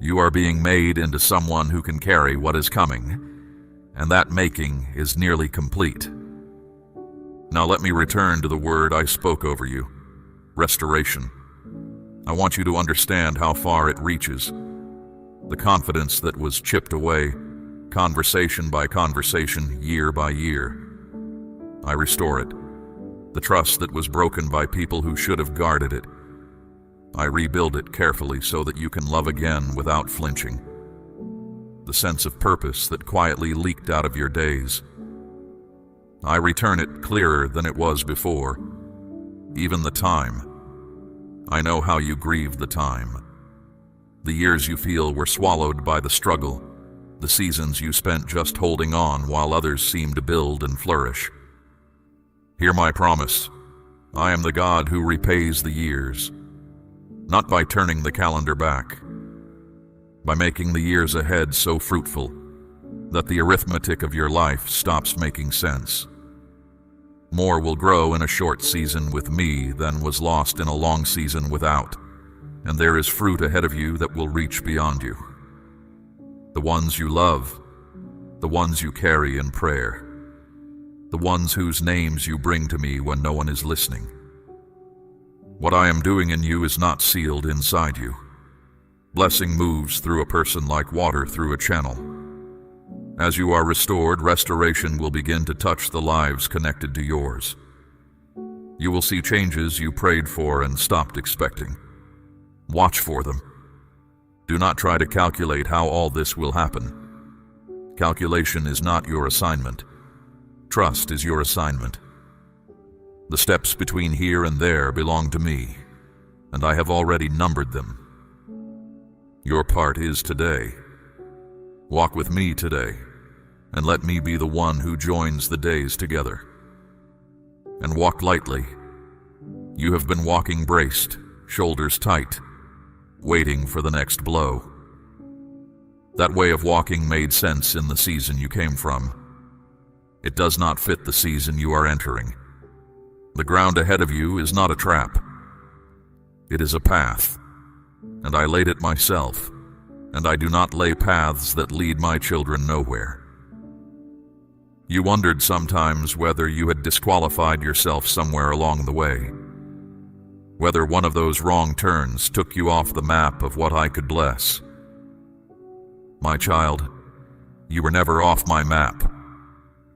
You are being made into someone who can carry what is coming, and that making is nearly complete. Now let me return to the word I spoke over you, restoration. I want you to understand how far it reaches. The confidence that was chipped away, conversation by conversation, year by year. I restore it. The trust that was broken by people who should have guarded it. I rebuild it carefully so that you can love again without flinching. The sense of purpose that quietly leaked out of your days. I return it clearer than it was before. Even the time. I know how you grieved the time. The years you feel were swallowed by the struggle. The seasons you spent just holding on while others seemed to build and flourish. Hear my promise. I am the God who repays the years. Not by turning the calendar back. By making the years ahead so fruitful that the arithmetic of your life stops making sense. More will grow in a short season with me than was lost in a long season without, and there is fruit ahead of you that will reach beyond you. The ones you love, the ones you carry in prayer, the ones whose names you bring to me when no one is listening. What I am doing in you is not sealed inside you. Blessing moves through a person like water through a channel. As you are restored, restoration will begin to touch the lives connected to yours. You will see changes you prayed for and stopped expecting. Watch for them. Do not try to calculate how all this will happen. Calculation is not your assignment. Trust is your assignment. The steps between here and there belong to me, and I have already numbered them. Your part is today. Walk with me today, and let me be the one who joins the days together. And walk lightly. You have been walking braced, shoulders tight, waiting for the next blow. That way of walking made sense in the season you came from. It does not fit the season you are entering. The ground ahead of you is not a trap. It is a path, and I laid it myself, and I do not lay paths that lead my children nowhere. You wondered sometimes whether you had disqualified yourself somewhere along the way, whether one of those wrong turns took you off the map of what I could bless. My child, you were never off my map.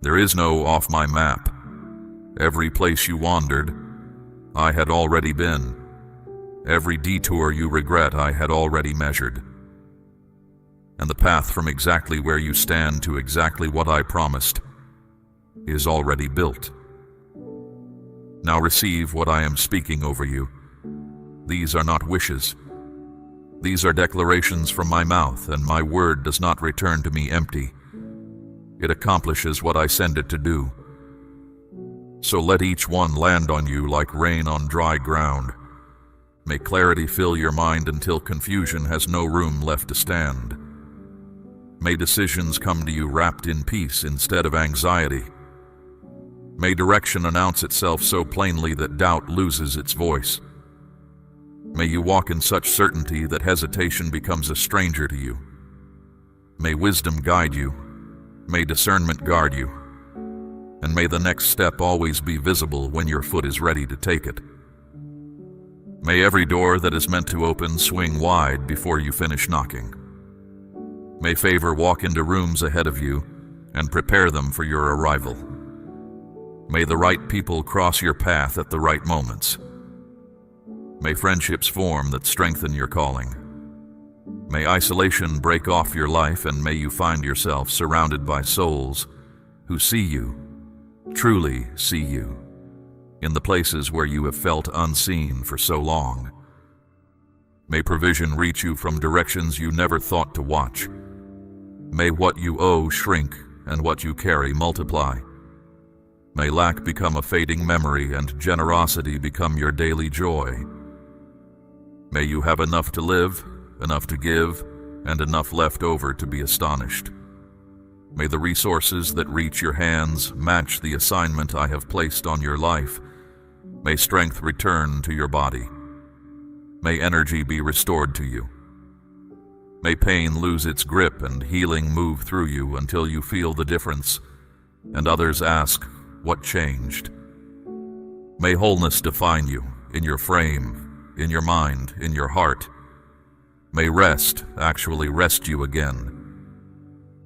There is no off my map. Every place you wandered, I had already been. Every detour you regret, I had already measured. And the path from exactly where you stand to exactly what I promised is already built. Now receive what I am speaking over you. These are not wishes. These are declarations from my mouth, and my word does not return to me empty. It accomplishes what I send it to do. So let each one land on you like rain on dry ground. May clarity fill your mind until confusion has no room left to stand. May decisions come to you wrapped in peace instead of anxiety. May direction announce itself so plainly that doubt loses its voice. May you walk in such certainty that hesitation becomes a stranger to you. May wisdom guide you. May discernment guard you. And may the next step always be visible when your foot is ready to take it. May every door that is meant to open swing wide before you finish knocking. May favor walk into rooms ahead of you and prepare them for your arrival. May the right people cross your path at the right moments. May friendships form that strengthen your calling. May isolation break off your life, and may you find yourself surrounded by souls who see you, truly see you, in the places where you have felt unseen for so long. May provision reach you from directions you never thought to watch. May what you owe shrink and what you carry multiply. May lack become a fading memory and generosity become your daily joy. May you have enough to live, enough to give, and enough left over to be astonished. May the resources that reach your hands match the assignment I have placed on your life. May strength return to your body. May energy be restored to you. May pain lose its grip and healing move through you until you feel the difference, and others ask, what changed? May wholeness define you, in your frame, in your mind, in your heart. May rest actually rest you again.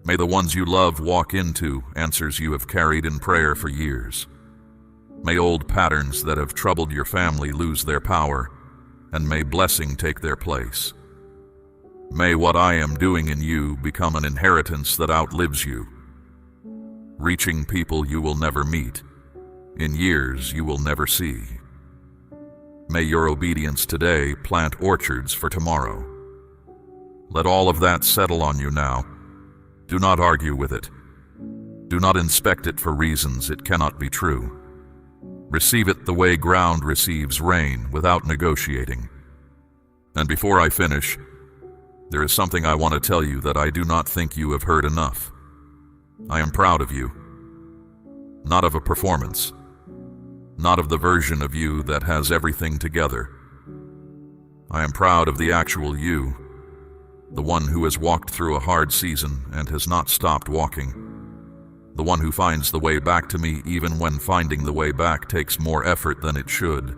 May the ones you love walk into answers you have carried in prayer for years. May old patterns that have troubled your family lose their power, and may blessing take their place. May what I am doing in you become an inheritance that outlives you, reaching people you will never meet, in years you will never see. May your obedience today plant orchards for tomorrow. Let all of that settle on you now. Do not argue with it. Do not inspect it for reasons it cannot be true. Receive it the way ground receives rain, without negotiating. And before I finish, there is something I want to tell you that I do not think you have heard enough. I am proud of you. Not of a performance. Not of the version of you that has everything together. I am proud of the actual you, the one who has walked through a hard season and has not stopped walking, the one who finds the way back to me even when finding the way back takes more effort than it should,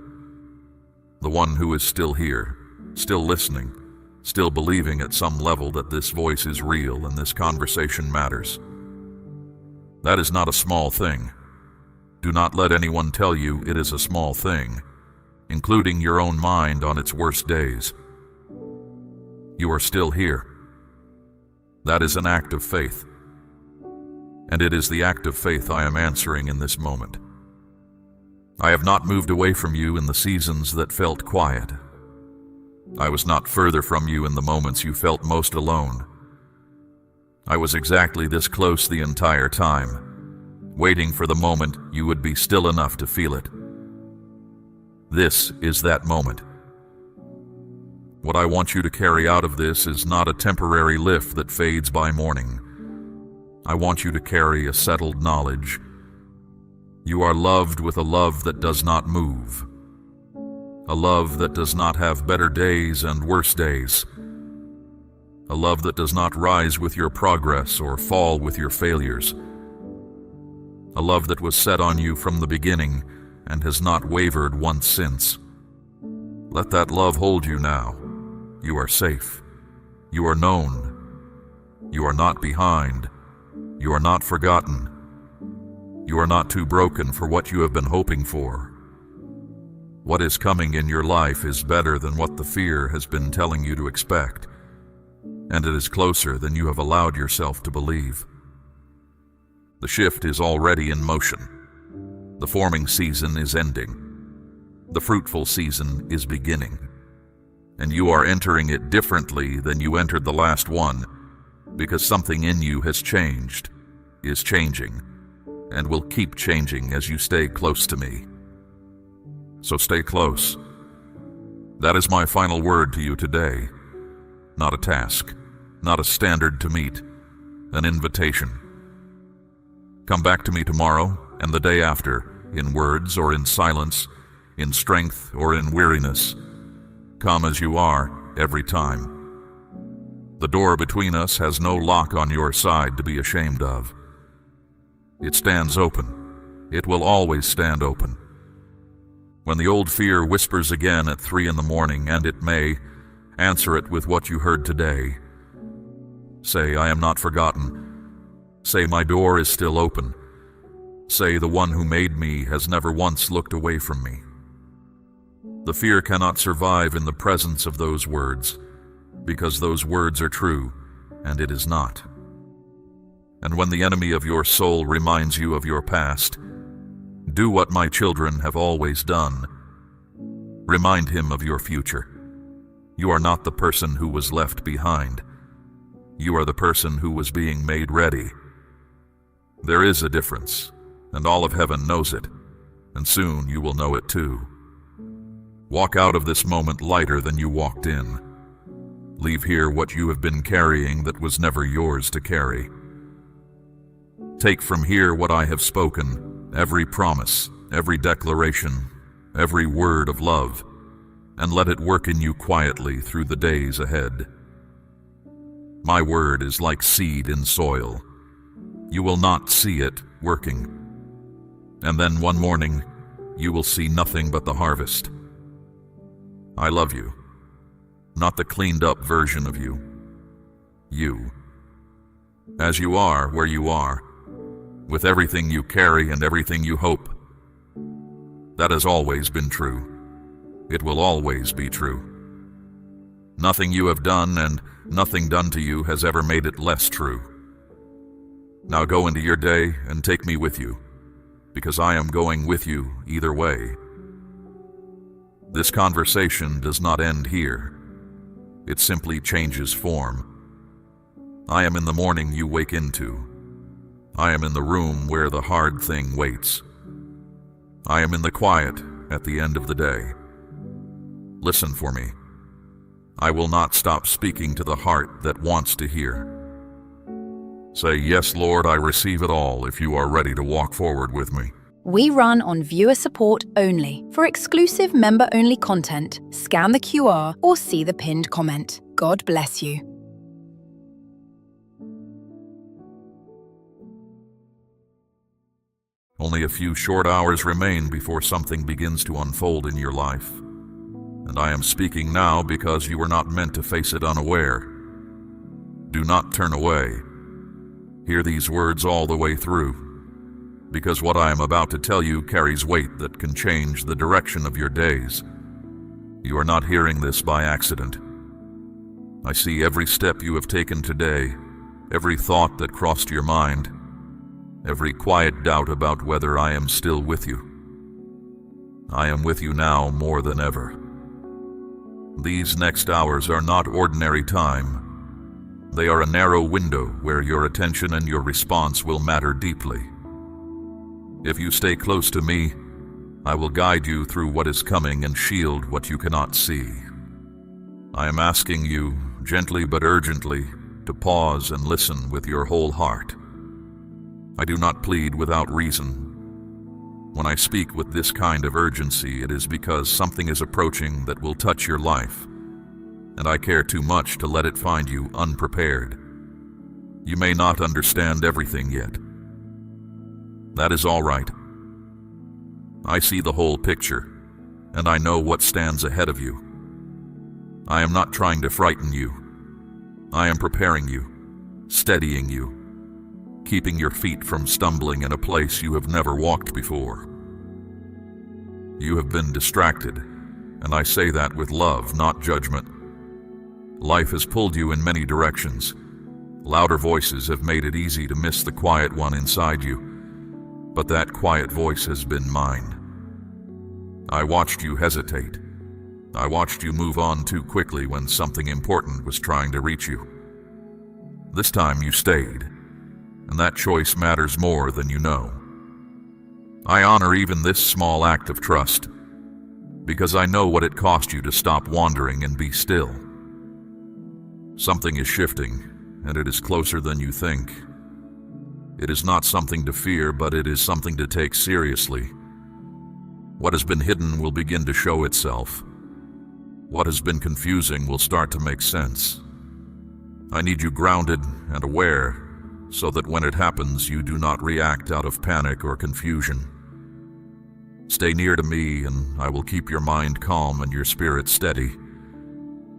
the one who is still here, still listening, still believing at some level that this voice is real and this conversation matters. That is not a small thing. Do not let anyone tell you it is a small thing, including your own mind on its worst days. You are still here. That is an act of faith. And it is the act of faith I am answering in this moment. I have not moved away from you in the seasons that felt quiet. I was not further from you in the moments you felt most alone. I was exactly this close the entire time, waiting for the moment you would be still enough to feel it. This is that moment. What I want you to carry out of this is not a temporary lift that fades by morning. I want you to carry a settled knowledge. You are loved with a love that does not move. A love that does not have better days and worse days. A love that does not rise with your progress or fall with your failures. A love that was set on you from the beginning and has not wavered once since. Let that love hold you now. You are safe. You are known. You are not behind. You are not forgotten. You are not too broken for what you have been hoping for. What is coming in your life is better than what the fear has been telling you to expect, and it is closer than you have allowed yourself to believe. The shift is already in motion. The forming season is ending. The fruitful season is beginning. And you are entering it differently than you entered the last one, because something in you has changed, is changing, and will keep changing as you stay close to me. So stay close. That is my final word to you today. Not a task, not a standard to meet, an invitation. Come back to me tomorrow and the day after, in words or in silence, in strength or in weariness. Come as you are every time. The door between us has no lock on your side to be ashamed of. It stands open. It will always stand open. When the old fear whispers again at 3 a.m, and it may, answer it with what you heard today. Say, I am not forgotten. Say, my door is still open. Say, the one who made me has never once looked away from me. The fear cannot survive in the presence of those words, because those words are true, and it is not. And when the enemy of your soul reminds you of your past, do what my children have always done. Remind him of your future. You are not the person who was left behind. You are the person who was being made ready. There is a difference, and all of heaven knows it, and soon you will know it too. Walk out of this moment lighter than you walked in. Leave here what you have been carrying that was never yours to carry. Take from here what I have spoken, every promise, every declaration, every word of love, and let it work in you quietly through the days ahead. My word is like seed in soil. You will not see it working. And then one morning, you will see nothing but the harvest. I love you. Not the cleaned-up version of you. You. As you are, where you are, with everything you carry and everything you hope. That has always been true. It will always be true. Nothing you have done and nothing done to you has ever made it less true. Now go into your day and take me with you, because I am going with you either way. This conversation does not end here. It simply changes form. I am in the morning you wake into. I am in the room where the hard thing waits. I am in the quiet at the end of the day. Listen for me. I will not stop speaking to the heart that wants to hear. Say, yes, Lord, I receive it all if you are ready to walk forward with me. We run on viewer support only. For exclusive member-only content, scan the QR or see the pinned comment. God bless you. Only a few short hours remain before something begins to unfold in your life. And I am speaking now because you were not meant to face it unaware. Do not turn away. Hear these words all the way through, because what I am about to tell you carries weight that can change the direction of your days. You are not hearing this by accident. I see every step you have taken today, every thought that crossed your mind, every quiet doubt about whether I am still with you. I am with you now more than ever. These next hours are not ordinary time. They are a narrow window where your attention and your response will matter deeply. If you stay close to me, I will guide you through what is coming and shield what you cannot see. I am asking you, gently but urgently, to pause and listen with your whole heart. I do not plead without reason. When I speak with this kind of urgency, it is because something is approaching that will touch your life, and I care too much to let it find you unprepared. You may not understand everything yet. That is all right. I see the whole picture, and I know what stands ahead of you. I am not trying to frighten you. I am preparing you, steadying you, keeping your feet from stumbling in a place you have never walked before. You have been distracted, and I say that with love, not judgment. Life has pulled you in many directions. Louder voices have made it easy to miss the quiet one inside you, but that quiet voice has been mine. I watched you hesitate. I watched you move on too quickly when something important was trying to reach you. This time you stayed, and that choice matters more than you know. I honor even this small act of trust, because I know what it cost you to stop wandering and be still. Something is shifting, and it is closer than you think. It is not something to fear, but it is something to take seriously. What has been hidden will begin to show itself. What has been confusing will start to make sense. I need you grounded and aware, so that when it happens, you do not react out of panic or confusion. Stay near to me, and I will keep your mind calm and your spirit steady,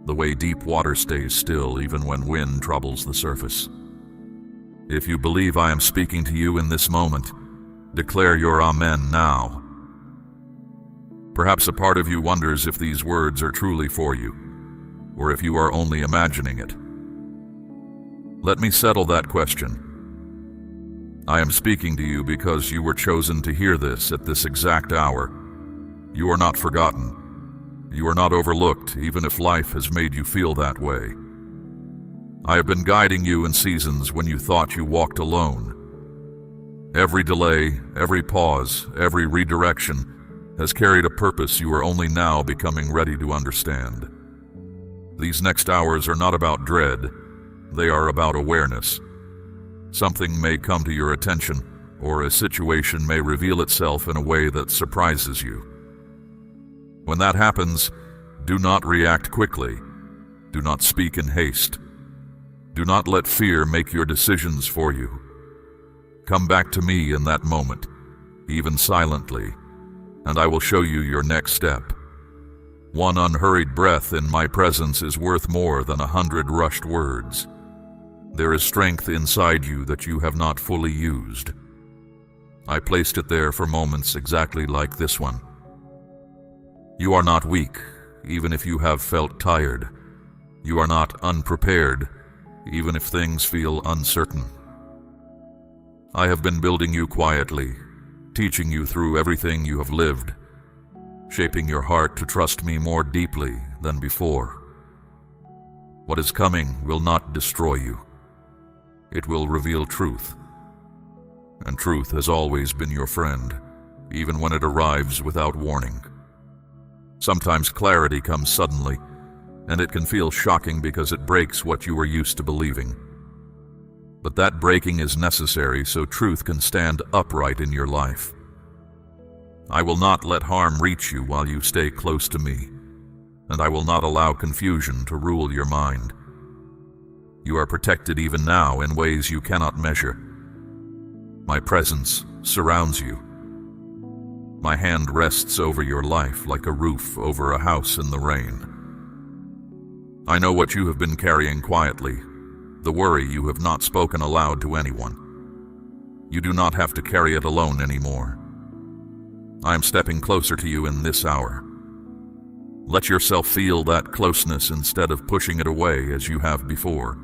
the way deep water stays still even when wind troubles the surface. If you believe I am speaking to you in this moment, declare your Amen now. Perhaps a part of you wonders if these words are truly for you, or if you are only imagining it. Let me settle that question. I am speaking to you because you were chosen to hear this at this exact hour. You are not forgotten. You are not overlooked, even if life has made you feel that way. I have been guiding you in seasons when you thought you walked alone. Every delay, every pause, every redirection has carried a purpose you are only now becoming ready to understand. These next hours are not about dread. They are about awareness. Something may come to your attention, or a situation may reveal itself in a way that surprises you. When that happens, do not react quickly. Do not speak in haste. Do not let fear make your decisions for you. Come back to me in that moment, even silently, and I will show you your next step. One unhurried breath in my presence is worth more than 100 rushed words. There is strength inside you that you have not fully used. I placed it there for moments exactly like this one. You are not weak, even if you have felt tired. You are not unprepared, even if things feel uncertain. I have been building you quietly, teaching you through everything you have lived, shaping your heart to trust me more deeply than before. What is coming will not destroy you. It will reveal truth. And truth has always been your friend, even when it arrives without warning. Sometimes clarity comes suddenly, and it can feel shocking because it breaks what you were used to believing. But that breaking is necessary so truth can stand upright in your life. I will not let harm reach you while you stay close to me, and I will not allow confusion to rule your mind. You are protected even now in ways you cannot measure. My presence surrounds you. My hand rests over your life like a roof over a house in the rain. I know what you have been carrying quietly, the worry you have not spoken aloud to anyone. You do not have to carry it alone anymore. I am stepping closer to you in this hour. Let yourself feel that closeness instead of pushing it away as you have before.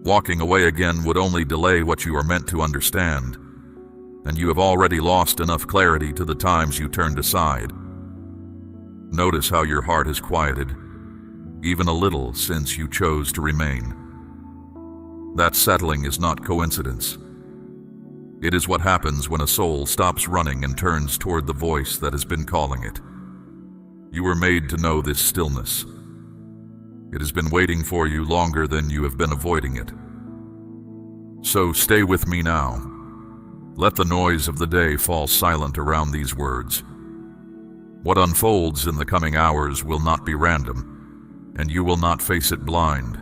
Walking away again would only delay what you are meant to understand, and you have already lost enough clarity to the times you turned aside. Notice how your heart has quieted, even a little since you chose to remain. That settling is not coincidence. It is what happens when a soul stops running and turns toward the voice that has been calling it. You were made to know this stillness. It has been waiting for you longer than you have been avoiding it. So stay with me now. Let the noise of the day fall silent around these words. What unfolds in the coming hours will not be random, and you will not face it blind.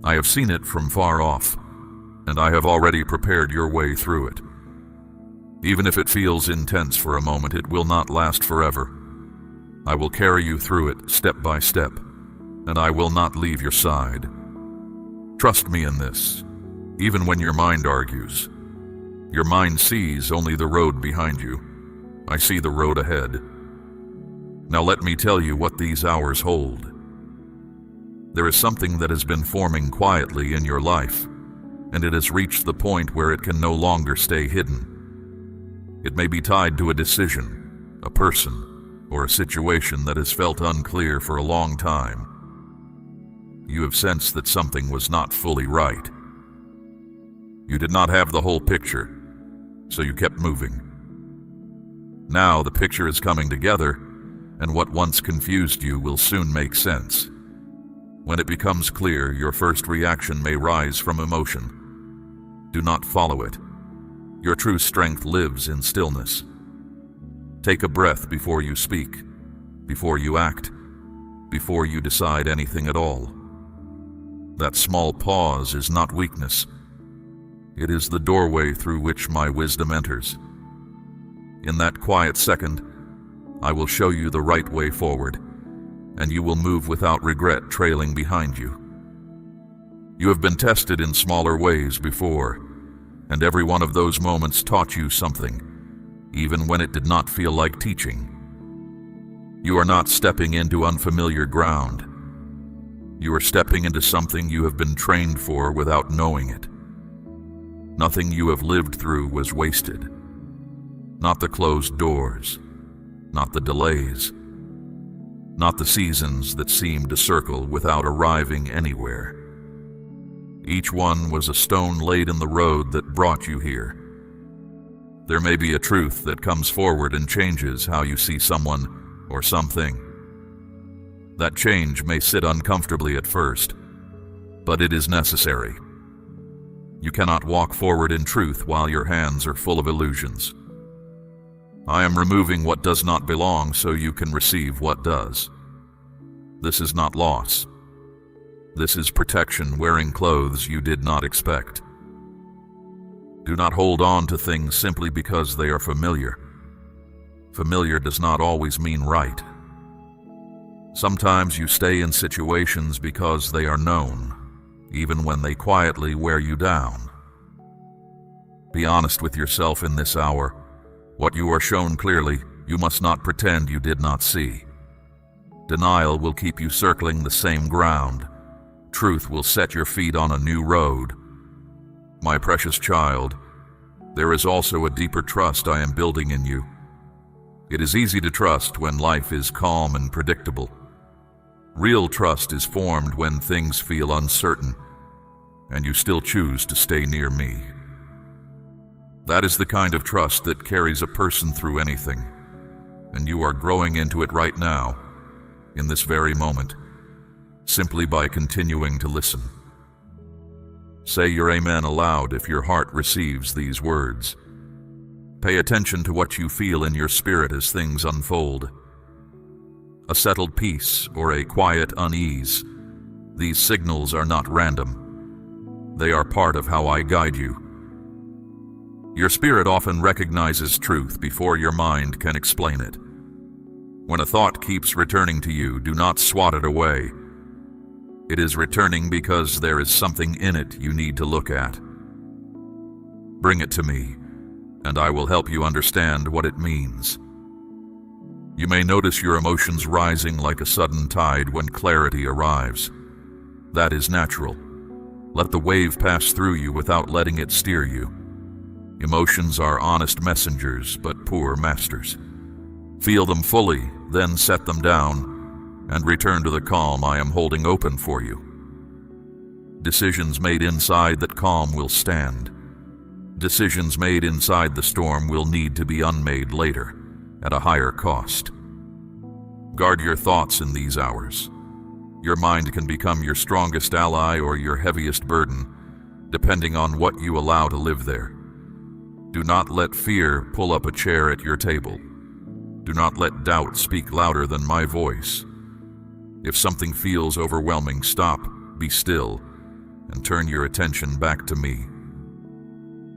I have seen it from far off, and I have already prepared your way through it. Even if it feels intense for a moment, it will not last forever. I will carry you through it step by step, and I will not leave your side. Trust me in this, even when your mind argues. Your mind sees only the road behind you. I see the road ahead. Now let me tell you what these hours hold. There is something that has been forming quietly in your life, and it has reached the point where it can no longer stay hidden. It may be tied to a decision, a person, or a situation that has felt unclear for a long time. You have sensed that something was not fully right. You did not have the whole picture, so you kept moving, Now the picture is coming together, and what once confused you will soon make sense. When it becomes clear, your first reaction may rise from emotion. Do not follow it. Your true strength lives in stillness. Take a breath before you speak, before you act, before you decide anything at all. That small pause is not weakness. It is the doorway through which my wisdom enters. In that quiet second, I will show you the right way forward, and you will move without regret trailing behind you. You have been tested in smaller ways before, and every one of those moments taught you something, even when it did not feel like teaching. You are not stepping into unfamiliar ground. You are stepping into something you have been trained for without knowing it. Nothing you have lived through was wasted. Not the closed doors, not the delays, not the seasons that seemed to circle without arriving anywhere. Each one was a stone laid in the road that brought you here. There may be a truth that comes forward and changes how you see someone or something. That change may sit uncomfortably at first, but it is necessary. You cannot walk forward in truth while your hands are full of illusions. I am removing what does not belong so you can receive what does. This is not loss. This is protection wearing clothes you did not expect. Do not hold on to things simply because they are familiar. Familiar does not always mean right. Sometimes you stay in situations because they are known, even when they quietly wear you down. Be honest with yourself in this hour. What you are shown clearly, you must not pretend you did not see. Denial will keep you circling the same ground. Truth will set your feet on a new road. My precious child, there is also a deeper trust I am building in you. It is easy to trust when life is calm and predictable. Real trust is formed when things feel uncertain, and you still choose to stay near me. That is the kind of trust that carries a person through anything, and you are growing into it right now, in this very moment, simply by continuing to listen. Say your amen aloud if your heart receives these words. Pay attention to what you feel in your spirit as things unfold. A settled peace or a quiet unease. These signals are not random. They are part of how I guide you. Your spirit often recognizes truth before your mind can explain it. When a thought keeps returning to you, do not swat it away. It is returning because there is something in it you need to look at. Bring it to me, and I will help you understand what it means. You may notice your emotions rising like a sudden tide when clarity arrives. That is natural. Let the wave pass through you without letting it steer you. Emotions are honest messengers, but poor masters. Feel them fully, then set them down, and return to the calm I am holding open for you. Decisions made inside that calm will stand. Decisions made inside the storm will need to be unmade later, at a higher cost. Guard your thoughts in these hours. Your mind can become your strongest ally or your heaviest burden, depending on what you allow to live there. Do not let fear pull up a chair at your table. Do not let doubt speak louder than my voice. If something feels overwhelming, stop, be still, and turn your attention back to me.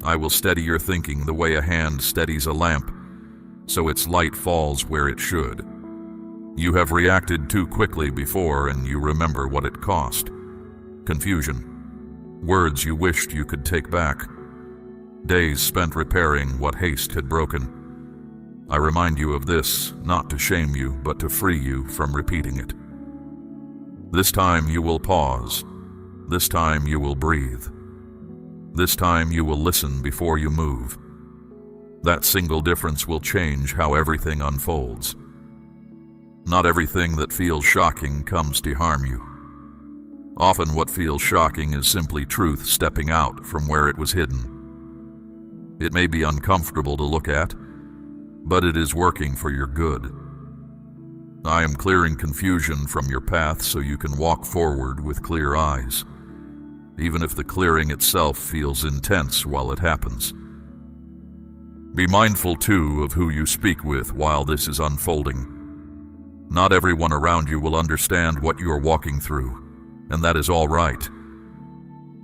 I will steady your thinking the way a hand steadies a lamp, so its light falls where it should. You have reacted too quickly before, and you remember what it cost. Confusion. Words you wished you could take back. Days spent repairing what haste had broken. I remind you of this, not to shame you, but to free you from repeating it. This time you will pause. This time you will breathe. This time you will listen before you move. That single difference will change how everything unfolds. Not everything that feels shocking comes to harm you. Often what feels shocking is simply truth stepping out from where it was hidden. It may be uncomfortable to look at, but it is working for your good. I am clearing confusion from your path so you can walk forward with clear eyes, even if the clearing itself feels intense while it happens. Be mindful, too, of who you speak with while this is unfolding. Not everyone around you will understand what you are walking through, and that is all right.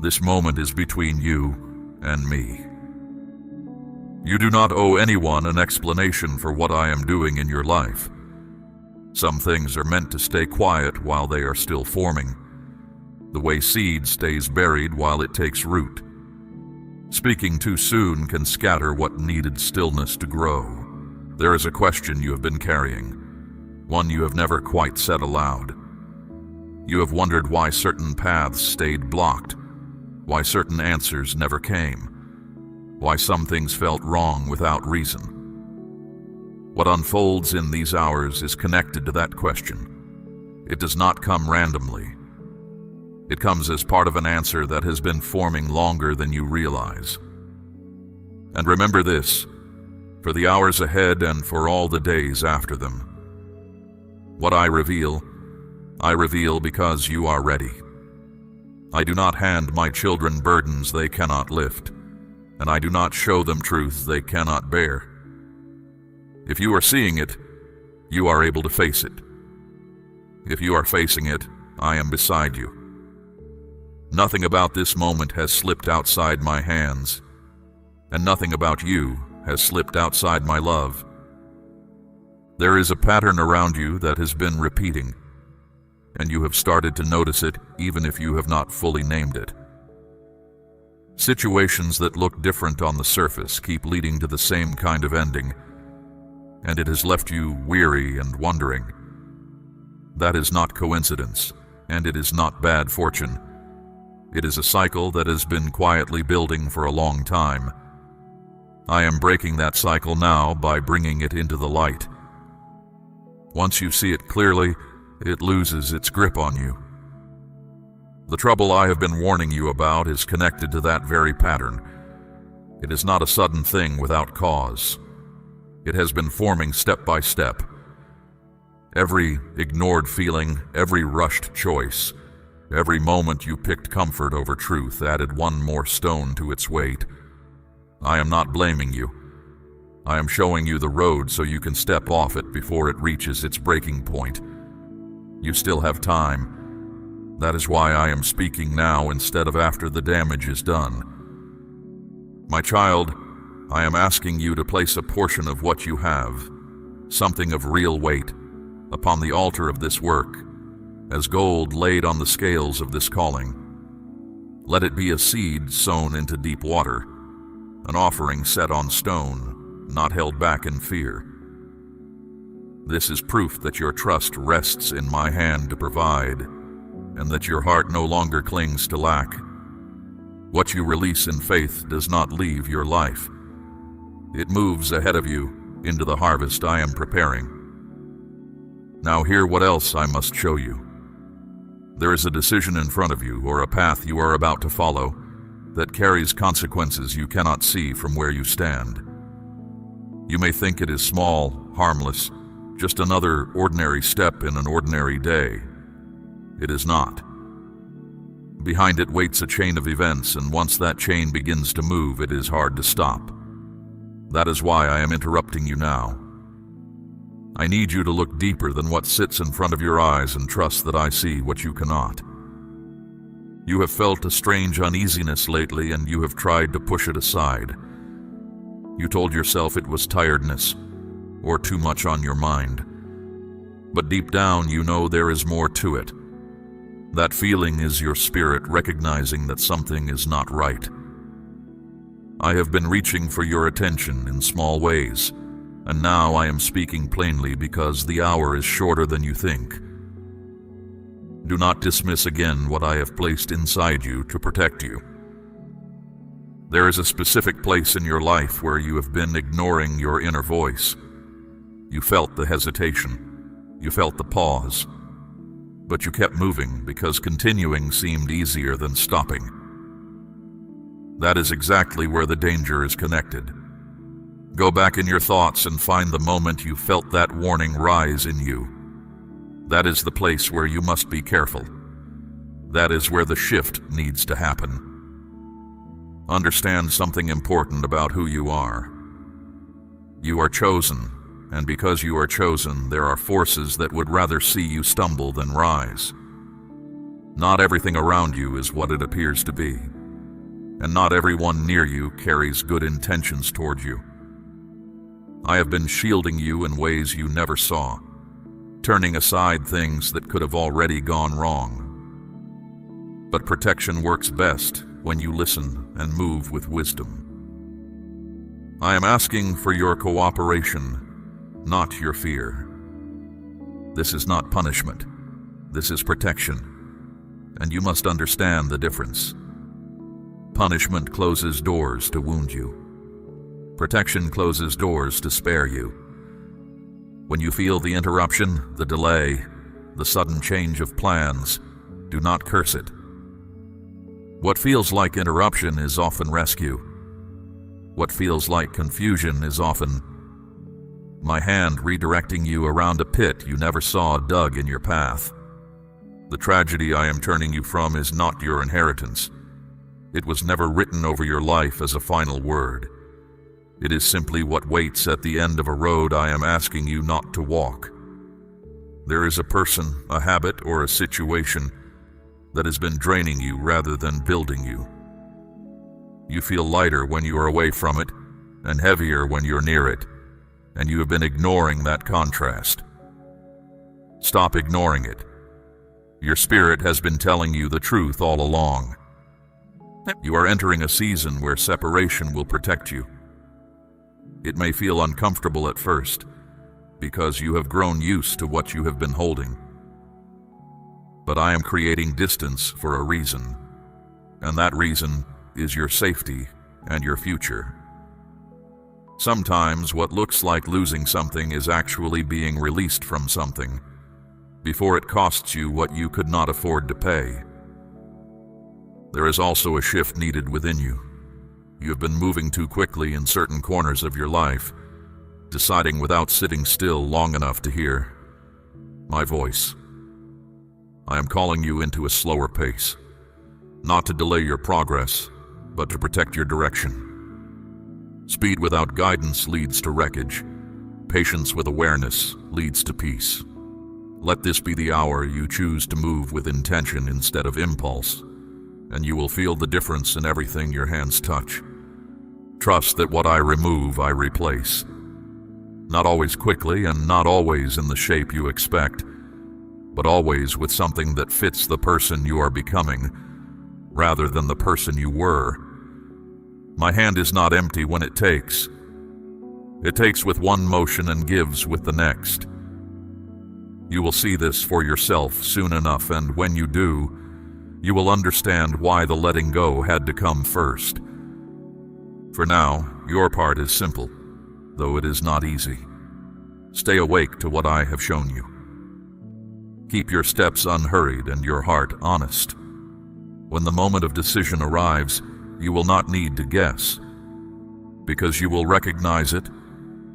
This moment is between you and me. You do not owe anyone an explanation for what I am doing in your life. Some things are meant to stay quiet while they are still forming, the way seed stays buried while it takes root. Speaking too soon can scatter what needed stillness to grow. There is a question you have been carrying, one you have never quite said aloud. You have wondered why certain paths stayed blocked, why certain answers never came, why some things felt wrong without reason. What unfolds in these hours is connected to that question. It does not come randomly. It comes as part of an answer that has been forming longer than you realize. And remember this, for the hours ahead and for all the days after them. What I reveal because you are ready. I do not hand my children burdens they cannot lift, and I do not show them truth they cannot bear. If you are seeing it, you are able to face it. If you are facing it, I am beside you. Nothing about this moment has slipped outside my hands, and nothing about you has slipped outside my love. There is a pattern around you that has been repeating, and you have started to notice it even if you have not fully named it. Situations that look different on the surface keep leading to the same kind of ending, and it has left you weary and wondering. That is not coincidence, and it is not bad fortune. It is a cycle that has been quietly building for a long time. I am breaking that cycle now by bringing it into the light. Once you see it clearly, it loses its grip on you. The trouble I have been warning you about is connected to that very pattern. It is not a sudden thing without cause. It has been forming step by step. Every ignored feeling, every rushed choice, every moment you picked comfort over truth added one more stone to its weight. I am not blaming you. I am showing you the road so you can step off it before it reaches its breaking point. You still have time. That is why I am speaking now instead of after the damage is done. My child, I am asking you to place a portion of what you have, something of real weight, upon the altar of this work, as gold laid on the scales of this calling. Let it be a seed sown into deep water, an offering set on stone, not held back in fear. This is proof that your trust rests in my hand to provide, and that your heart no longer clings to lack. What you release in faith does not leave your life. It moves ahead of you into the harvest I am preparing. Now hear what else I must show you. There is a decision in front of you, or a path you are about to follow, that carries consequences you cannot see from where you stand. You may think it is small, harmless, just another ordinary step in an ordinary day. It is not. Behind it waits a chain of events, and once that chain begins to move, it is hard to stop. That is why I am interrupting you now. I need you to look deeper than what sits in front of your eyes and trust that I see what you cannot. You have felt a strange uneasiness lately, and you have tried to push it aside. You told yourself it was tiredness, or too much on your mind. But deep down you know there is more to it. That feeling is your spirit recognizing that something is not right. I have been reaching for your attention in small ways, and now I am speaking plainly because the hour is shorter than you think. Do not dismiss again what I have placed inside you to protect you. There is a specific place in your life where you have been ignoring your inner voice. You felt the hesitation. You felt the pause. But you kept moving because continuing seemed easier than stopping. That is exactly where the danger is connected. Go back in your thoughts and find the moment you felt that warning rise in you. That is the place where you must be careful. That is where the shift needs to happen. Understand something important about who you are. You are chosen, and because you are chosen, there are forces that would rather see you stumble than rise. Not everything around you is what it appears to be, and not everyone near you carries good intentions toward you. I have been shielding you in ways you never saw, turning aside things that could have already gone wrong. But protection works best when you listen and move with wisdom. I am asking for your cooperation, not your fear. This is not punishment. This is protection, and you must understand the difference. Punishment closes doors to wound you. Protection closes doors to spare you. When you feel the interruption, the delay, the sudden change of plans, do not curse it. What feels like interruption is often rescue. What feels like confusion is often my hand redirecting you around a pit you never saw dug in your path. The tragedy I am turning you from is not your inheritance. It was never written over your life as a final word. It is simply what waits at the end of a road I am asking you not to walk. There is a person, a habit, or a situation that has been draining you rather than building you. You feel lighter when you are away from it, and heavier when you're near it, and you have been ignoring that contrast. Stop ignoring it. Your spirit has been telling you the truth all along. You are entering a season where separation will protect you. It may feel uncomfortable at first, because you have grown used to what you have been holding. But I am creating distance for a reason, and that reason is your safety and your future. Sometimes what looks like losing something is actually being released from something, before it costs you what you could not afford to pay. There is also a shift needed within you. You have been moving too quickly in certain corners of your life, deciding without sitting still long enough to hear my voice. I am calling you into a slower pace, not to delay your progress, but to protect your direction. Speed without guidance leads to wreckage. Patience with awareness leads to peace. Let this be the hour you choose to move with intention instead of impulse, and you will feel the difference in everything your hands touch. Trust that what I remove, I replace. Not always quickly and not always in the shape you expect, but always with something that fits the person you are becoming, rather than the person you were. My hand is not empty when it takes. It takes with one motion and gives with the next. You will see this for yourself soon enough, and when you do, you will understand why the letting go had to come first. For now, your part is simple, though it is not easy. Stay awake to what I have shown you. Keep your steps unhurried and your heart honest. When the moment of decision arrives, you will not need to guess, because you will recognize it,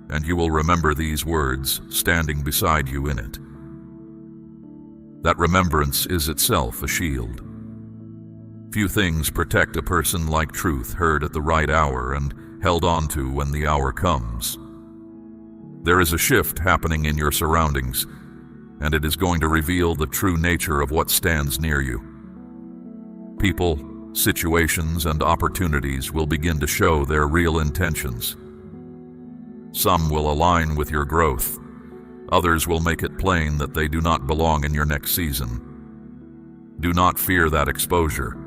and you will remember these words standing beside you in it. That remembrance is itself a shield. Few things protect a person like truth heard at the right hour and held on to when the hour comes. There is a shift happening in your surroundings, and it is going to reveal the true nature of what stands near you. People, situations, and opportunities will begin to show their real intentions. Some will align with your growth. Others will make it plain that they do not belong in your next season. Do not fear that exposure.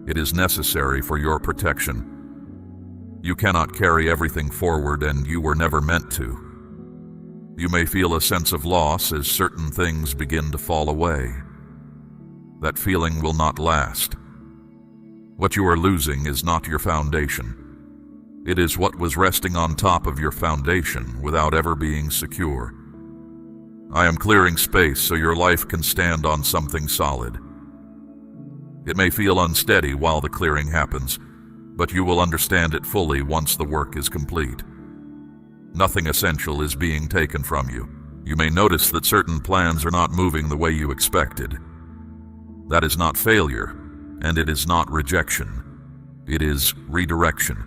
It is necessary for your protection. You cannot carry everything forward, and you were never meant to. You may feel a sense of loss as certain things begin to fall away. That feeling will not last. What you are losing is not your foundation. It is what was resting on top of your foundation without ever being secure. I am clearing space so your life can stand on something solid. It may feel unsteady while the clearing happens, but you will understand it fully once the work is complete. Nothing essential is being taken from you. You may notice that certain plans are not moving the way you expected. That is not failure, and it is not rejection. It is redirection.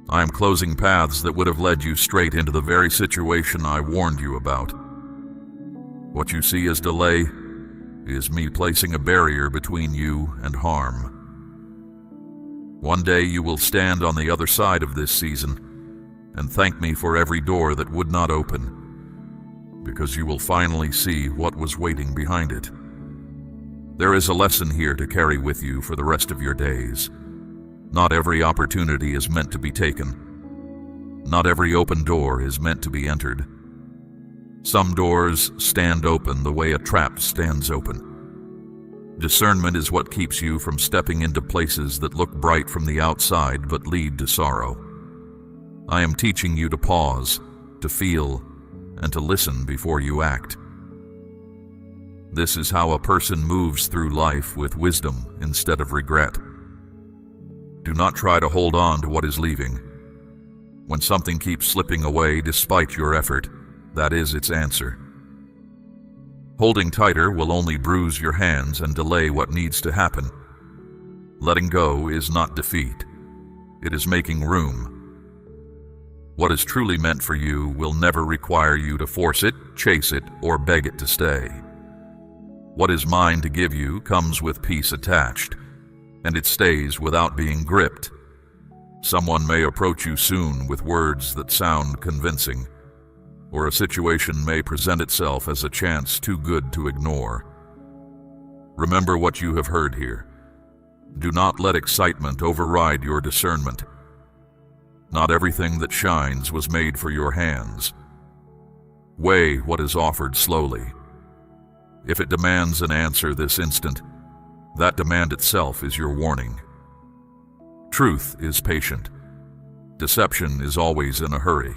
I am closing paths that would have led you straight into the very situation I warned you about. What you see as delay is me placing a barrier between you and harm. One day you will stand on the other side of this season and thank me for every door that would not open, because you will finally see what was waiting behind it. There is a lesson here to carry with you for the rest of your days. Not every opportunity is meant to be taken. Not every open door is meant to be entered. Some doors stand open the way a trap stands open. Discernment is what keeps you from stepping into places that look bright from the outside but lead to sorrow. I am teaching you to pause, to feel, and to listen before you act. This is how a person moves through life with wisdom instead of regret. Do not try to hold on to what is leaving. When something keeps slipping away despite your effort, that is its answer. Holding tighter will only bruise your hands and delay what needs to happen. Letting go is not defeat. It is making room. What is truly meant for you will never require you to force it, chase it, or beg it to stay. What is mine to give you comes with peace attached, and it stays without being gripped. Someone may approach you soon with words that sound convincing, or a situation may present itself as a chance too good to ignore. Remember what you have heard here. Do not let excitement override your discernment. Not everything that shines was made for your hands. Weigh what is offered slowly. If it demands an answer this instant, that demand itself is your warning. Truth is patient. Deception is always in a hurry.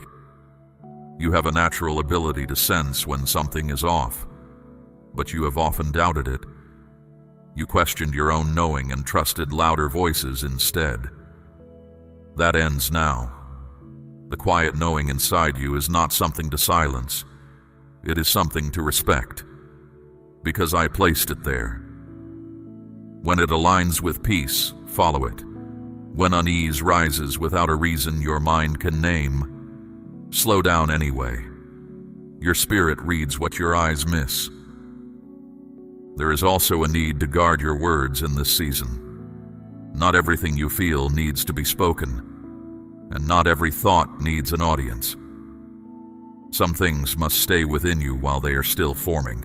You have a natural ability to sense when something is off, but you have often doubted it. You questioned your own knowing and trusted louder voices instead. That ends now. The quiet knowing inside you is not something to silence. It is something to respect, because I placed it there. When it aligns with peace, follow it. When unease rises without a reason your mind can name, slow down anyway. Your spirit reads what your eyes miss. There is also a need to guard your words in this season. Not everything you feel needs to be spoken, and not every thought needs an audience. Some things must stay within you while they are still forming.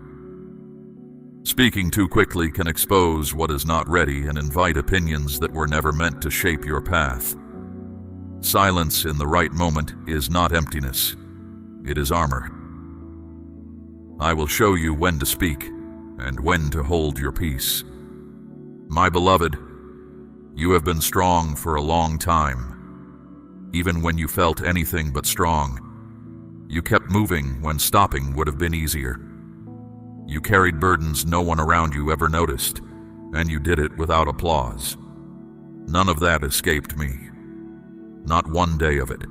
Speaking too quickly can expose what is not ready and invite opinions that were never meant to shape your path. Silence in the right moment is not emptiness. It is armor. I will show you when to speak and when to hold your peace. My beloved, you have been strong for a long time. Even when you felt anything but strong, you kept moving when stopping would have been easier. You carried burdens no one around you ever noticed, and you did it without applause. None of that escaped me. Not one day of it.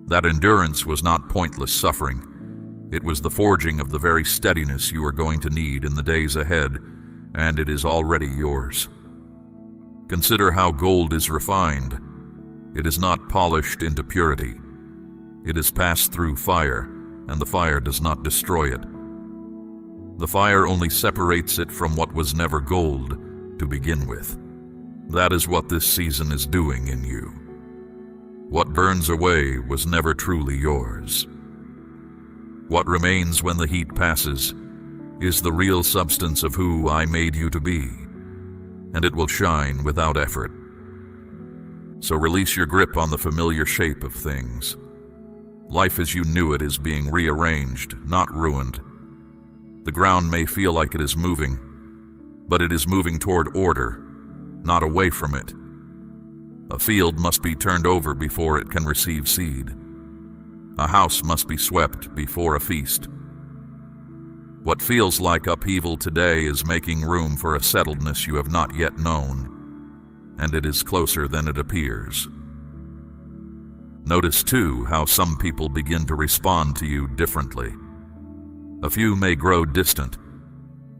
That endurance was not pointless suffering. It was the forging of the very steadiness you are going to need in the days ahead, and it is already yours. Consider how gold is refined. It is not polished into purity. It is passed through fire, and the fire does not destroy it. The fire only separates it from what was never gold to begin with. That is what this season is doing in you. What burns away was never truly yours. What remains when the heat passes is the real substance of who I made you to be, and it will shine without effort. So release your grip on the familiar shape of things. Life as you knew it is being rearranged, not ruined. The ground may feel like it is moving, but it is moving toward order, not away from it. A field must be turned over before it can receive seed. A house must be swept before a feast. What feels like upheaval today is making room for a settledness you have not yet known, and it is closer than it appears. Notice, too, how some people begin to respond to you differently. A few may grow distant.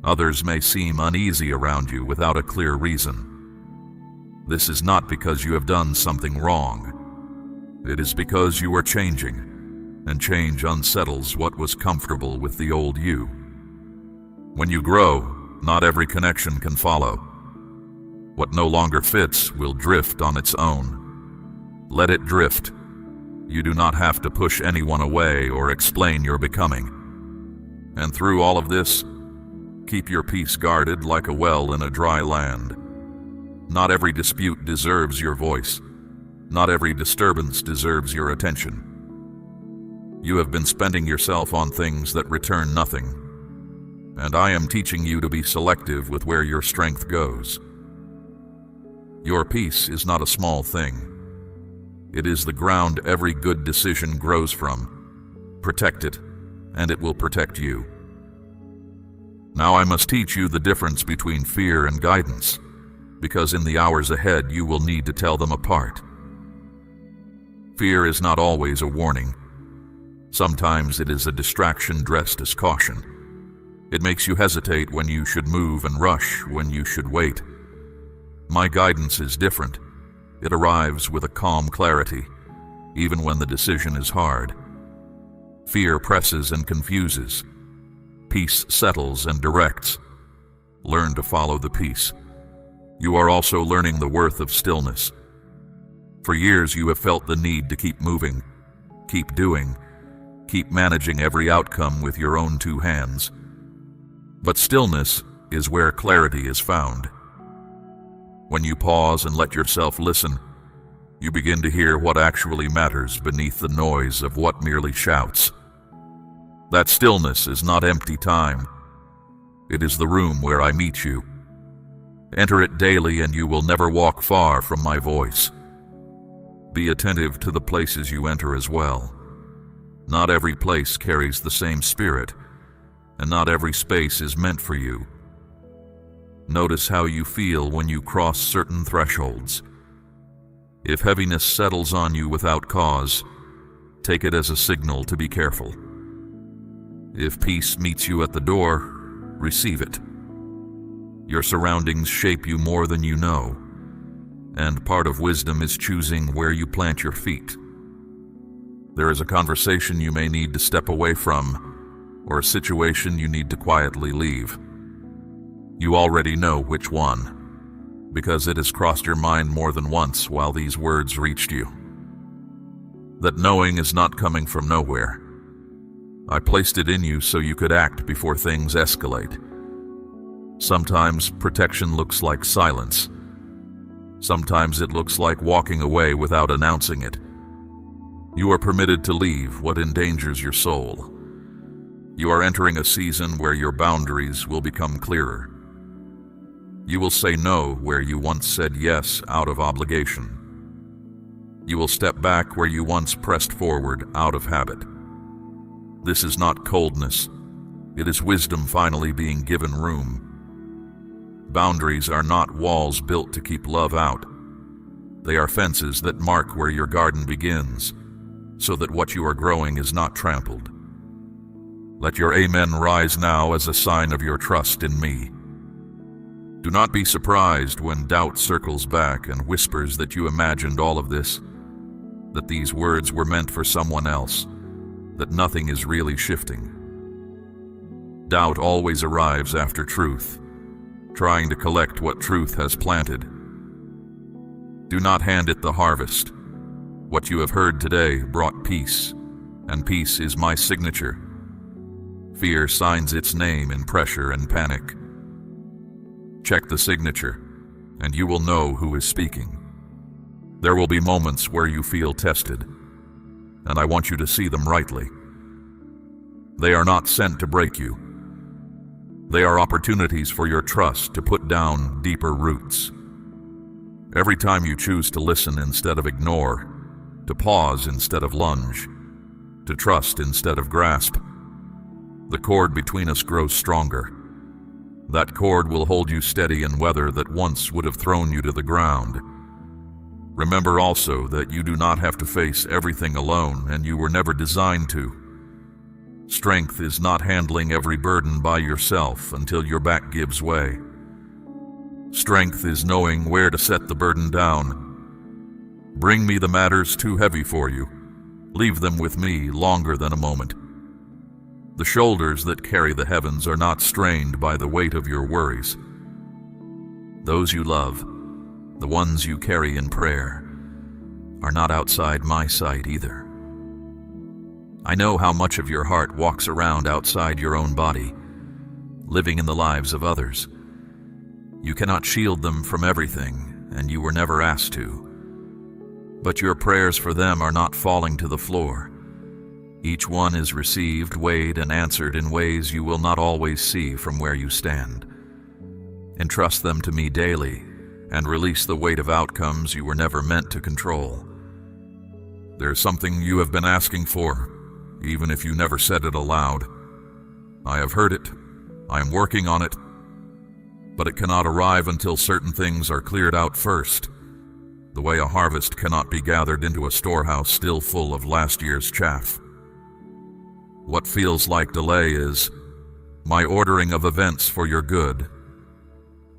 Others may seem uneasy around you without a clear reason. This is not because you have done something wrong. It is because you are changing, and change unsettles what was comfortable with the old you. When you grow, not every connection can follow. What no longer fits will drift on its own. Let it drift. You do not have to push anyone away or explain your becoming. And through all of this, keep your peace guarded like a well in a dry land. Not every dispute deserves your voice. Not every disturbance deserves your attention. You have been spending yourself on things that return nothing, and I am teaching you to be selective with where your strength goes. Your peace is not a small thing. It is the ground every good decision grows from. Protect it, and it will protect you. Now I must teach you the difference between fear and guidance, because in the hours ahead you will need to tell them apart. Fear is not always a warning. Sometimes it is a distraction dressed as caution. It makes you hesitate when you should move and rush when you should wait. My guidance is different. It arrives with a calm clarity, even when the decision is hard. Fear presses and confuses. Peace settles and directs. Learn to follow the peace. You are also learning the worth of stillness. For years you have felt the need to keep moving, keep doing, keep managing every outcome with your own two hands. But stillness is where clarity is found. When you pause and let yourself listen, you begin to hear what actually matters beneath the noise of what merely shouts. That stillness is not empty time. It is the room where I meet you. Enter it daily and you will never walk far from my voice. Be attentive to the places you enter as well. Not every place carries the same spirit, and not every space is meant for you. Notice how you feel when you cross certain thresholds. If heaviness settles on you without cause, take it as a signal to be careful. If peace meets you at the door, receive it. Your surroundings shape you more than you know, and part of wisdom is choosing where you plant your feet. There is a conversation you may need to step away from, or a situation you need to quietly leave. You already know which one, because it has crossed your mind more than once while these words reached you. That knowing is not coming from nowhere. I placed it in you so you could act before things escalate. Sometimes protection looks like silence. Sometimes it looks like walking away without announcing it. You are permitted to leave what endangers your soul. You are entering a season where your boundaries will become clearer. You will say no where you once said yes out of obligation. You will step back where you once pressed forward out of habit. This is not coldness. It is wisdom finally being given room. Boundaries are not walls built to keep love out. They are fences that mark where your garden begins, so that what you are growing is not trampled. Let your amen rise now as a sign of your trust in me. Do not be surprised when doubt circles back and whispers that you imagined all of this, that these words were meant for someone else, that nothing is really shifting. Doubt always arrives after truth, trying to collect what truth has planted. Do not hand it the harvest. What you have heard today brought peace, and peace is my signature. Fear signs its name in pressure and panic. Check the signature, and you will know who is speaking. There will be moments where you feel tested, and I want you to see them rightly. They are not sent to break you. They are opportunities for your trust to put down deeper roots. Every time you choose to listen instead of ignore, to pause instead of lunge, to trust instead of grasp, the cord between us grows stronger. That cord will hold you steady in weather that once would have thrown you to the ground. Remember also that you do not have to face everything alone, and you were never designed to. Strength is not handling every burden by yourself until your back gives way. Strength is knowing where to set the burden down. Bring me the matters too heavy for you. Leave them with me longer than a moment. The shoulders that carry the heavens are not strained by the weight of your worries. Those you love, the ones you carry in prayer, are not outside my sight either. I know how much of your heart walks around outside your own body, living in the lives of others. You cannot shield them from everything, and you were never asked to. But your prayers for them are not falling to the floor. Each one is received, weighed, and answered in ways you will not always see from where you stand. Entrust them to me daily, and release the weight of outcomes you were never meant to control. There's something you have been asking for, even if you never said it aloud. I have heard it. I am working on it. But it cannot arrive until certain things are cleared out first, the way a harvest cannot be gathered into a storehouse still full of last year's chaff. What feels like delay is my ordering of events for your good.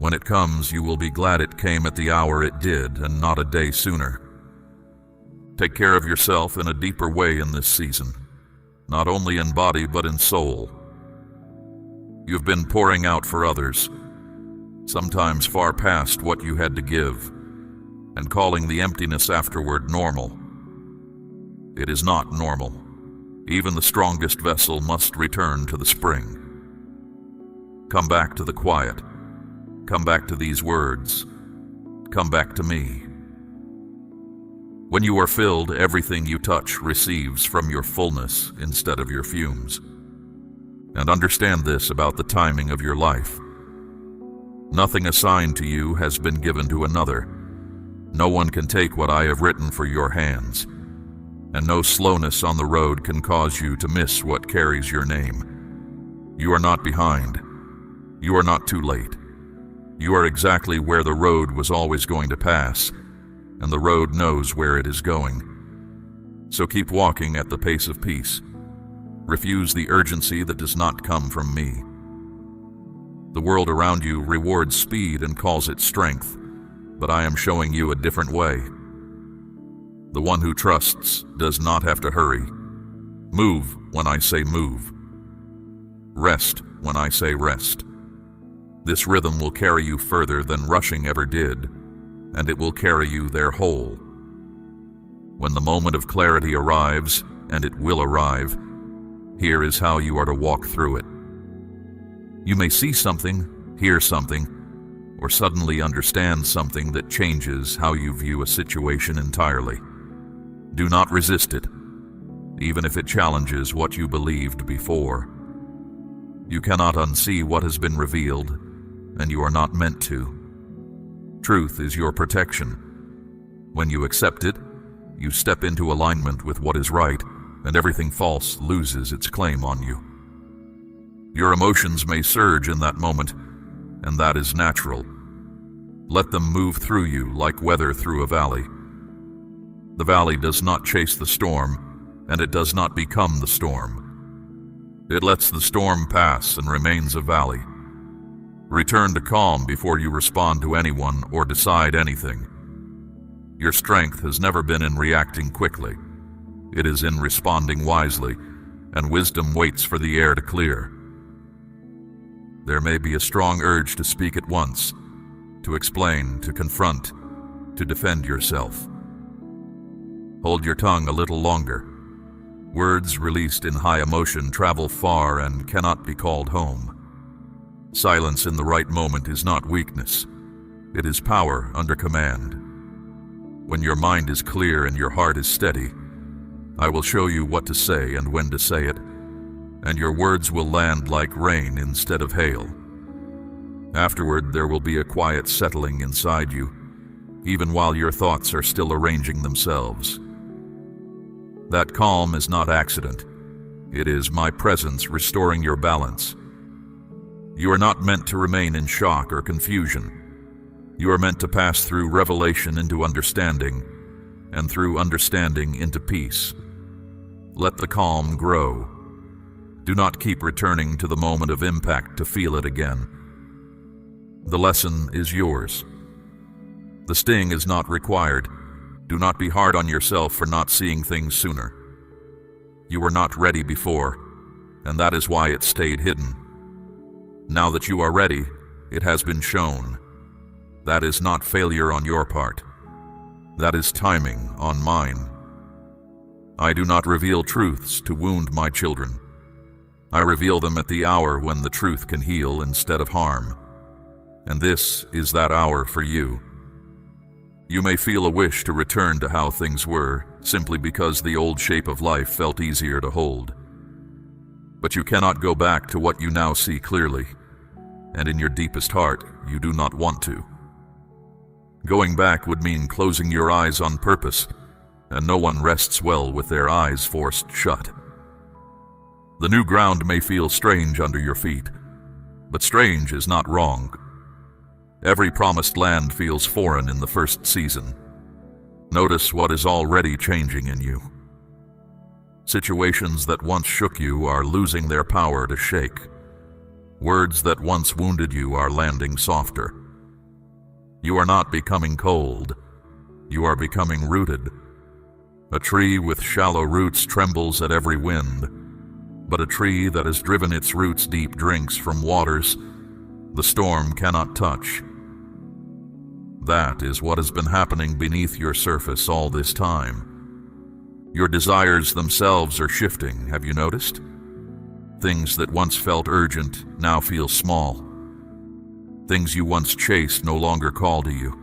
When it comes, you will be glad it came at the hour it did and not a day sooner. Take care of yourself in a deeper way in this season, not only in body but in soul. You've been pouring out for others, sometimes far past what you had to give, and calling the emptiness afterward normal. It is not normal. Even the strongest vessel must return to the spring. Come back to the quiet. Come back to these words. Come back to me. When you are filled, everything you touch receives from your fullness instead of your fumes. And understand this about the timing of your life. Nothing assigned to you has been given to another. No one can take what I have written for your hands, and no slowness on the road can cause you to miss what carries your name. You are not behind. You are not too late. You are exactly where the road was always going to pass, and the road knows where it is going. So keep walking at the pace of peace. Refuse the urgency that does not come from me. The world around you rewards speed and calls it strength, but I am showing you a different way. The one who trusts does not have to hurry. Move when I say move. Rest when I say rest. This rhythm will carry you further than rushing ever did, and it will carry you there whole. When the moment of clarity arrives, and it will arrive, here is how you are to walk through it. You may see something, hear something, or suddenly understand something that changes how you view a situation entirely. Do not resist it, even if it challenges what you believed before. You cannot unsee what has been revealed, and you are not meant to. Truth is your protection. When you accept it, you step into alignment with what is right, and everything false loses its claim on you. Your emotions may surge in that moment, and that is natural. Let them move through you like weather through a valley. The valley does not chase the storm, and it does not become the storm. It lets the storm pass and remains a valley. Return to calm before you respond to anyone or decide anything. Your strength has never been in reacting quickly. It is in responding wisely, and wisdom waits for the air to clear. There may be a strong urge to speak at once, to explain, to confront, to defend yourself. Hold your tongue a little longer. Words released in high emotion travel far and cannot be called home. Silence in the right moment is not weakness. It is power under command. When your mind is clear and your heart is steady, I will show you what to say and when to say it, and your words will land like rain instead of hail. Afterward, there will be a quiet settling inside you, even while your thoughts are still arranging themselves. That calm is not accident. It is my presence restoring your balance. You are not meant to remain in shock or confusion. You are meant to pass through revelation into understanding, and through understanding into peace. Let the calm grow. Do not keep returning to the moment of impact to feel it again. The lesson is yours. The sting is not required. Do not be hard on yourself for not seeing things sooner. You were not ready before, and that is why it stayed hidden. Now that you are ready, it has been shown. That is not failure on your part. That is timing on mine. I do not reveal truths to wound my children. I reveal them at the hour when the truth can heal instead of harm. And this is that hour for you. You may feel a wish to return to how things were, simply because the old shape of life felt easier to hold. But you cannot go back to what you now see clearly, and in your deepest heart, you do not want to. Going back would mean closing your eyes on purpose, and no one rests well with their eyes forced shut. The new ground may feel strange under your feet, but strange is not wrong. Every promised land feels foreign in the first season. Notice what is already changing in you. Situations that once shook you are losing their power to shake. Words that once wounded you are landing softer. You are not becoming cold. You are becoming rooted. A tree with shallow roots trembles at every wind, but a tree that has driven its roots deep drinks from waters the storm cannot touch. That is what has been happening beneath your surface all this time. Your desires themselves are shifting, have you noticed? Things that once felt urgent now feel small. Things you once chased no longer call to you.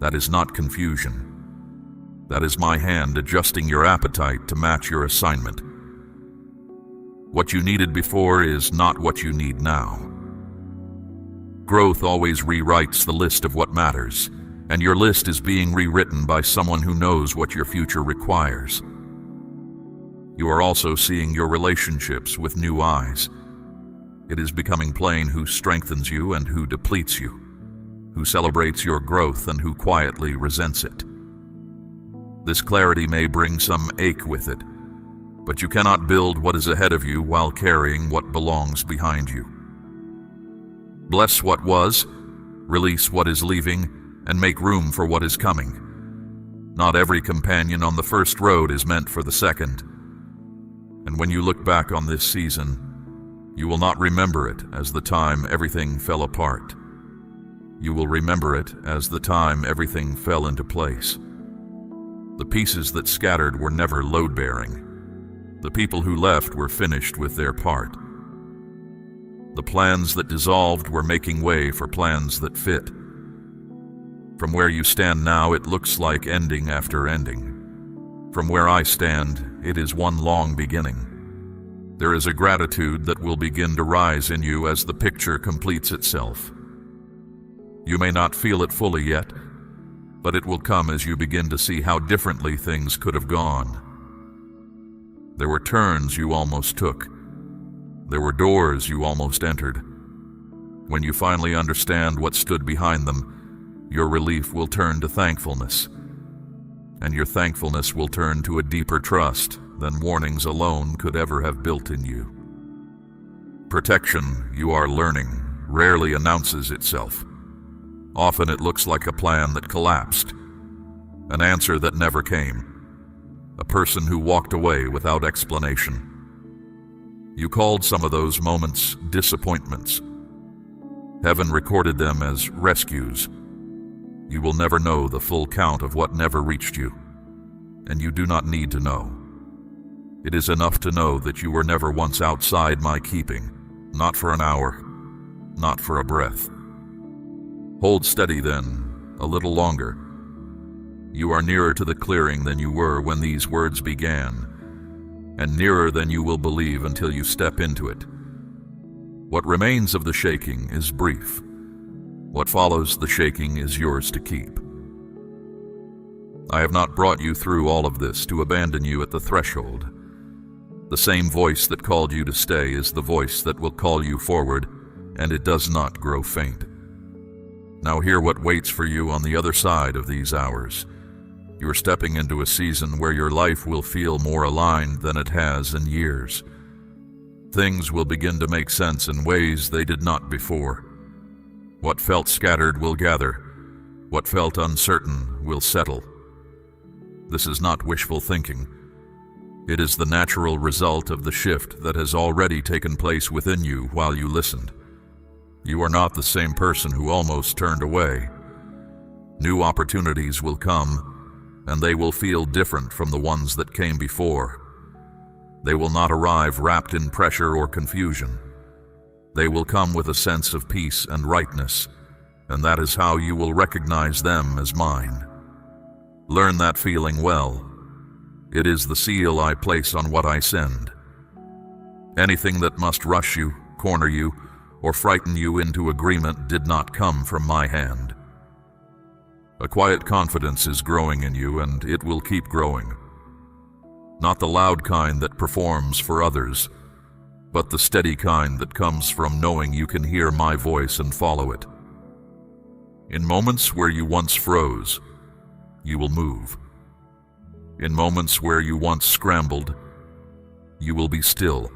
That is not confusion. That is my hand adjusting your appetite to match your assignment. What you needed before is not what you need now. Growth always rewrites the list of what matters, and your list is being rewritten by someone who knows what your future requires. You are also seeing your relationships with new eyes. It is becoming plain who strengthens you and who depletes you, who celebrates your growth and who quietly resents it. This clarity may bring some ache with it, but you cannot build what is ahead of you while carrying what belongs behind you. Bless what was, release what is leaving, and make room for what is coming. Not every companion on the first road is meant for the second. And when you look back on this season, you will not remember it as the time everything fell apart. You will remember it as the time everything fell into place. The pieces that scattered were never load-bearing. The people who left were finished with their part. The plans that dissolved were making way for plans that fit. From where you stand now, it looks like ending after ending. From where I stand, it is one long beginning. There is a gratitude that will begin to rise in you as the picture completes itself. You may not feel it fully yet, but it will come as you begin to see how differently things could have gone. There were turns you almost took. There were doors you almost entered. When you finally understand what stood behind them, your relief will turn to thankfulness, and your thankfulness will turn to a deeper trust than warnings alone could ever have built in you. Protection, you are learning, rarely announces itself. Often it looks like a plan that collapsed, an answer that never came, a person who walked away without explanation. You called some of those moments disappointments. Heaven recorded them as rescues. You will never know the full count of what never reached you, and you do not need to know. It is enough to know that you were never once outside my keeping, not for an hour, not for a breath. Hold steady then, a little longer. You are nearer to the clearing than you were when these words began, and nearer than you will believe until you step into it. What remains of the shaking is brief. What follows the shaking is yours to keep. I have not brought you through all of this to abandon you at the threshold. The same voice that called you to stay is the voice that will call you forward, and it does not grow faint. Now hear what waits for you on the other side of these hours. You are stepping into a season where your life will feel more aligned than it has in years. Things will begin to make sense in ways they did not before. What felt scattered will gather. What felt uncertain will settle. This is not wishful thinking. It is the natural result of the shift that has already taken place within you while you listened. You are not the same person who almost turned away. New opportunities will come, and they will feel different from the ones that came before. They will not arrive wrapped in pressure or confusion. They will come with a sense of peace and rightness, and that is how you will recognize them as mine. Learn that feeling well. It is the seal I place on what I send. Anything that must rush you, corner you, or frighten you into agreement did not come from my hand. A quiet confidence is growing in you, and it will keep growing. Not the loud kind that performs for others, but the steady kind that comes from knowing you can hear my voice and follow it. In moments where you once froze, you will move. In moments where you once scrambled, you will be still.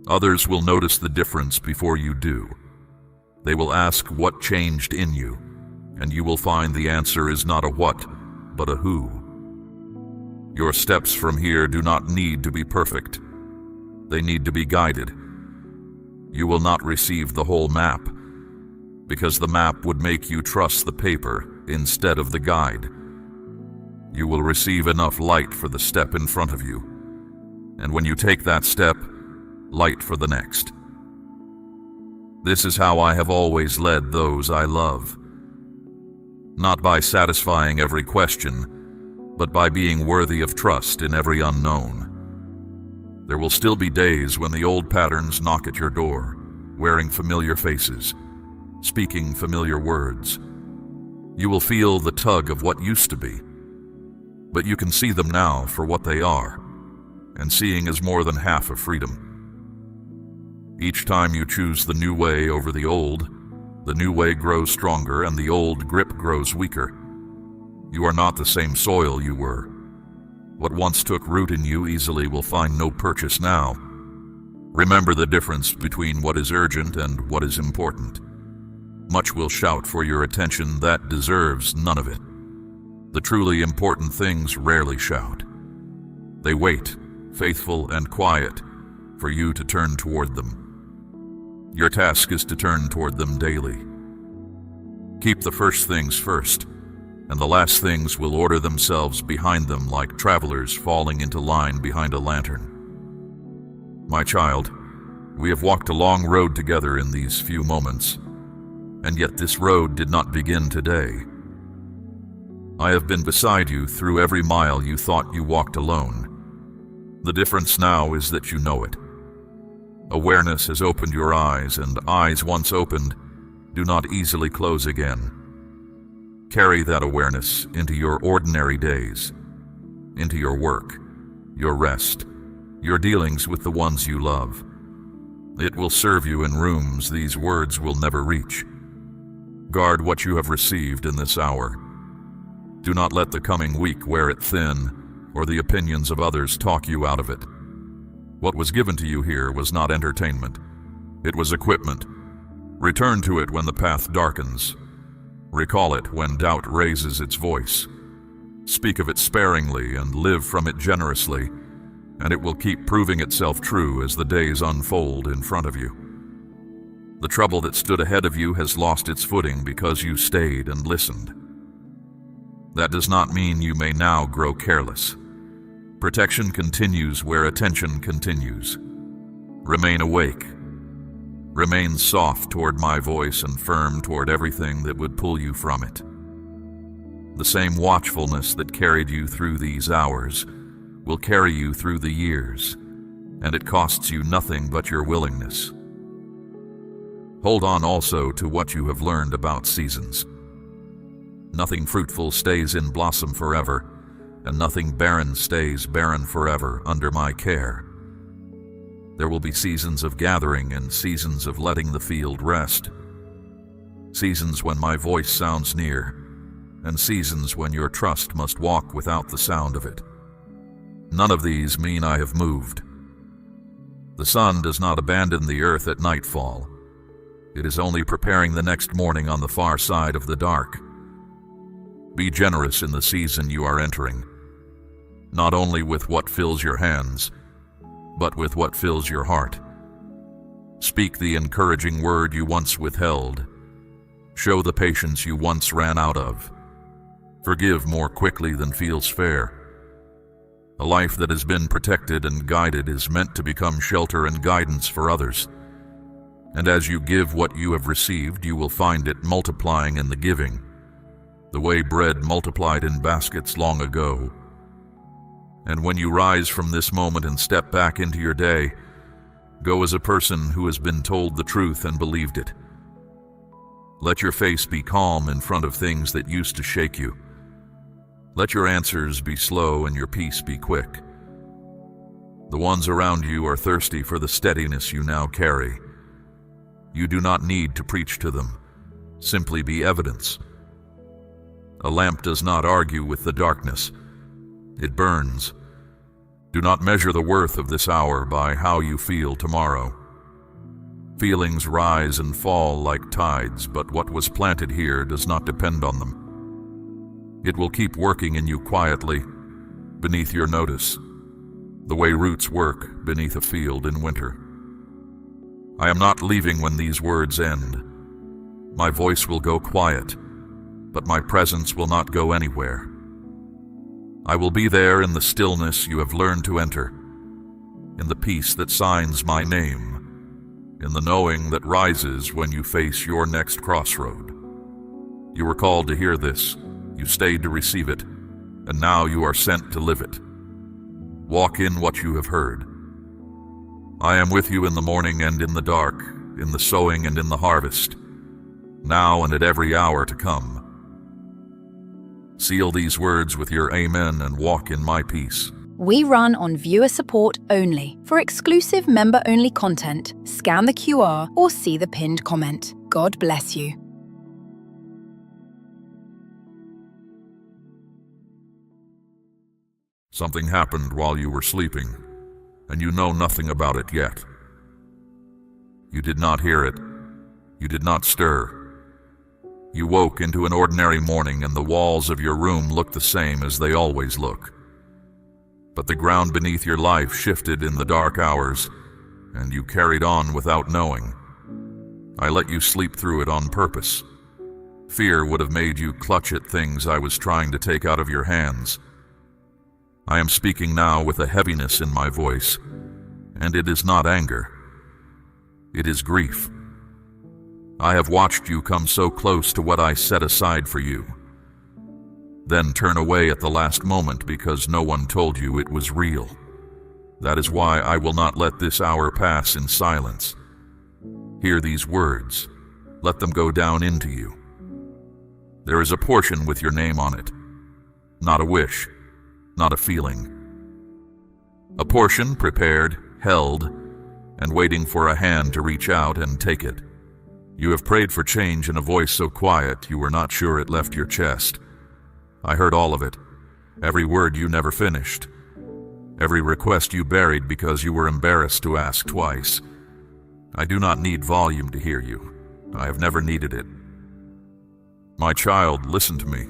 Others will notice the difference before you do. They will ask what changed in you, and you will find the answer is not a what, but a who. Your steps from here do not need to be perfect. They need to be guided. You will not receive the whole map, because the map would make you trust the paper instead of the guide. You will receive enough light for the step in front of you, and when you take that step, light for the next. This is how I have always led those I love. Not by satisfying every question, but by being worthy of trust in every unknown. There will still be days when the old patterns knock at your door, wearing familiar faces, speaking familiar words. You will feel the tug of what used to be, but you can see them now for what they are, and seeing is more than half of freedom. Each time you choose the new way over the old, the new way grows stronger and the old grip grows weaker. You are not the same soil you were. What once took root in you easily will find no purchase now. Remember the difference between what is urgent and what is important. Much will shout for your attention that deserves none of it. The truly important things rarely shout. They wait, faithful and quiet, for you to turn toward them. Your task is to turn toward them daily. Keep the first things first, and the last things will order themselves behind them like travelers falling into line behind a lantern. My child, we have walked a long road together in these few moments, and yet this road did not begin today. I have been beside you through every mile you thought you walked alone. The difference now is that you know it. Awareness has opened your eyes, and eyes once opened do not easily close again. Carry that awareness into your ordinary days, into your work, your rest, your dealings with the ones you love. It will serve you in rooms these words will never reach. Guard what you have received in this hour. Do not let the coming week wear it thin, or the opinions of others talk you out of it. What was given to you here was not entertainment. It was equipment. Return to it when the path darkens. Recall it when doubt raises its voice. Speak of it sparingly and live from it generously, and it will keep proving itself true as the days unfold in front of you. The trouble that stood ahead of you has lost its footing because you stayed and listened. That does not mean you may now grow careless. Protection continues where attention continues. Remain awake. Remain soft toward my voice and firm toward everything that would pull you from it. The same watchfulness that carried you through these hours will carry you through the years, and it costs you nothing but your willingness. Hold on also to what you have learned about seasons. Nothing fruitful stays in blossom forever, and nothing barren stays barren forever under my care. There will be seasons of gathering and seasons of letting the field rest. seasons when my voice sounds near, and seasons when your trust must walk without the sound of it. None of these mean I have moved. The sun does not abandon the earth at nightfall. It is only preparing the next morning on the far side of the dark. Be generous in the season you are entering, not only with what fills your hands, but with what fills your heart. Speak the encouraging word you once withheld. Show the patience you once ran out of. Forgive more quickly than feels fair. A life that has been protected and guided is meant to become shelter and guidance for others. And as you give what you have received, you will find it multiplying in the giving, the way bread multiplied in baskets long ago. And when you rise from this moment and step back into your day, go as a person who has been told the truth and believed it. Let your face be calm in front of things that used to shake you. Let your answers be slow and your peace be quick. The ones around you are thirsty for the steadiness you now carry. You do not need to preach to them. Simply be evidence. A lamp does not argue with the darkness. It burns. Do not measure the worth of this hour by how you feel tomorrow. Feelings rise and fall like tides, but what was planted here does not depend on them. It will keep working in you quietly, beneath your notice, the way roots work beneath a field in winter. I am not leaving when these words end. My voice will go quiet, but my presence will not go anywhere. I will be there in the stillness you have learned to enter, in the peace that signs my name, in the knowing that rises when you face your next crossroad. You were called to hear this, you stayed to receive it, and now you are sent to live it. Walk in what you have heard. I am with you in the morning and in the dark, in the sowing and in the harvest, now and at every hour to come. Seal these words with your amen and walk in my peace. We run on viewer support only. For exclusive member-only content, scan the QR or see the pinned comment. God bless you. Something happened while you were sleeping, and you know nothing about it yet. You did not hear it. You did not stir. You woke into an ordinary morning and the walls of your room looked the same as they always look. But the ground beneath your life shifted in the dark hours, and you carried on without knowing. I let you sleep through it on purpose. Fear would have made you clutch at things I was trying to take out of your hands. I am speaking now with a heaviness in my voice, and it is not anger. It is grief. I have watched you come so close to what I set aside for you, then turn away at the last moment because no one told you it was real. That is why I will not let this hour pass in silence. Hear these words. Let them go down into you. There is a portion with your name on it, not a wish, not a feeling. A portion prepared, held, and waiting for a hand to reach out and take it. You have prayed for change in a voice so quiet you were not sure it left your chest. I heard all of it, every word you never finished, every request you buried because you were embarrassed to ask twice. I do not need volume to hear you. I have never needed it. My child, listen to me.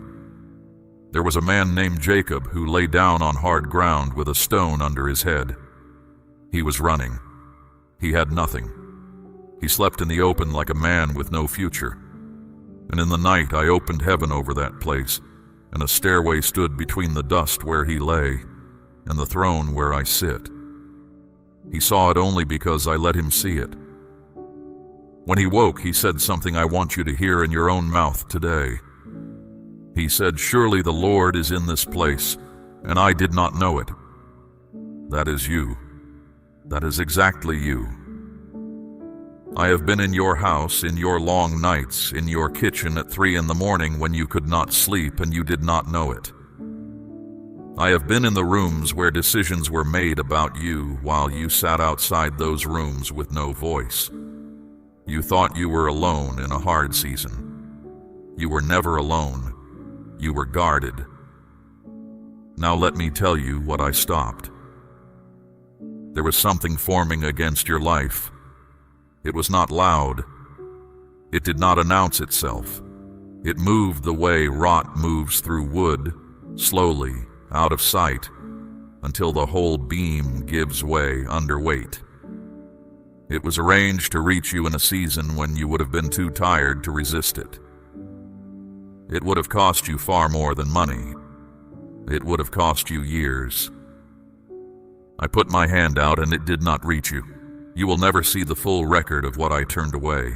There was a man named Jacob who lay down on hard ground with a stone under his head. He was running. He had nothing. He slept in the open like a man with no future. And in the night I opened heaven over that place, and a stairway stood between the dust where he lay and the throne where I sit. He saw it only because I let him see it. When he woke, he said something I want you to hear in your own mouth today. He said, "Surely the Lord is in this place, and I did not know it." That is you. That is exactly you. I have been in your house, in your long nights, in your kitchen at 3 in the morning when you could not sleep and you did not know it. I have been in the rooms where decisions were made about you while you sat outside those rooms with no voice. You thought you were alone in a hard season. You were never alone. You were guarded. Now let me tell you what I stopped. There was something forming against your life. It was not loud. It did not announce itself. It moved the way rot moves through wood, slowly, out of sight, until the whole beam gives way under weight. It was arranged to reach you in a season when you would have been too tired to resist it. It would have cost you far more than money. It would have cost you years. I put my hand out and it did not reach you. You will never see the full record of what I turned away.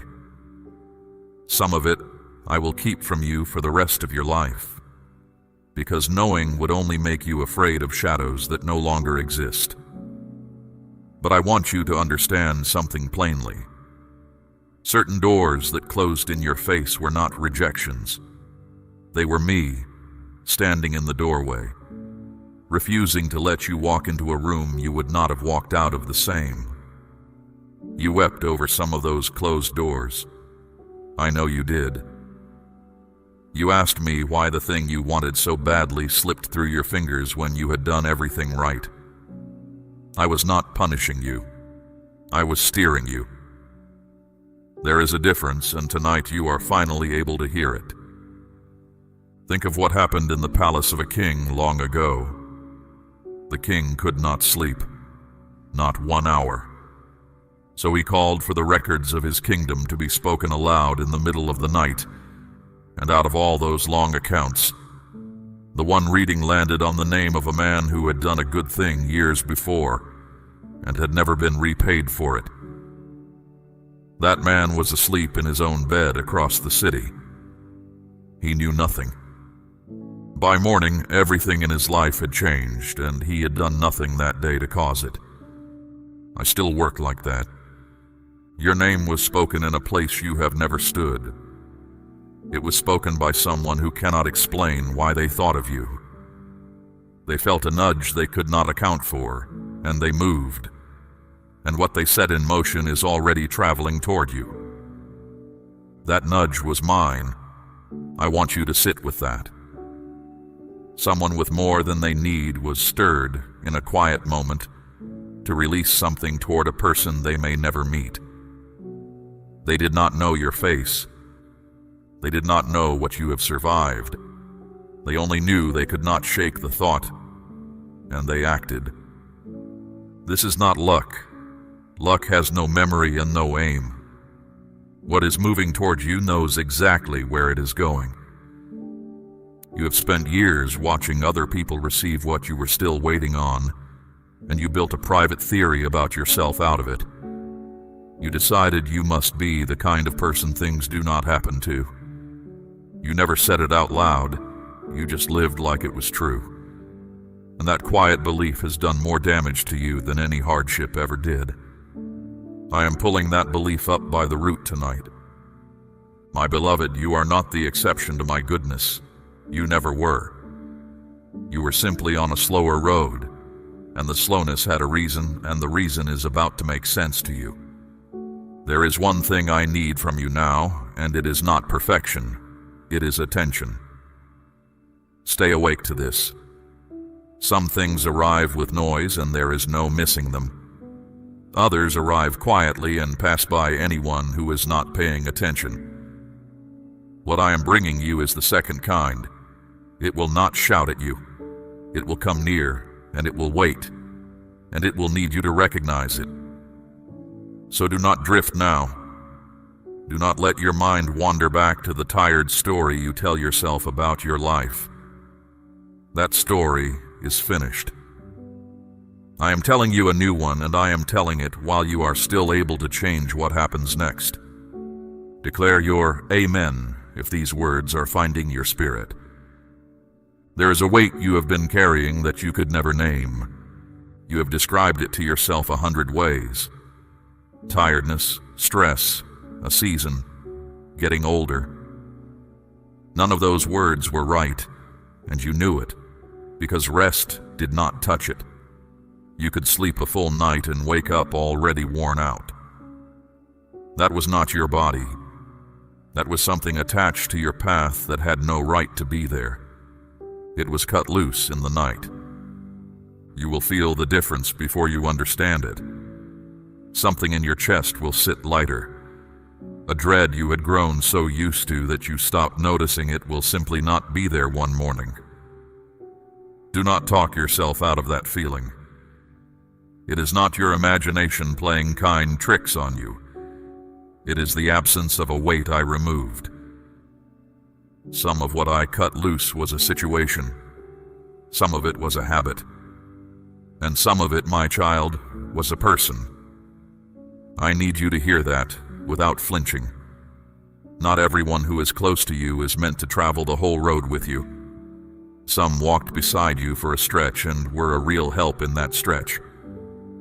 Some of it I will keep from you for the rest of your life, because knowing would only make you afraid of shadows that no longer exist. But I want you to understand something plainly. Certain doors that closed in your face were not rejections. They were me, standing in the doorway, refusing to let you walk into a room you would not have walked out of the same. You wept over some of those closed doors. I know you did. You asked me why the thing you wanted so badly slipped through your fingers when you had done everything right. I was not punishing you. I was steering you. There is a difference, and tonight you are finally able to hear it. Think of what happened in the palace of a king long ago. The king could not sleep, not 1 hour. So he called for the records of his kingdom to be spoken aloud in the middle of the night, and out of all those long accounts, the one reading landed on the name of a man who had done a good thing years before and had never been repaid for it. That man was asleep in his own bed across the city. He knew nothing. By morning, everything in his life had changed, and he had done nothing that day to cause it. I still work like that. Your name was spoken in a place you have never stood. It was spoken by someone who cannot explain why they thought of you. They felt a nudge they could not account for, and they moved. And what they set in motion is already traveling toward you. That nudge was mine. I want you to sit with that. Someone with more than they need was stirred in a quiet moment to release something toward a person they may never meet. They did not know your face. They did not know what you have survived. They only knew they could not shake the thought, and they acted. This is not luck. Luck has no memory and no aim. What is moving toward you knows exactly where it is going. You have spent years watching other people receive what you were still waiting on, and you built a private theory about yourself out of it. You decided you must be the kind of person things do not happen to. You never said it out loud, you just lived like it was true. And that quiet belief has done more damage to you than any hardship ever did. I am pulling that belief up by the root tonight. My beloved, you are not the exception to my goodness. You never were. You were simply on a slower road, and the slowness had a reason, and the reason is about to make sense to you. There is one thing I need from you now, and it is not perfection. It is attention. Stay awake to this. Some things arrive with noise, and there is no missing them. Others arrive quietly and pass by anyone who is not paying attention. What I am bringing you is the second kind. It will not shout at you. It will come near, and it will wait, and it will need you to recognize it. So do not drift now. Do not let your mind wander back to the tired story you tell yourself about your life. That story is finished. I am telling you a new one, and I am telling it while you are still able to change what happens next. Declare your Amen if these words are finding your spirit. There is a weight you have been carrying that you could never name. You have described it to yourself 100 ways. Tiredness, stress, a season, getting older. None of those words were right, and you knew it, because rest did not touch it. You could sleep a full night and wake up already worn out. That was not your body. That was something attached to your path that had no right to be there. It was cut loose in the night. You will feel the difference before you understand it. Something in your chest will sit lighter. A dread you had grown so used to that you stopped noticing it will simply not be there one morning. Do not talk yourself out of that feeling. It is not your imagination playing kind tricks on you. It is the absence of a weight I removed. Some of what I cut loose was a situation. Some of it was a habit. And some of it, my child, was a person. I need you to hear that without flinching. Not everyone who is close to you is meant to travel the whole road with you. Some walked beside you for a stretch and were a real help in that stretch.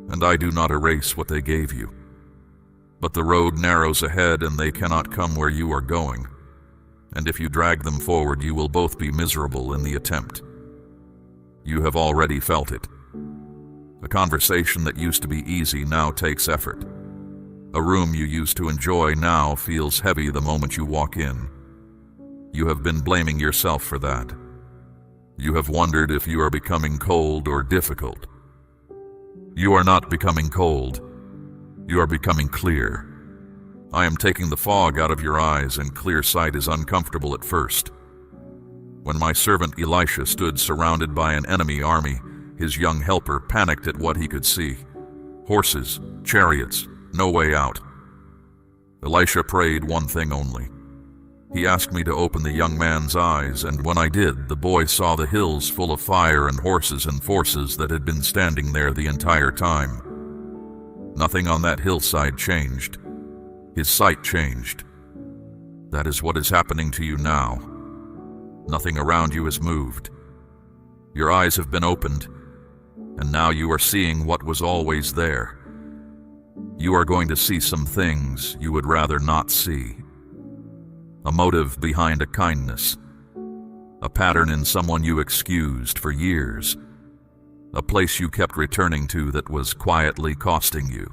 And I do not erase what they gave you. But the road narrows ahead and they cannot come where you are going. And if you drag them forward, you will both be miserable in the attempt. You have already felt it. A conversation that used to be easy now takes effort. A room you used to enjoy now feels heavy the moment you walk in. You have been blaming yourself for that. You have wondered if you are becoming cold or difficult. You are not becoming cold. You are becoming clear. I am taking the fog out of your eyes, and clear sight is uncomfortable at first. When my servant Elisha stood surrounded by an enemy army, his young helper panicked at what he could see. Horses, chariots, no way out. Elisha prayed one thing only. He asked me to open the young man's eyes, and when I did, the boy saw the hills full of fire and horses and forces that had been standing there the entire time. Nothing on that hillside changed. His sight changed. That is what is happening to you now. Nothing around you has moved. Your eyes have been opened, and now you are seeing what was always there. You are going to see some things you would rather not see. A motive behind a kindness. A pattern in someone you excused for years. A place you kept returning to that was quietly costing you.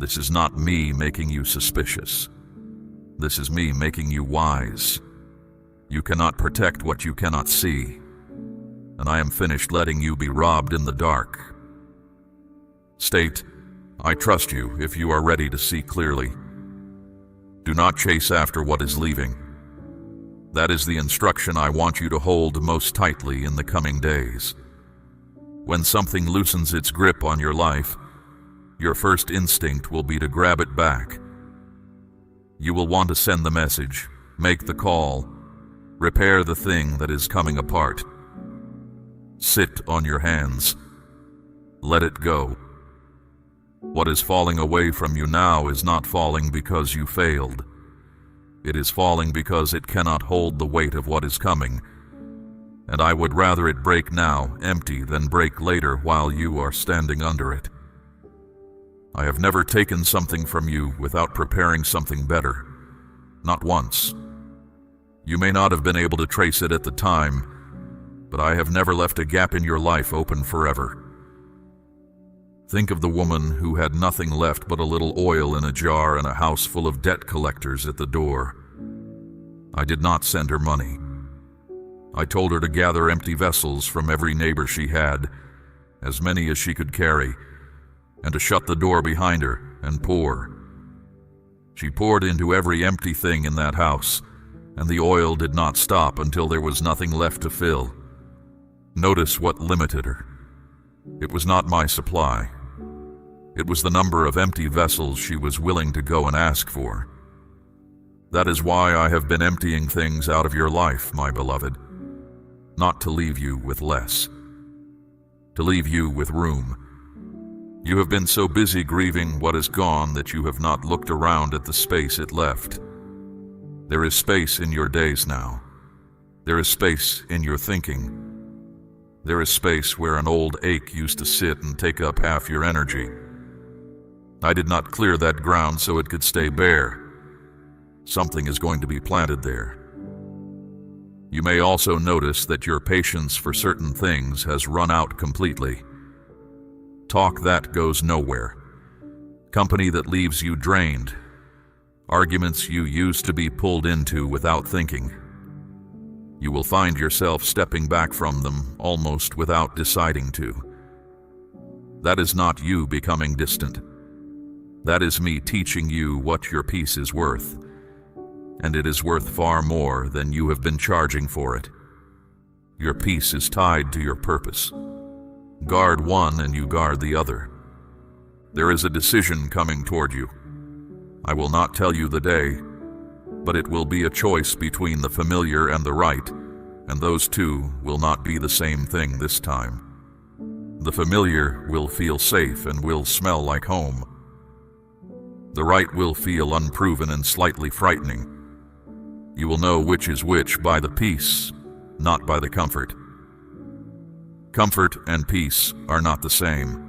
This is not me making you suspicious. This is me making you wise. You cannot protect what you cannot see, and I am finished letting you be robbed in the dark. State, I trust you if you are ready to see clearly. Do not chase after what is leaving. That is the instruction I want you to hold most tightly in the coming days. When something loosens its grip on your life, your first instinct will be to grab it back. You will want to send the message, make the call, repair the thing that is coming apart. Sit on your hands. Let it go. What is falling away from you now is not falling because you failed. It is falling because it cannot hold the weight of what is coming. And I would rather it break now, empty, than break later while you are standing under it. I have never taken something from you without preparing something better. Not once. You may not have been able to trace it at the time, but I have never left a gap in your life open forever. Think of the woman who had nothing left but a little oil in a jar and a house full of debt collectors at the door. I did not send her money. I told her to gather empty vessels from every neighbor she had, as many as she could carry, and to shut the door behind her and pour. She poured into every empty thing in that house, and the oil did not stop until there was nothing left to fill. Notice what limited her. It was not my supply. It was the number of empty vessels she was willing to go and ask for. That is why I have been emptying things out of your life, my beloved. Not to leave you with less. To leave you with room. You have been so busy grieving what is gone that you have not looked around at the space it left. There is space in your days now. There is space in your thinking. There is space where an old ache used to sit and take up half your energy. I did not clear that ground so it could stay bare. Something is going to be planted there. You may also notice that your patience for certain things has run out completely. Talk that goes nowhere. Company that leaves you drained. arguments you used to be pulled into without thinking. You will find yourself stepping back from them almost without deciding to. That is not you becoming distant. That is me teaching you what your peace is worth, and it is worth far more than you have been charging for it. Your peace is tied to your purpose. Guard one and you guard the other. There is a decision coming toward you. I will not tell you the day, but it will be a choice between the familiar and the right, and those two will not be the same thing this time. The familiar will feel safe and will smell like home. The right will feel unproven and slightly frightening. You will know which is which by the peace, not by the comfort. Comfort and peace are not the same.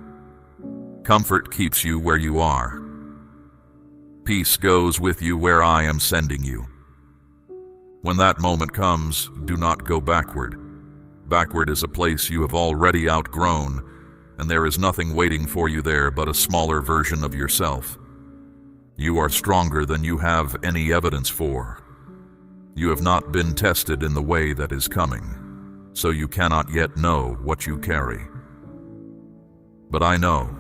Comfort keeps you where you are. Peace goes with you where I am sending you. When that moment comes, do not go backward. Backward is a place you have already outgrown, and there is nothing waiting for you there but a smaller version of yourself. You are stronger than you have any evidence for. You have not been tested in the way that is coming, so you cannot yet know what you carry. But I know.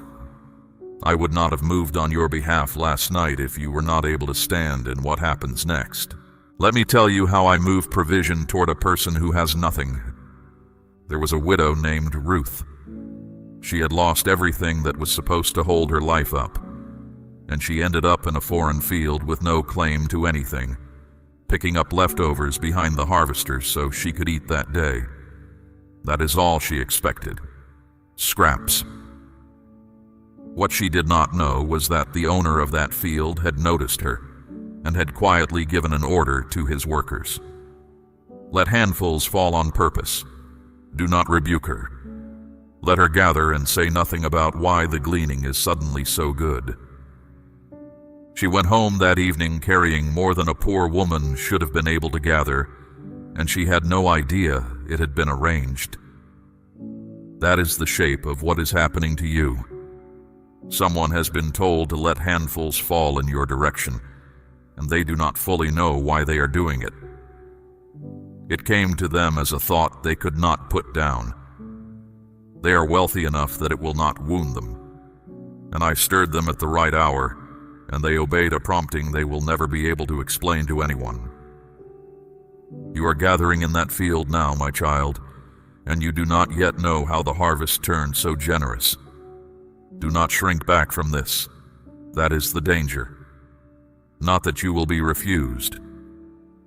I would not have moved on your behalf last night if you were not able to stand in what happens next. Let me tell you how I move provision toward a person who has nothing. There was a widow named Ruth. She had lost everything that was supposed to hold her life up, and she ended up in a foreign field with no claim to anything, picking up leftovers behind the harvesters so she could eat that day. That is all she expected. Scraps. What she did not know was that the owner of that field had noticed her and had quietly given an order to his workers. Let handfuls fall on purpose. Do not rebuke her. Let her gather and say nothing about why the gleaning is suddenly so good. She went home that evening carrying more than a poor woman should have been able to gather, and she had no idea it had been arranged. That is the shape of what is happening to you. Someone has been told to let handfuls fall in your direction, and they do not fully know why they are doing it. It came to them as a thought they could not put down. They are wealthy enough that it will not wound them, and I stirred them at the right hour, and they obeyed a prompting they will never be able to explain to anyone. You are gathering in that field now, my child, and you do not yet know how the harvest turned so generous. Do not shrink back from this. That is the danger. Not that you will be refused,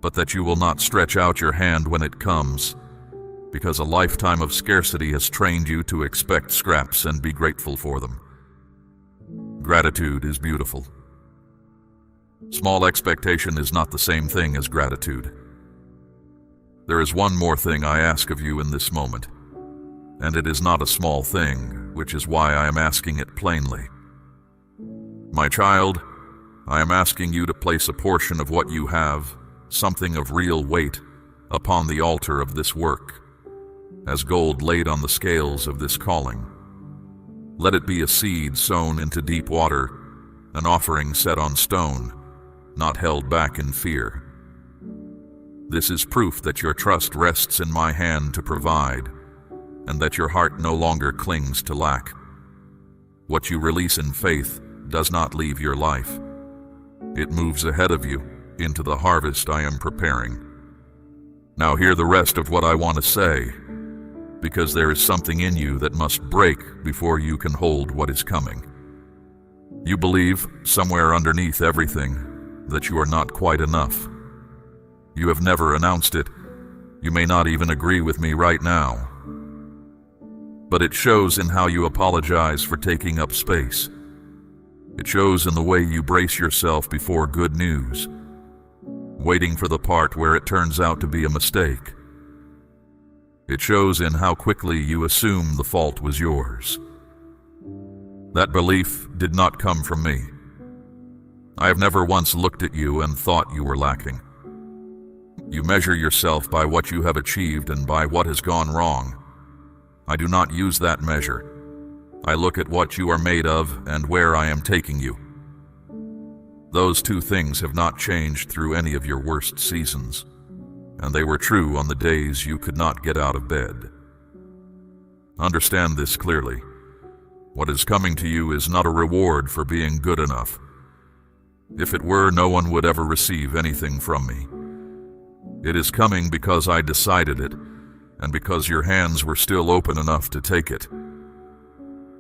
but that you will not stretch out your hand when it comes, because a lifetime of scarcity has trained you to expect scraps and be grateful for them. Gratitude is beautiful. Small expectation is not the same thing as gratitude. There is one more thing I ask of you in this moment, and it is not a small thing, which is why I am asking it plainly. My child, I am asking you to place a portion of what you have, something of real weight, upon the altar of this work, as gold laid on the scales of this calling. Let it be a seed sown into deep water, an offering set on stone, not held back in fear. This is proof that your trust rests in my hand to provide, and that your heart no longer clings to lack. What you release in faith does not leave your life. It moves ahead of you into the harvest I am preparing. Now hear the rest of what I want to say, because there is something in you that must break before you can hold what is coming. You believe, somewhere underneath everything, that you are not quite enough. You have never announced it. You may not even agree with me right now. But it shows in how you apologize for taking up space. It shows in the way you brace yourself before good news, waiting for the part where it turns out to be a mistake. It shows in how quickly you assume the fault was yours. That belief did not come from me. I have never once looked at you and thought you were lacking. You measure yourself by what you have achieved and by what has gone wrong. I do not use that measure. I look at what you are made of and where I am taking you. Those two things have not changed through any of your worst seasons, and they were true on the days you could not get out of bed. Understand this clearly. What is coming to you is not a reward for being good enough. If it were, no one would ever receive anything from me. It is coming because I decided it, and because your hands were still open enough to take it.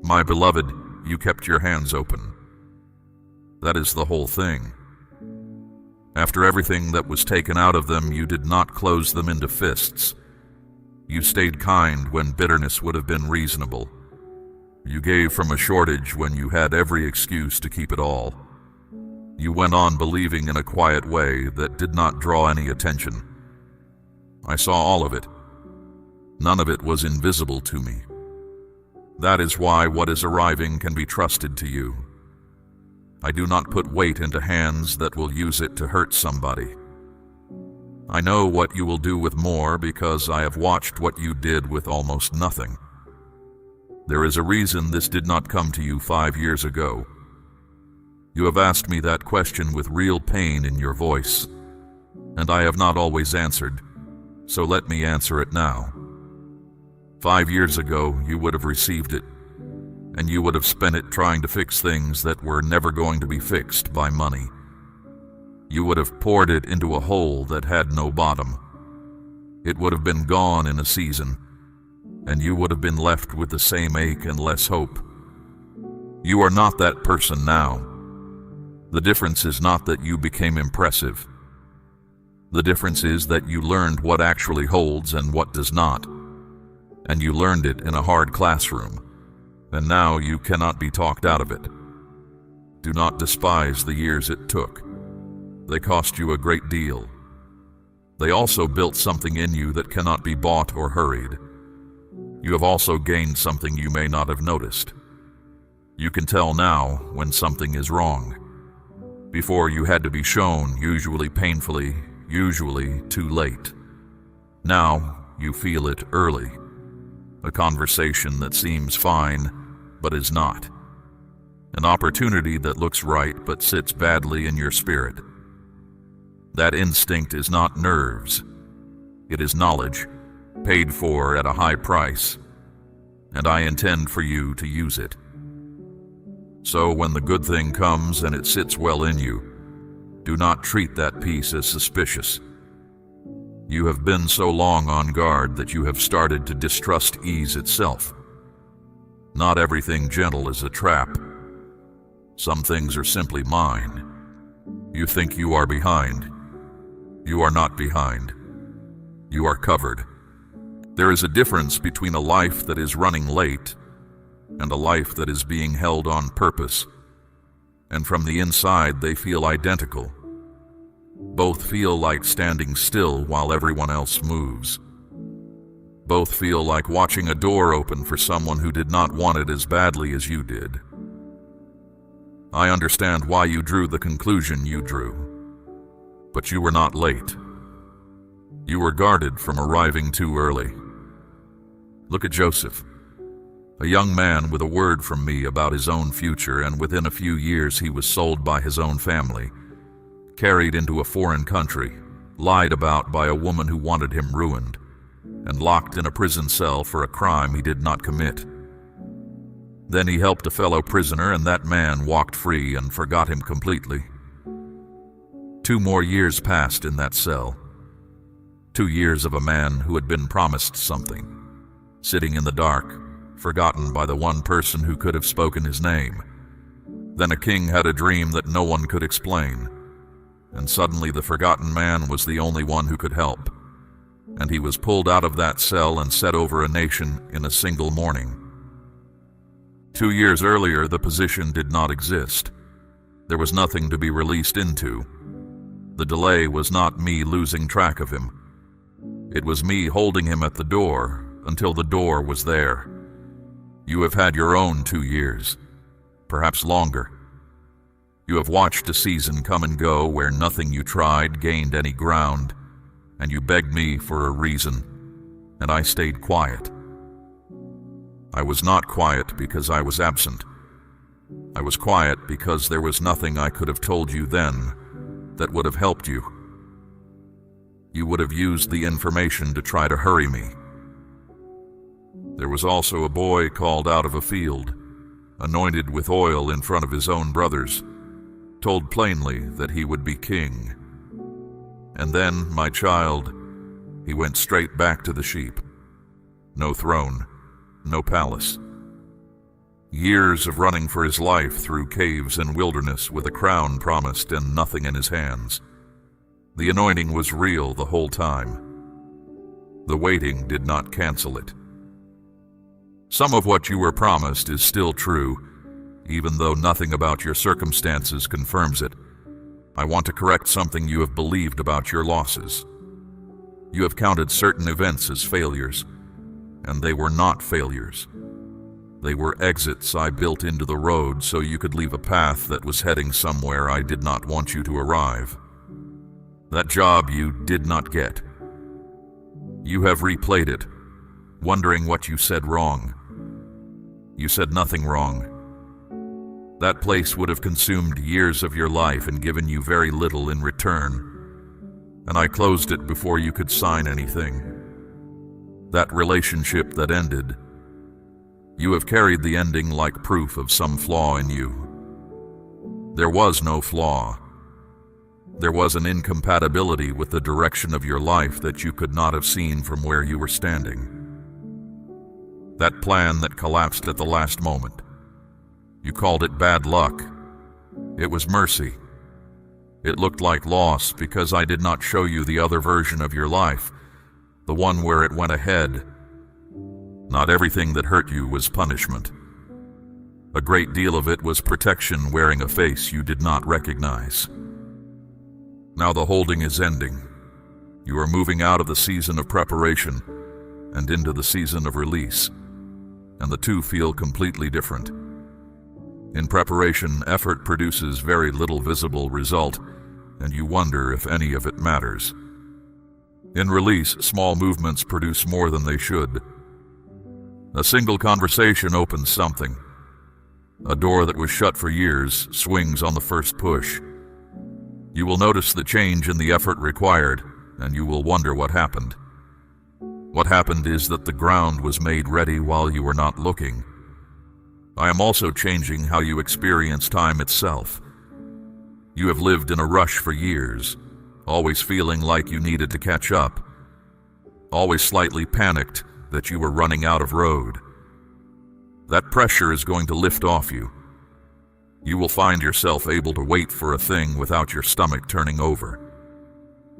My beloved, you kept your hands open. That is the whole thing. After everything that was taken out of them, you did not close them into fists. You stayed kind when bitterness would have been reasonable. You gave from a shortage when you had every excuse to keep it all. You went on believing in a quiet way that did not draw any attention. I saw all of it. None of it was invisible to me. That is why what is arriving can be trusted to you. I do not put weight into hands that will use it to hurt somebody. I know what you will do with more because I have watched what you did with almost nothing. There is a reason this did not come to you 5 years ago. You have asked me that question with real pain in your voice, and I have not always answered, so let me answer it now. 5 years ago, you would have received it, and you would have spent it trying to fix things that were never going to be fixed by money. You would have poured it into a hole that had no bottom. It would have been gone in a season, and you would have been left with the same ache and less hope. You are not that person now. The difference is not that you became impressive. The difference is that you learned what actually holds and what does not, and you learned it in a hard classroom, and now you cannot be talked out of it. Do not despise the years it took. They cost you a great deal. They also built something in you that cannot be bought or hurried. You have also gained something you may not have noticed. You can tell now when something is wrong. Before you had to be shown, usually painfully, usually too late. Now you feel it early. A conversation that seems fine, but is not. An opportunity that looks right but sits badly in your spirit. That instinct is not nerves. It is knowledge, paid for at a high price, and I intend for you to use it. So when the good thing comes and it sits well in you, do not treat that peace as suspicious. You have been so long on guard that you have started to distrust ease itself. Not everything gentle is a trap. Some things are simply mine. You think you are behind. You are not behind. You are covered. There is a difference between a life that is running late and a life that is being held on purpose, and from the inside they feel identical. Both feel like standing still while everyone else moves. Both feel like watching a door open for someone who did not want it as badly as you did. I understand why you drew the conclusion you drew, but you were not late. You were guarded from arriving too early. Look at Joseph, a young man with a word from me about his own future, and within a few years he was sold by his own family, carried into a foreign country, lied about by a woman who wanted him ruined, and locked in a prison cell for a crime he did not commit. Then he helped a fellow prisoner, and that man walked free and forgot him completely. 2 more years passed in that cell. 2 years of a man who had been promised something, sitting in the dark, forgotten by the one person who could have spoken his name. Then a king had a dream that no one could explain, and suddenly the forgotten man was the only one who could help, and he was pulled out of that cell and set over a nation in a single morning. 2 years earlier, the position did not exist. There was nothing to be released into. The delay was not me losing track of him. It was me holding him at the door until the door was there. You have had your own 2 years, perhaps longer. You have watched a season come and go where nothing you tried gained any ground, and you begged me for a reason, and I stayed quiet. I was not quiet because I was absent. I was quiet because there was nothing I could have told you then that would have helped you. You would have used the information to try to hurry me. There was also a boy called out of a field, anointed with oil in front of his own brothers, told plainly that he would be king. And then, my child, he went straight back to the sheep. No throne, no palace. Years of running for his life through caves and wilderness with a crown promised and nothing in his hands. The anointing was real the whole time. The waiting did not cancel it. Some of what you were promised is still true, even though nothing about your circumstances confirms it. I want to correct something you have believed about your losses. You have counted certain events as failures, and they were not failures. They were exits I built into the road so you could leave a path that was heading somewhere I did not want you to arrive. That job you did not get. You have replayed it, wondering what you said wrong. You said nothing wrong. That place would have consumed years of your life and given you very little in return, and I closed it before you could sign anything. That relationship that ended, you have carried the ending like proof of some flaw in you. There was no flaw. There was an incompatibility with the direction of your life that you could not have seen from where you were standing. That plan that collapsed at the last moment. You called it bad luck. It was mercy. It looked like loss because I did not show you the other version of your life, the one where it went ahead. Not everything that hurt you was punishment. A great deal of it was protection wearing a face you did not recognize. Now the holding is ending. You are moving out of the season of preparation and into the season of release, and the two feel completely different. In preparation, effort produces very little visible result, and you wonder if any of it matters. In release, small movements produce more than they should. A single conversation opens something. A door that was shut for years swings on the first push. You will notice the change in the effort required, and you will wonder what happened. What happened is that the ground was made ready while you were not looking. I am also changing how you experience time itself. You have lived in a rush for years, always feeling like you needed to catch up, always slightly panicked that you were running out of road. That pressure is going to lift off you. You will find yourself able to wait for a thing without your stomach turning over.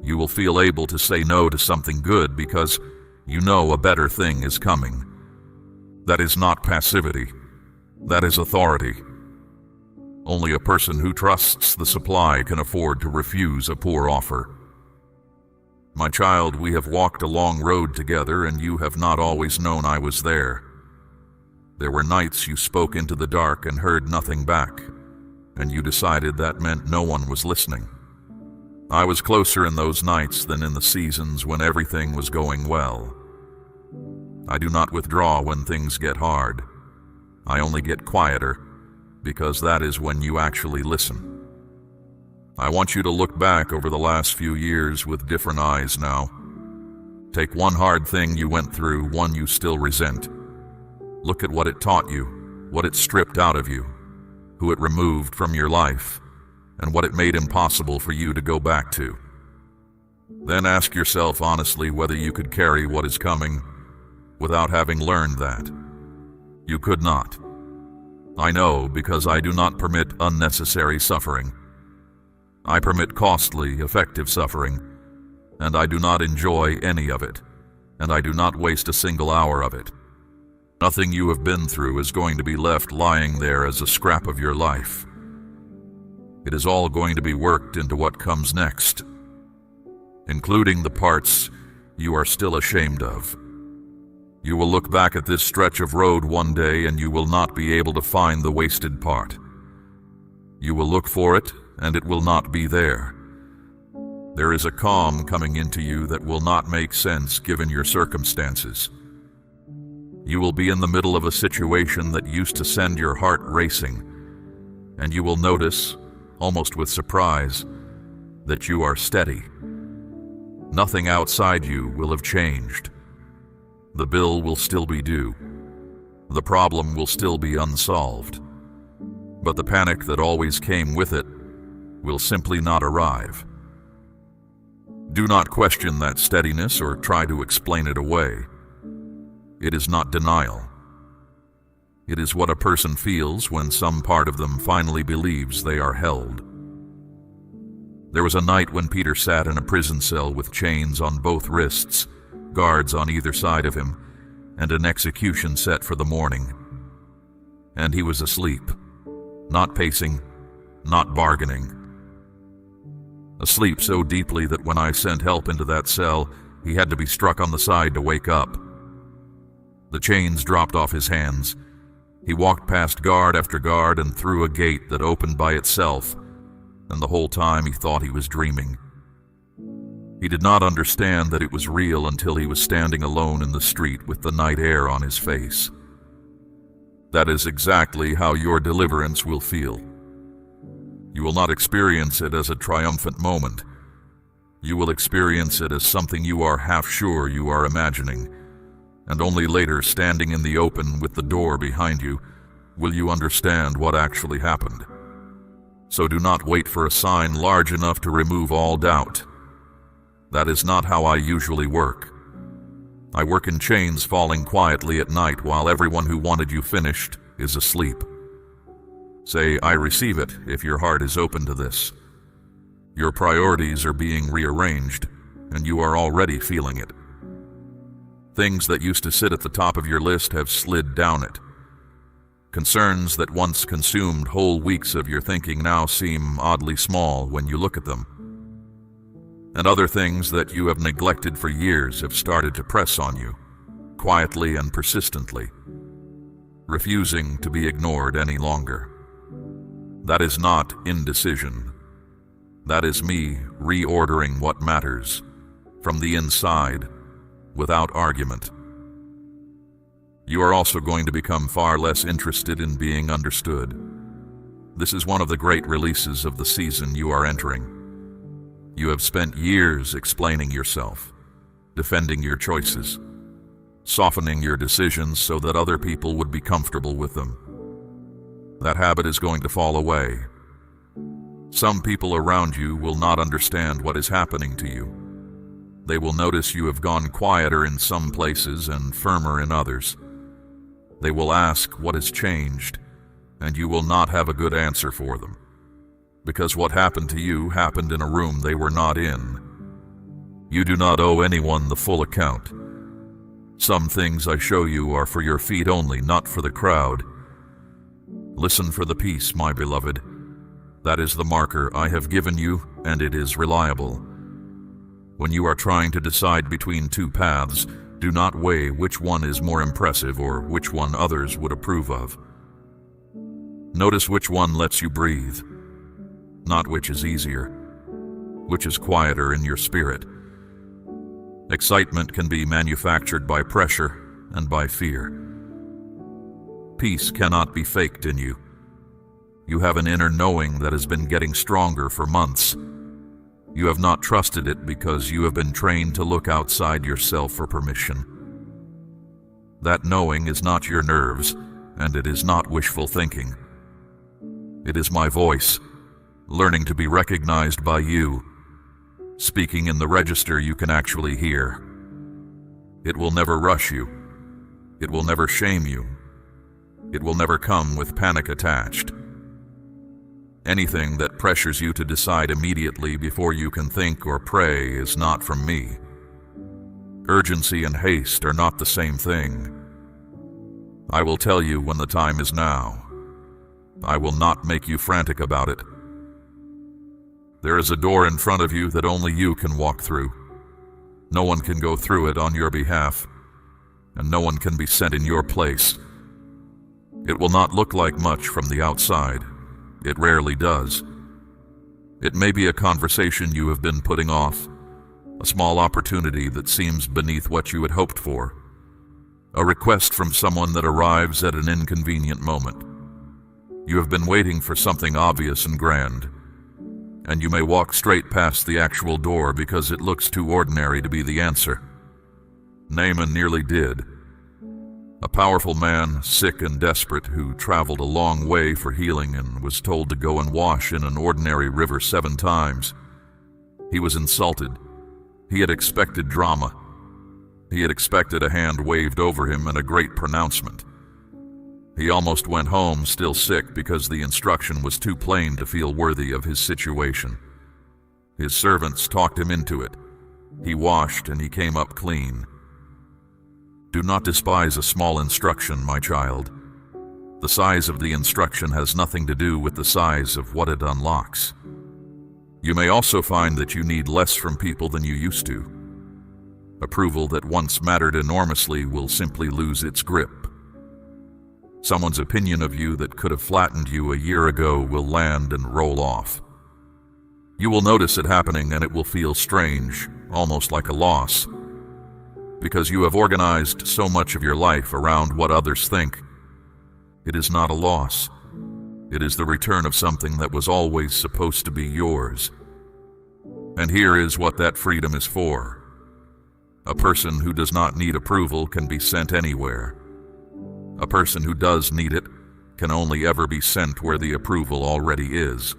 You will feel able to say no to something good because you know a better thing is coming. That is not passivity. That is authority. Only a person who trusts the supply can afford to refuse a poor offer. My child, we have walked a long road together, and you have not always known I was there. There were nights you spoke into the dark and heard nothing back, and you decided that meant no one was listening. I was closer in those nights than in the seasons when everything was going well. I do not withdraw when things get hard. I only get quieter, because that is when you actually listen. I want you to look back over the last few years with different eyes now. Take one hard thing you went through, one you still resent. Look at what it taught you, what it stripped out of you, who it removed from your life, and what it made impossible for you to go back to. Then ask yourself honestly whether you could carry what is coming without having learned that. You could not. I know, because I do not permit unnecessary suffering. I permit costly, effective suffering, and I do not enjoy any of it, and I do not waste a single hour of it. Nothing you have been through is going to be left lying there as a scrap of your life. It is all going to be worked into what comes next, including the parts you are still ashamed of. You will look back at this stretch of road one day and you will not be able to find the wasted part. You will look for it and it will not be there. There is a calm coming into you that will not make sense given your circumstances. You will be in the middle of a situation that used to send your heart racing, and you will notice, almost with surprise, that you are steady. Nothing outside you will have changed. The bill will still be due. The problem will still be unsolved. But the panic that always came with it will simply not arrive. Do not question that steadiness or try to explain it away. It is not denial. It is what a person feels when some part of them finally believes they are held. There was a night when Peter sat in a prison cell with chains on both wrists, guards on either side of him, and an execution set for the morning. And he was asleep, not pacing, not bargaining. Asleep so deeply that when I sent help into that cell, he had to be struck on the side to wake up. The chains dropped off his hands. He walked past guard after guard and through a gate that opened by itself, and the whole time he thought he was dreaming. He did not understand that it was real until he was standing alone in the street with the night air on his face. That is exactly how your deliverance will feel. You will not experience it as a triumphant moment. You will experience it as something you are half sure you are imagining, and only later, standing in the open with the door behind you, will you understand what actually happened. So do not wait for a sign large enough to remove all doubt. That is not how I usually work. I work in chains falling quietly at night while everyone who wanted you finished is asleep. Say, I receive it if your heart is open to this. Your priorities are being rearranged, and you are already feeling it. Things that used to sit at the top of your list have slid down it. Concerns that once consumed whole weeks of your thinking now seem oddly small when you look at them. And other things that you have neglected for years have started to press on you, quietly and persistently, refusing to be ignored any longer. That is not indecision. That is me reordering what matters, from the inside, without argument. You are also going to become far less interested in being understood. This is one of the great releases of the season you are entering. You have spent years explaining yourself, defending your choices, softening your decisions so that other people would be comfortable with them. That habit is going to fall away. Some people around you will not understand what is happening to you. They will notice you have gone quieter in some places and firmer in others. They will ask what has changed, and you will not have a good answer for them, because what happened to you happened in a room they were not in. You do not owe anyone the full account. Some things I show you are for your feet only, not for the crowd. Listen for the peace, my beloved. That is the marker I have given you, and it is reliable. When you are trying to decide between two paths, do not weigh which one is more impressive or which one others would approve of. Notice which one lets you breathe, not which is easier, which is quieter in your spirit. Excitement can be manufactured by pressure and by fear. Peace cannot be faked in you. You have an inner knowing that has been getting stronger for months. You have not trusted it because you have been trained to look outside yourself for permission. That knowing is not your nerves, and it is not wishful thinking. It is my voice, learning to be recognized by you, speaking in the register you can actually hear. It will never rush you. It will never shame you. It will never come with panic attached. Anything that pressures you to decide immediately before you can think or pray is not from me. Urgency and haste are not the same thing. I will tell you when the time is now. I will not make you frantic about it. There is a door in front of you that only you can walk through. No one can go through it on your behalf, and no one can be sent in your place. It will not look like much from the outside. It rarely does. It may be a conversation you have been putting off, a small opportunity that seems beneath what you had hoped for, a request from someone that arrives at an inconvenient moment. You have been waiting for something obvious and grand, and you may walk straight past the actual door because it looks too ordinary to be the answer. Naaman nearly did. A powerful man, sick and desperate, who traveled a long way for healing and was told to go and wash in an ordinary river 7 times. He was insulted. He had expected drama. He had expected a hand waved over him and a great pronouncement. He almost went home still sick because the instruction was too plain to feel worthy of his situation. His servants talked him into it. He washed and he came up clean. Do not despise a small instruction, my child. The size of the instruction has nothing to do with the size of what it unlocks. You may also find that you need less from people than you used to. Approval that once mattered enormously will simply lose its grip. Someone's opinion of you that could have flattened you a year ago will land and roll off. You will notice it happening and it will feel strange, almost like a loss, because you have organized so much of your life around what others think. It is not a loss. It is the return of something that was always supposed to be yours. And here is what that freedom is for. A person who does not need approval can be sent anywhere. A person who does need it can only ever be sent where the approval already is.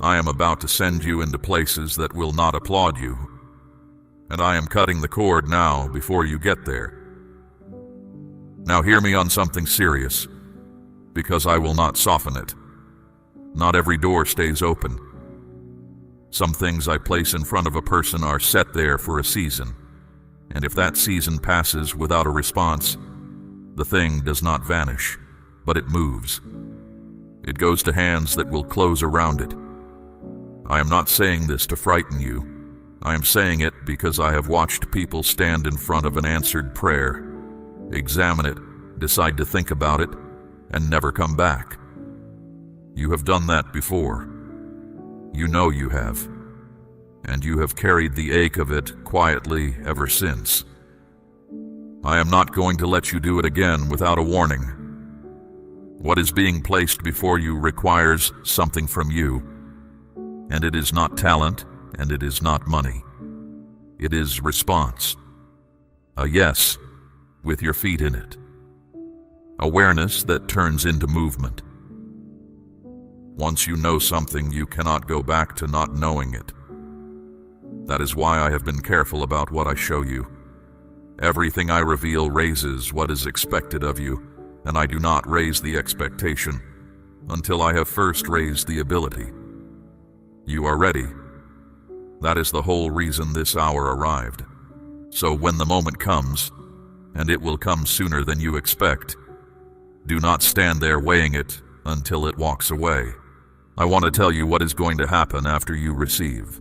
I am about to send you into places that will not applaud you, and I am cutting the cord now before you get there. Now hear me on something serious, because I will not soften it. Not every door stays open. Some things I place in front of a person are set there for a season, and if that season passes without a response, the thing does not vanish, but it moves. It goes to hands that will close around it. I am not saying this to frighten you. I am saying it because I have watched people stand in front of an answered prayer, examine it, decide to think about it, and never come back. You have done that before. You know you have. And you have carried the ache of it quietly ever since. I am not going to let you do it again without a warning. What is being placed before you requires something from you, and it is not talent, and it is not money. It is response. A yes, with your feet in it. Awareness that turns into movement. Once you know something, you cannot go back to not knowing it. That is why I have been careful about what I show you. Everything I reveal raises what is expected of you, and I do not raise the expectation until I have first raised the ability. You are ready. That is the whole reason this hour arrived. So when the moment comes, and it will come sooner than you expect, do not stand there weighing it until it walks away. I want to tell you what is going to happen after you receive.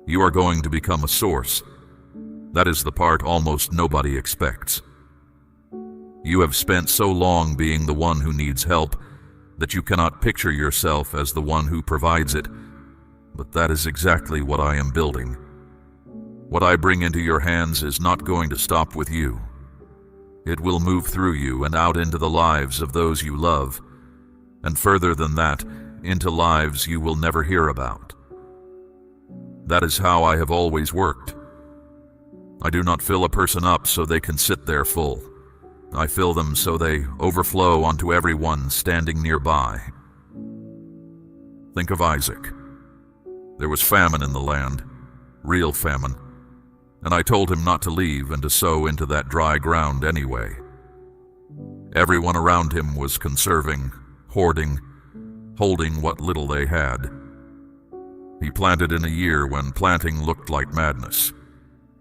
You are going to become a source. That is the part almost nobody expects. You have spent so long being the one who needs help that you cannot picture yourself as the one who provides it, but that is exactly what I am building. What I bring into your hands is not going to stop with you. It will move through you and out into the lives of those you love, and further than that, into lives you will never hear about. That is how I have always worked. I do not fill a person up so they can sit there full. I fill them so they overflow onto everyone standing nearby. Think of Isaac. There was famine in the land, real famine, and I told him not to leave and to sow into that dry ground anyway. Everyone around him was conserving, hoarding, holding what little they had. He planted in a year when planting looked like madness,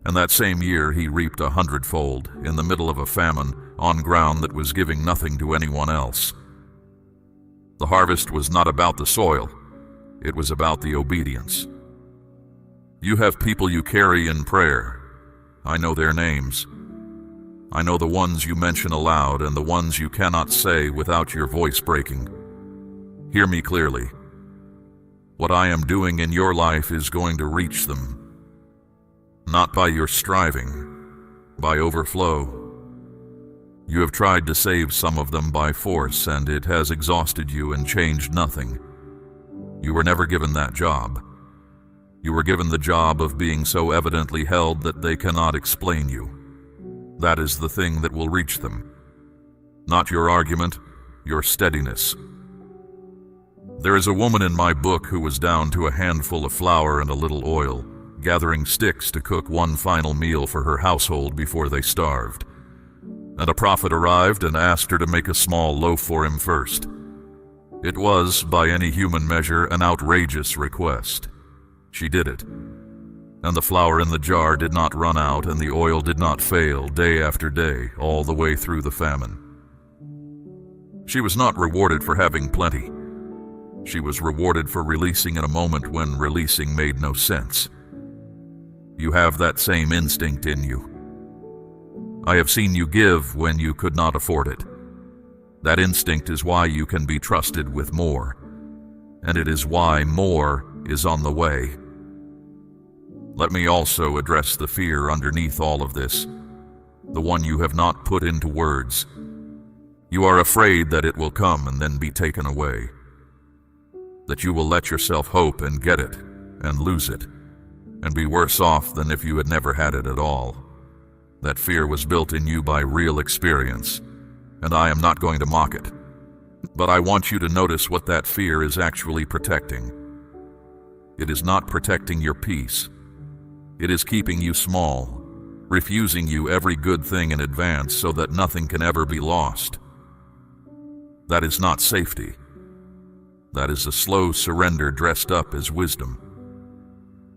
and that same year he reaped 100-fold in the middle of a famine on ground that was giving nothing to anyone else. The harvest was not about the soil, it was about the obedience. You have people you carry in prayer. I know their names. I know the ones you mention aloud and the ones you cannot say without your voice breaking. Hear me clearly. What I am doing in your life is going to reach them. Not by your striving, by overflow. You have tried to save some of them by force, and it has exhausted you and changed nothing. You were never given that job. You were given the job of being so evidently held that they cannot explain you. That is the thing that will reach them. Not your argument, your steadiness. There is a woman in my book who was down to a handful of flour and a little oil, gathering sticks to cook one final meal for her household before they starved. And a prophet arrived and asked her to make a small loaf for him first. It was, by any human measure, an outrageous request. She did it. And the flour in the jar did not run out, and the oil did not fail day after day, all the way through the famine. She was not rewarded for having plenty. She was rewarded for releasing in a moment when releasing made no sense. You have that same instinct in you. I have seen you give when you could not afford it. That instinct is why you can be trusted with more, and it is why more is on the way. Let me also address the fear underneath all of this, the one you have not put into words. You are afraid that it will come and then be taken away, that you will let yourself hope and get it and lose it, and be worse off than if you had never had it at all. That fear was built in you by real experience, and I am not going to mock it. But I want you to notice what that fear is actually protecting. It is not protecting your peace. It is keeping you small, refusing you every good thing in advance so that nothing can ever be lost. That is not safety. That is a slow surrender dressed up as wisdom.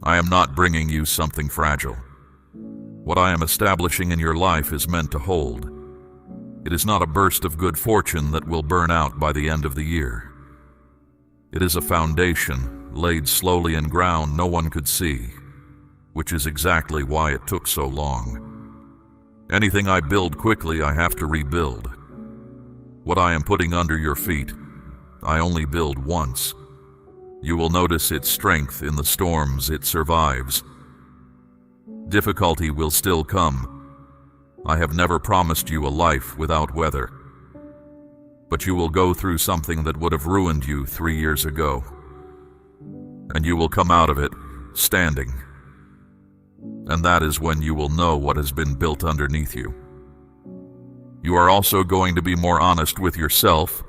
I am not bringing you something fragile. What I am establishing in your life is meant to hold. It is not a burst of good fortune that will burn out by the end of the year. It is a foundation laid slowly in ground no one could see, which is exactly why it took so long. Anything I build quickly, I have to rebuild. What I am putting under your feet, I only build once. You will notice its strength in the storms it survives. Difficulty will still come. I have never promised you a life without weather. But you will go through something that would have ruined you 3 years ago. And you will come out of it standing. And that is when you will know what has been built underneath you. You are also going to be more honest with yourself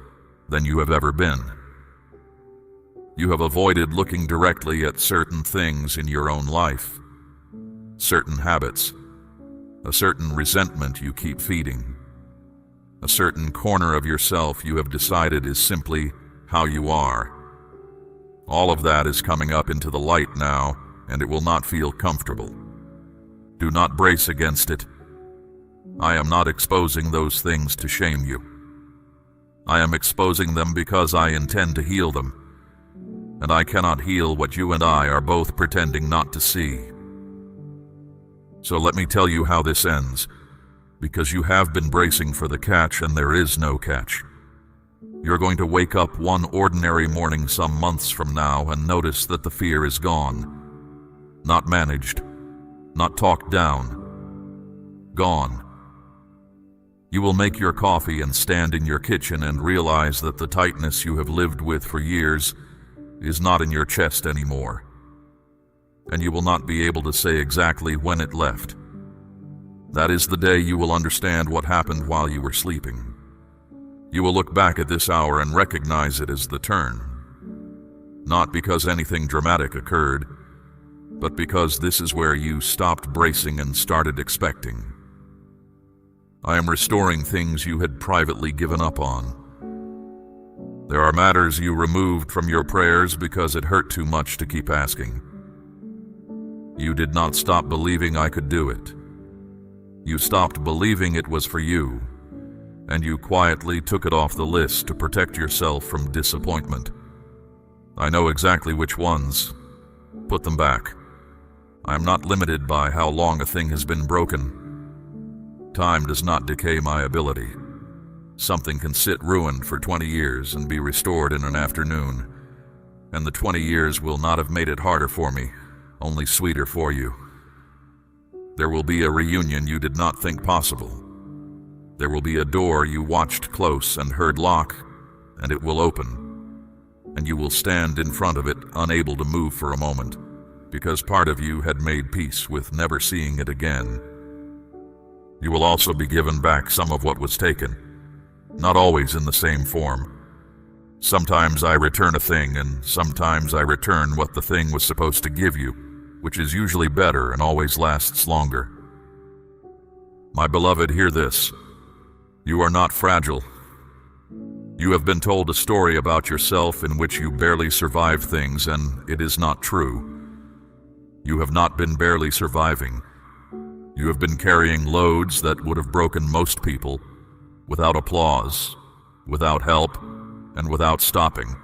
than you have ever been. You have avoided looking directly at certain things in your own life, certain habits, a certain resentment you keep feeding, a certain corner of yourself you have decided is simply how you are. All of that is coming up into the light now, and it will not feel comfortable. Do not brace against it. I am not exposing those things to shame you. I am exposing them because I intend to heal them, and I cannot heal what you and I are both pretending not to see. So let me tell you how this ends, because you have been bracing for the catch and there is no catch. You're going to wake up one ordinary morning some months from now and notice that the fear is gone. Not managed, not talked down, gone. You will make your coffee and stand in your kitchen and realize that the tightness you have lived with for years is not in your chest anymore. And you will not be able to say exactly when it left. That is the day you will understand what happened while you were sleeping. You will look back at this hour and recognize it as the turn. Not because anything dramatic occurred, but because this is where you stopped bracing and started expecting. I am restoring things you had privately given up on. There are matters you removed from your prayers because it hurt too much to keep asking. You did not stop believing I could do it. You stopped believing it was for you, and you quietly took it off the list to protect yourself from disappointment. I know exactly which ones. Put them back. I am not limited by how long a thing has been broken. Time does not decay my ability. Something can sit ruined for 20 years and be restored in an afternoon, and the 20 years will not have made it harder for me, only sweeter for you. There will be a reunion you did not think possible. There will be a door you watched close and heard lock, and it will open, and you will stand in front of it, unable to move for a moment, because part of you had made peace with never seeing it again. You will also be given back some of what was taken, not always in the same form. Sometimes I return a thing, and sometimes I return what the thing was supposed to give you, which is usually better and always lasts longer. My beloved, hear this. You are not fragile. You have been told a story about yourself in which you barely survive things, and it is not true. You have not been barely surviving. You have been carrying loads that would have broken most people, without applause, without help, and without stopping.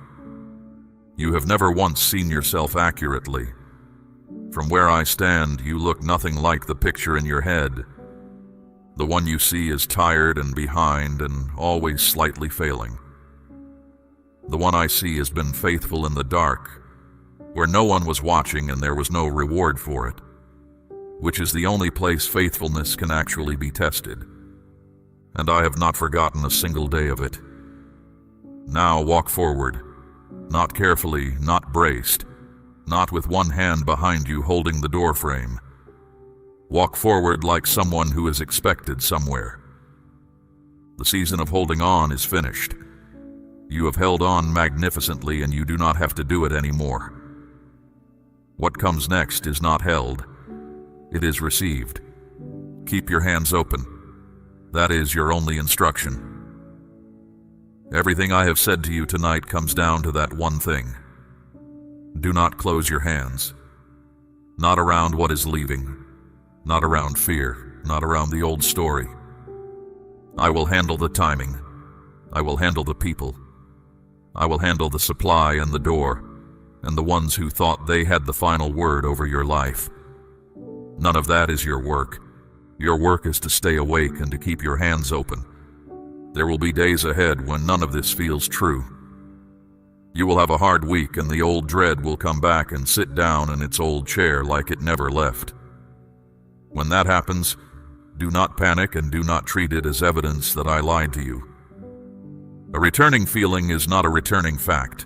You have never once seen yourself accurately. From where I stand, you look nothing like the picture in your head. The one you see is tired and behind and always slightly failing. The one I see has been faithful in the dark, where no one was watching and there was no reward for it, which is the only place faithfulness can actually be tested. And I have not forgotten a single day of it. Now walk forward, not carefully, not braced, not with one hand behind you holding the doorframe. Walk forward like someone who is expected somewhere. The season of holding on is finished. You have held on magnificently and you do not have to do it anymore. What comes next is not held. It is received. Keep your hands open. That is your only instruction. Everything I have said to you tonight comes down to that one thing. Do not close your hands. Not around what is leaving. Not around fear. Not around the old story. I will handle the timing. I will handle the people. I will handle the supply and the door, and the ones who thought they had the final word over your life. None of that is your work. Your work is to stay awake and to keep your hands open. There will be days ahead when none of this feels true. You will have a hard week and the old dread will come back and sit down in its old chair like it never left. When that happens, do not panic and do not treat it as evidence that I lied to you. A returning feeling is not a returning fact.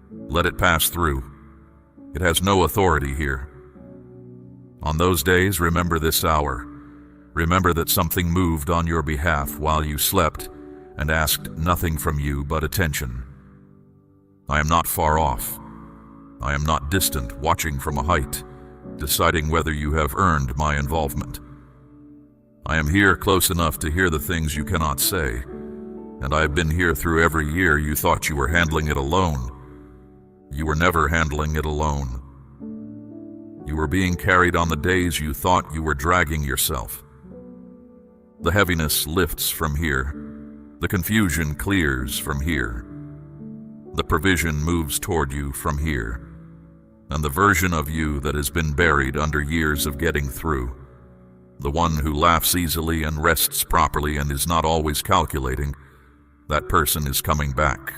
Let it pass through. It has no authority here. On those days, remember this hour. Remember that something moved on your behalf while you slept and asked nothing from you but attention. I am not far off. I am not distant, watching from a height, deciding whether you have earned my involvement. I am here close enough to hear the things you cannot say, and I have been here through every year you thought you were handling it alone. You were never handling it alone. You were being carried on the days you thought you were dragging yourself. The heaviness lifts from here. The confusion clears from here. The provision moves toward you from here. And the version of you that has been buried under years of getting through, the one who laughs easily and rests properly and is not always calculating, that person is coming back.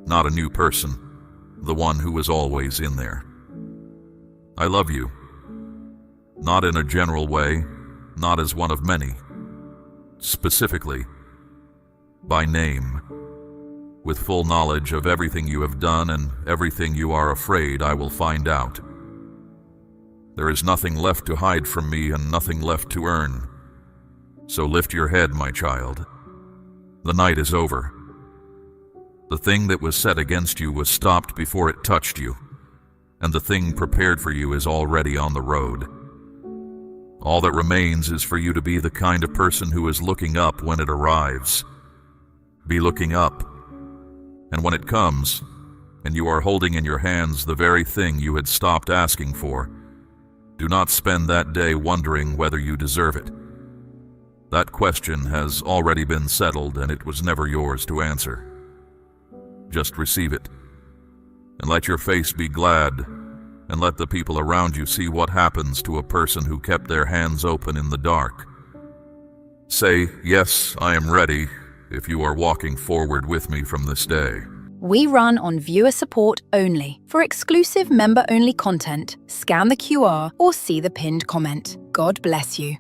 Not a new person, the one who was always in there. I love you. Not in a general way, not as one of many. Specifically, by name, with full knowledge of everything you have done and everything you are afraid I will find out. There is nothing left to hide from me and nothing left to earn. So lift your head, my child. The night is over. The thing that was set against you was stopped before it touched you, and the thing prepared for you is already on the road. All that remains is for you to be the kind of person who is looking up when it arrives. Be looking up, and when it comes, and you are holding in your hands the very thing you had stopped asking for, do not spend that day wondering whether you deserve it. That question has already been settled, and it was never yours to answer. Just receive it, and let your face be glad, and let the people around you see what happens to a person who kept their hands open in the dark. Say, yes, I am ready, if you are walking forward with me from this day. We run on viewer support only. For exclusive member-only content, scan the QR or see the pinned comment. God bless you.